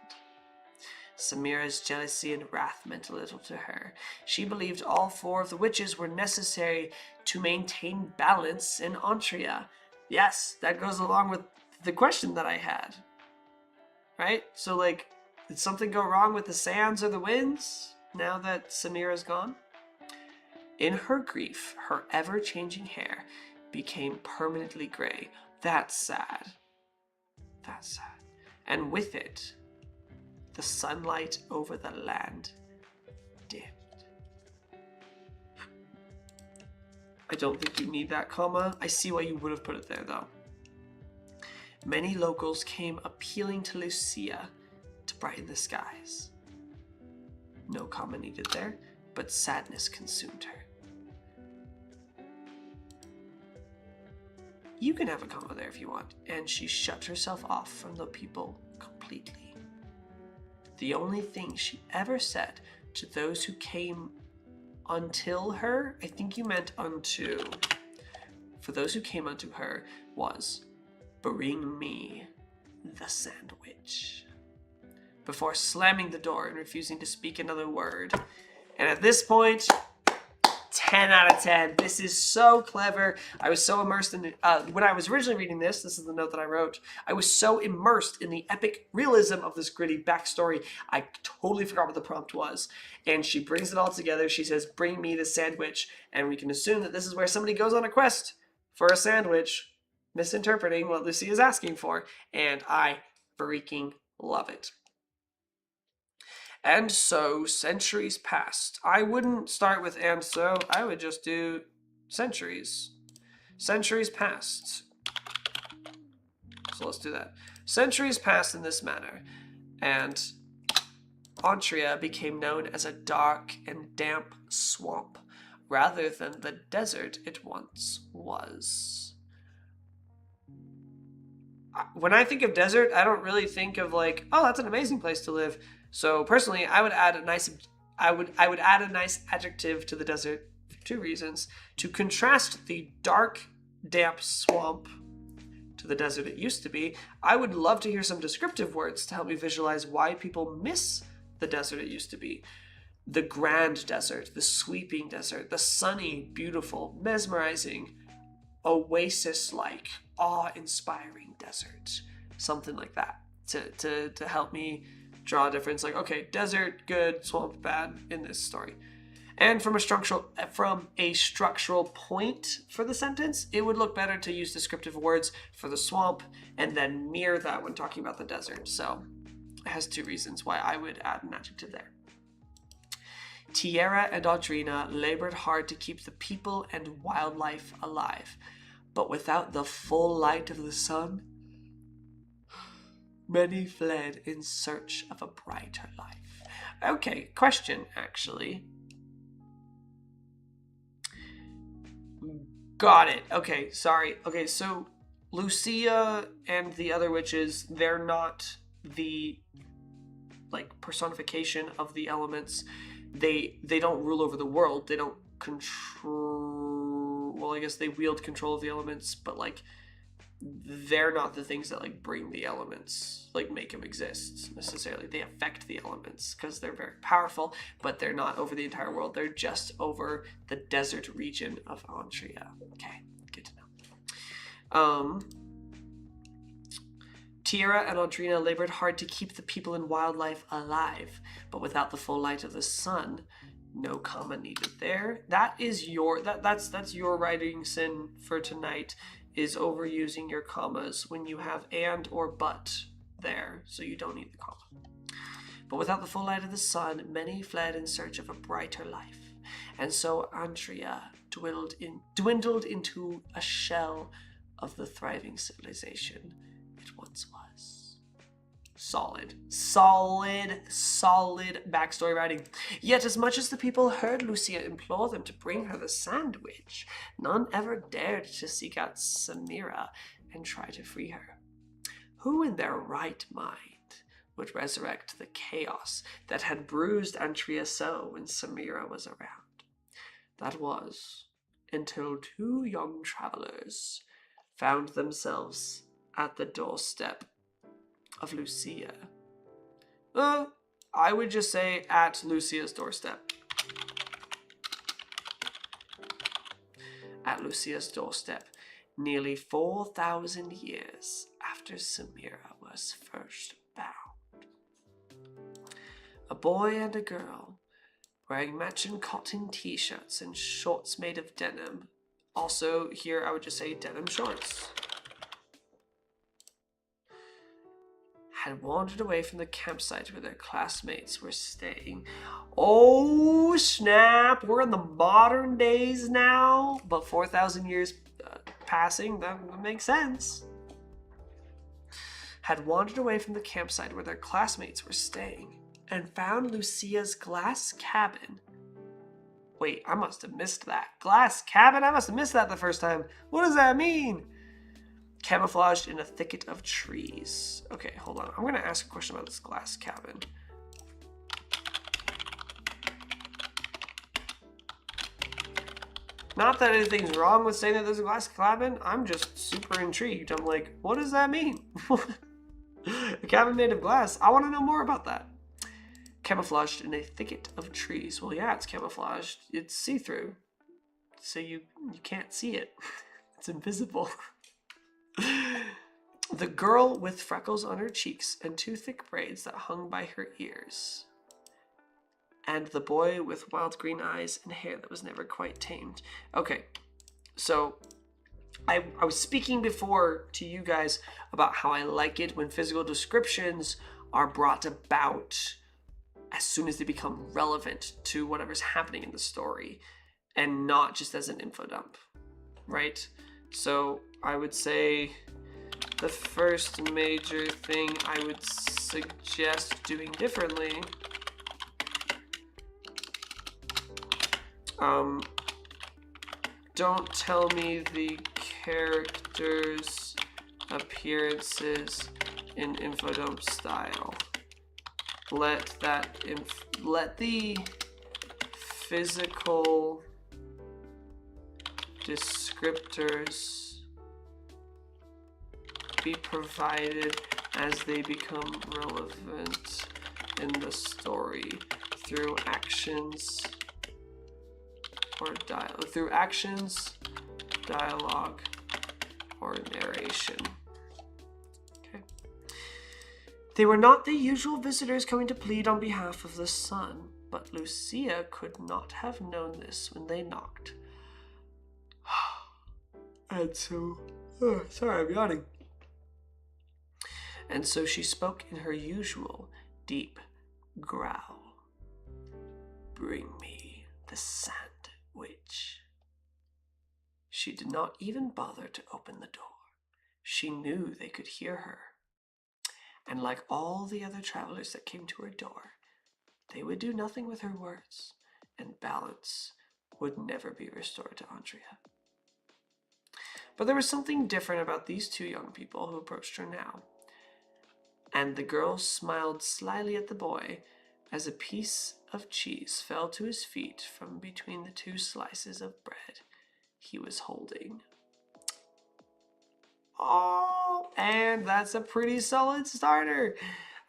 Speaker 1: Samira's jealousy and wrath meant little to her. She believed all 4 of the witches were necessary to maintain balance in Antria. Yes, that goes along with the question that I had. Right? So, like, did something go wrong with the sands or the winds now that Samira's gone? In her grief, her ever-changing hair became permanently gray. That's sad. That's sad. And with it, the sunlight over the land dimmed. I don't think you need that comma. I see why you would have put it there, though. Many locals came appealing to Lucia to brighten the skies. No comma needed there, but sadness consumed her. You can have a comma there if you want. And she shut herself off from the people completely. The only thing she ever said to those who came until her, I think you meant unto, for those who came unto her, was, "Bring me the sandwich," before slamming the door and refusing to speak another word. And at this point, 10 out of 10. This is so clever. I was so immersed in it. When I was originally reading this is the note that I wrote, I was so immersed in the epic realism of this gritty backstory, I totally forgot what the prompt was. And she brings it all together. She says, "Bring me the sandwich." And we can assume that this is where somebody goes on a quest for a sandwich, misinterpreting what Lucy is asking for. And I freaking love it. And so centuries passed. I wouldn't start with "and so," I would just do centuries. Centuries passed. So let's do that. Centuries passed in this manner, and Antria became known as a dark and damp swamp, rather than the desert it once was. When I think of desert, I don't really think of like, oh, that's an amazing place to live. So personally, I would add a nice adjective to the desert for 2 reasons. To contrast the dark, damp swamp to the desert it used to be, I would love to hear some descriptive words to help me visualize why people miss the desert it used to be. The grand desert, the sweeping desert, the sunny, beautiful, mesmerizing, oasis-like, awe-inspiring desert. Something like that to help me draw a difference. Like, okay, desert, good, swamp, bad in this story. And from a structural point for the sentence, it would look better to use descriptive words for the swamp and then mirror that when talking about the desert. So it has 2 reasons why I would add an adjective there. Tierra and Audrina labored hard to keep the people and wildlife alive, but without the full light of the sun, many fled in search of a brighter life. Okay, question actually. Got it. Okay, sorry. Okay, so Lucia and the other witches, they're not the personification of the elements. They don't rule over the world. They don't control, well, I guess they wield control of the elements, but they're not the things that bring the elements, make them exist necessarily. They affect the elements because they're very powerful, but they're not over the entire world. They're just over the desert region of Antria. Okay, good to know. Tierra and Audrina labored hard to keep the people and wildlife alive, but without the full light of the sun, no comma needed there. That is your that's your writing sin for tonight, is overusing your commas when you have and or but there, so you don't need the comma. But without the full light of the sun, many fled in search of a brighter life, and so Antria dwindled into a shell of the thriving civilization it once was. Solid backstory writing. Yet as much as the people heard Lucia implore them to bring her the sandwich, none ever dared to seek out Samira and try to free her. Who in their right mind would resurrect the chaos that had bruised Antria so when Samira was around? That was until two young travelers found themselves at the doorstep of Lucia. I would just say at Lucia's doorstep. At Lucia's doorstep, nearly 4,000 years after Samira was first found. A boy and a girl, wearing matching cotton t-shirts and shorts made of denim. Also, here I would just say denim shorts. Had wandered away from the campsite where their classmates were staying. Oh snap, we're in the modern days now, but 4,000 years passing, that makes sense. Had wandered away from the campsite where their classmates were staying and found Lucia's glass cabin. Wait, I must have missed that. Glass cabin? I must have missed that the first time. What does that mean? Camouflaged in a thicket of trees. Okay, hold on. I'm going to ask a question about this glass cabin. Not that anything's wrong with saying that there's a glass cabin. I'm just super intrigued. I'm like, what does that mean? A cabin made of glass. I want to know more about that. Camouflaged in a thicket of trees. Well, yeah, it's camouflaged. It's see-through. So you can't see it. It's invisible. The girl with freckles on her cheeks and two thick braids that hung by her ears. And the boy with wild green eyes and hair that was never quite tamed. Okay, so I was speaking before to you guys about how I like it when physical descriptions are brought about as soon as they become relevant to whatever's happening in the story and not just as an info dump, right? So I would say the first major thing I would suggest doing differently, don't tell me the characters' appearances in infodump style. Let the physical descriptors be provided as they become relevant in the story through actions or dialogue, or narration. Okay. They were not the usual visitors coming to plead on behalf of the sun, but Lucia could not have known this when they knocked. And so, sorry, I'm yawning. And so she spoke in her usual deep growl. bring me the sandwich. She did not even bother to open the door. She knew they could hear her. And like all the other travelers that came to her door, they would do nothing with her words, and balance would never be restored to Andrea. But there was something different about these two young people who approached her now. And the girl smiled slyly at the boy as a piece of cheese fell to his feet from between the two slices of bread he was holding. Oh, and that's a pretty solid starter.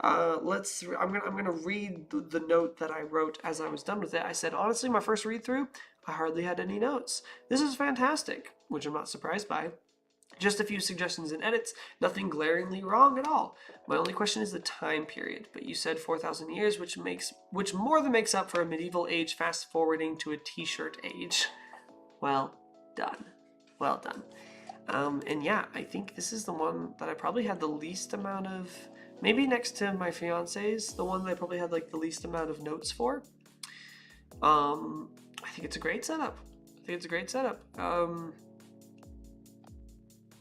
Speaker 1: I'm gonna read the note that I wrote as I was done with it. I said, honestly, my first read through, I hardly had any notes. This is fantastic, which I'm not surprised by. Just a few suggestions and edits, nothing glaringly wrong at all. My only question is the time period, but you said 4,000 years, which more than makes up for a medieval age fast forwarding to a t-shirt age. Well done. Well done. And yeah, I think this is the one that I probably had the least amount of, maybe next to my fiance's, the one that I probably had like the least amount of notes for. I think it's a great setup.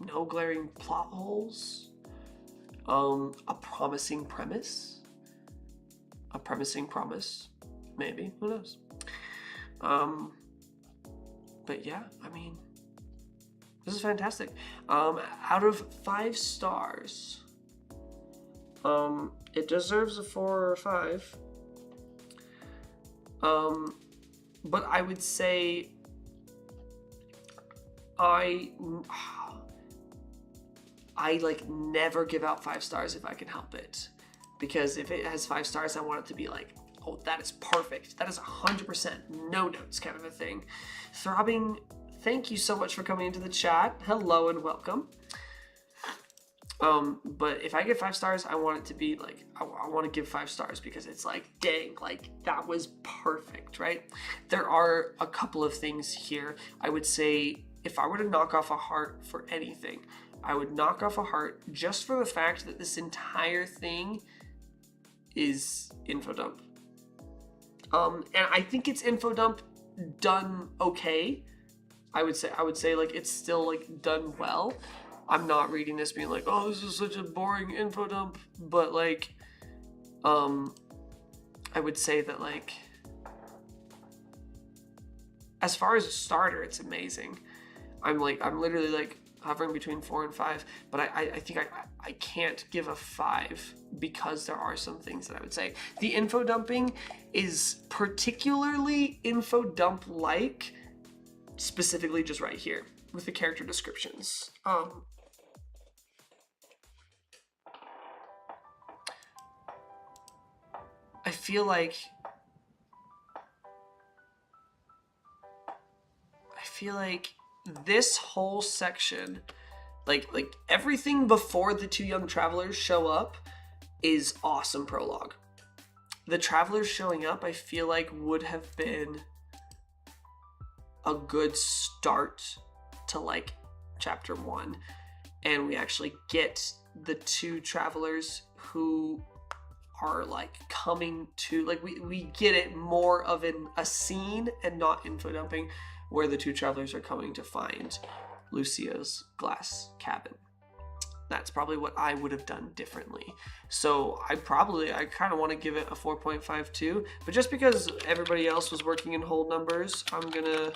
Speaker 1: No glaring plot holes. A promising premise. A promising promise. Maybe. Who knows? But yeah, I mean, this is fantastic. Out of 5 stars, it deserves a 4 or 5. But I would say I like never give out 5 stars if I can help it, because if it has 5 stars, I want it to be like, oh, that is perfect. That is 100% no notes kind of a thing. Throbbing, thank you so much for coming into the chat. Hello and welcome. But if I give 5 stars, I want it to be like, I want to give 5 stars because it's like, dang, like that was perfect, right? There are a couple of things here. I would say if I were to knock off a heart for anything, I would knock off a heart just for the fact that this entire thing is info dump. And I think it's info dump done okay. I would say like it's still like done well. I'm not reading this being like, oh, this is such a boring info dump, but like, I would say that like, as far as a starter, it's amazing. I'm literally like hovering between 4 and 5, but I think I can't give a 5 because there are some things that I would say. The info dumping is particularly info dump like, specifically just right here with the character descriptions. I feel like this whole section, like everything before the 2 young travelers show up is awesome prologue. The travelers showing up, I feel like would have been a good start to like chapter 1, and we actually get the 2 travelers who are like coming to, like we get it more of a scene and not info dumping, where the 2 travelers are coming to find Lucia's glass cabin. That's probably what I would have done differently. So I kind of want to give it a 4.52, but just because everybody else was working in whole numbers, I'm gonna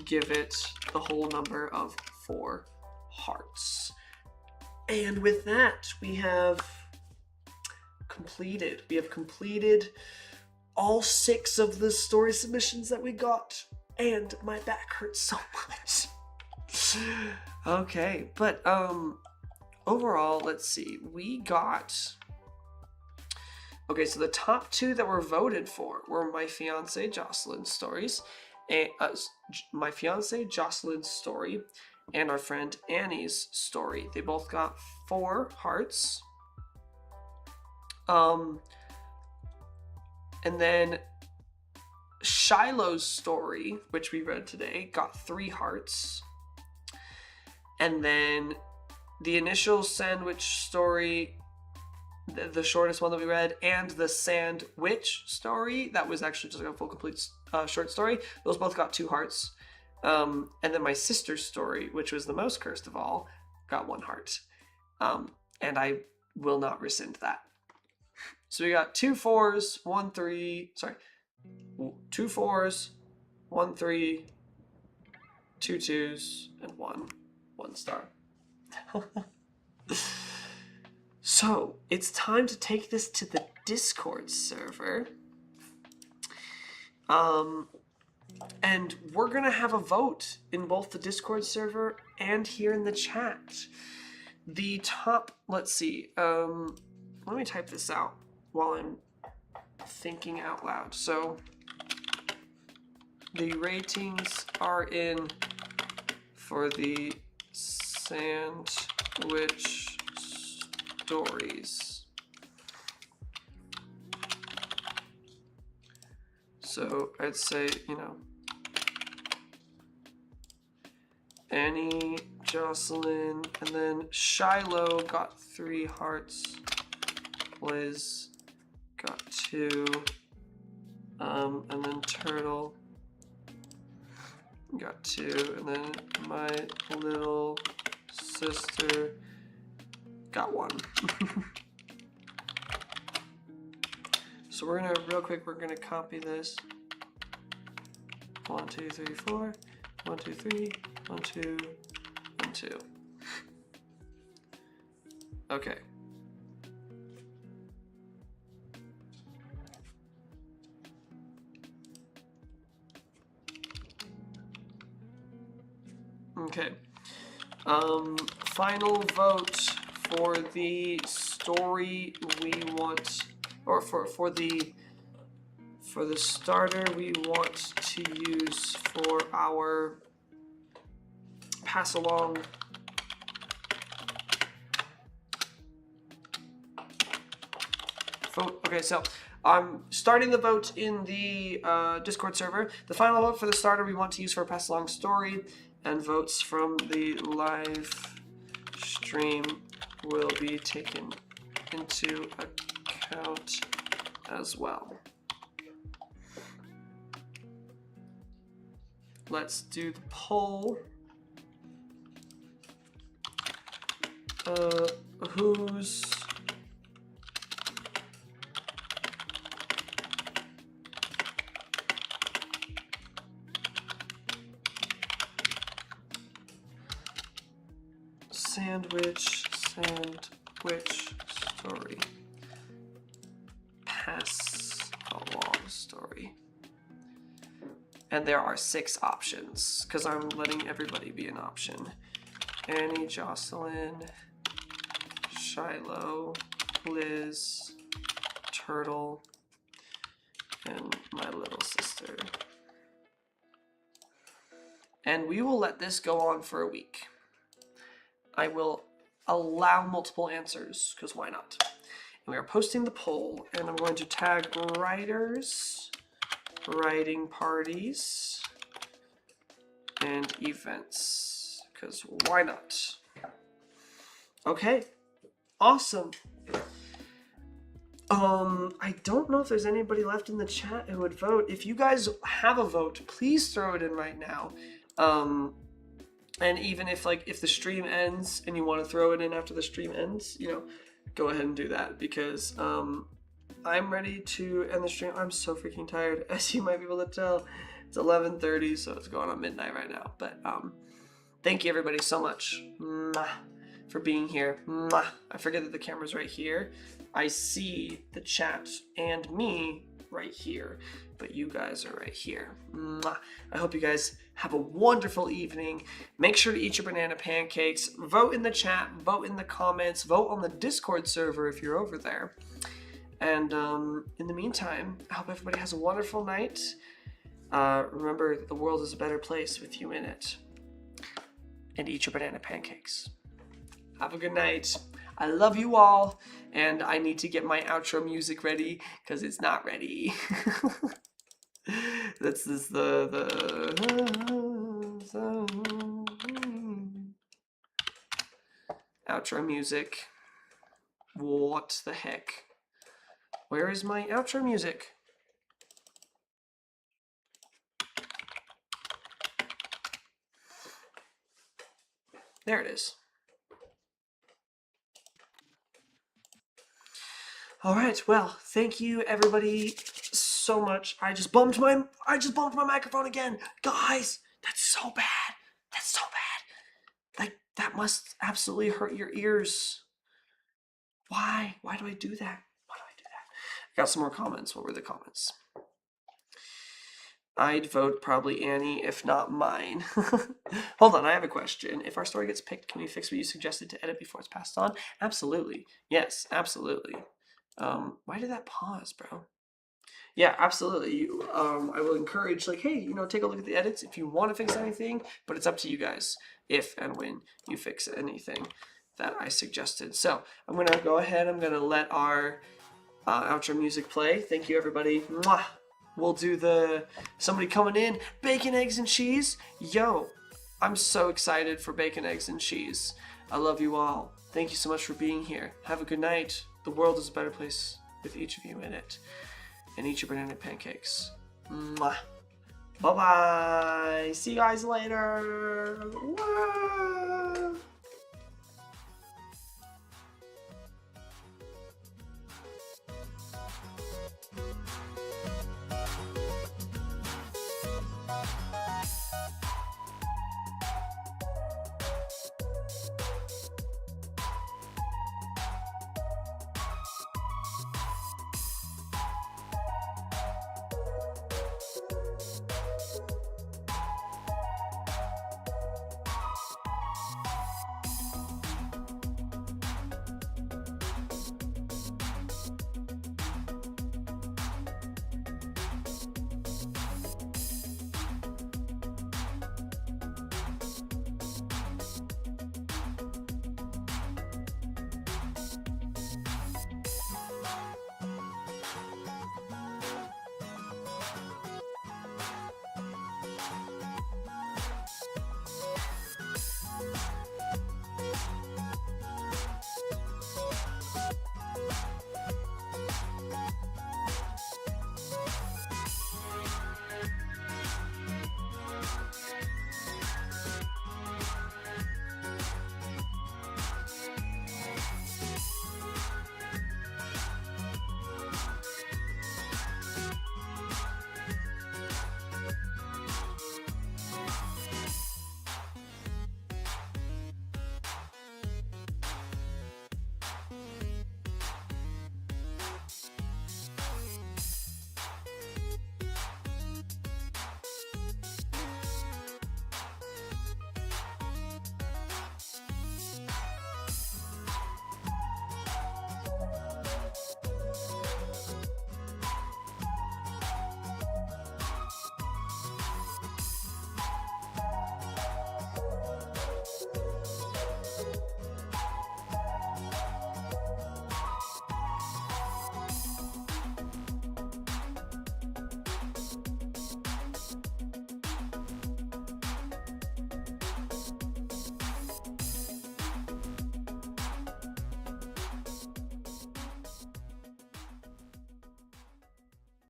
Speaker 1: give it the whole number of 4 hearts. And with that, we have completed all 6 of the story submissions that we got, and my back hurts so much. Okay, but overall, let's see, okay, so the top 2 that were voted for were my fiance Jocelyn's stories, and my fiance Jocelyn's story, and our friend Annie's story. They both got 4 hearts. And then Shiloh's story, which we read today, got 3 hearts. And then the initial sandwich story, the shortest one that we read, and the Sand Witch story. That was actually just like a full complete short story. Those both got 2 hearts. And then my sister's story, which was the most cursed of all, got 1 heart. And I will not rescind that. So we got 2 4s, 1 3. Sorry, 2 4s, 1 3, 2 2s, and 1 star. So it's time to take this to the Discord server. And we're gonna have a vote in both the Discord server and here in the chat. The top, let's see, let me type this out while I'm thinking out loud. So the ratings are in for the Sandwich stories. So I'd say, you know, Annie, Jocelyn, and then Shiloh got 3 hearts. Lizz got 2. And then Turtle got 2. And then my little sister got 1. So we're gonna, real quick, we're gonna copy this. 1 2 3 4. 1 2 3. 1 2 1 2. Okay. Okay. Final vote for the story we want, or for the starter we want to use for our pass along. Vote. Okay, so I'm starting the vote in the Discord server. The final vote for the starter we want to use for a pass along story, and votes from the live stream will be taken into account as well. Let's do the poll. Who's sandwich story pass along story? And there are 6 options because I'm letting everybody be an option. Annie, Jocelyn, Shiloh, Lizz, Turtle, and my little sister. And we will let this go on for a week. I will allow multiple answers, because why not? And we are posting the poll, and I'm going to tag writers, writing parties, and events, because why not? Okay, awesome. I don't know if there's anybody left in the chat who would vote. If you guys have a vote, please throw it in right now. And even if the stream ends and you want to throw it in after the stream ends, you know, go ahead and do that, because I'm ready to end the stream. I'm so freaking tired, as you might be able to tell. It's 11:30, so it's going on midnight right now. But thank you everybody so much for being here. I forget that the camera's right here. I see the chat and me right here, but you guys are right here. I hope you guys have a wonderful evening. Make sure to eat your banana pancakes. Vote in the chat, vote in the comments, vote on the Discord server if you're over there. And in the meantime, I hope everybody has a wonderful night. Remember that the world is a better place with you in it. And eat your banana pancakes. Have a good night. I love you all, and I need to get my outro music ready because it's not ready. This is the outro music. What the heck? Where is my outro music? There it is. All right, well, thank you everybody so much. I just bumped my microphone again. Guys, that's so bad. That's so bad. Like, that must absolutely hurt your ears. Why? Why do I do that? Why do I do that? I got some more comments. What were the comments? I'd vote probably Annie, if not mine. Hold on, I have a question. If our story gets picked, can we fix what you suggested to edit before it's passed on? Absolutely. Yes, absolutely. Why did that pause, bro? Yeah, absolutely. I will encourage, like, hey, take a look at the edits if you want to fix anything, but it's up to you guys if and when you fix anything that I suggested. So I'm going to go ahead. I'm going to let our outro music play. Thank you, everybody. Mwah! We'll do somebody coming in. Bacon, eggs, and cheese. Yo, I'm so excited for bacon, eggs, and cheese. I love you all. Thank you so much for being here. Have a good night. The world is a better place with each of you in it. And eat your banana pancakes. Mwah. Bye-bye. See you guys later. Mwah.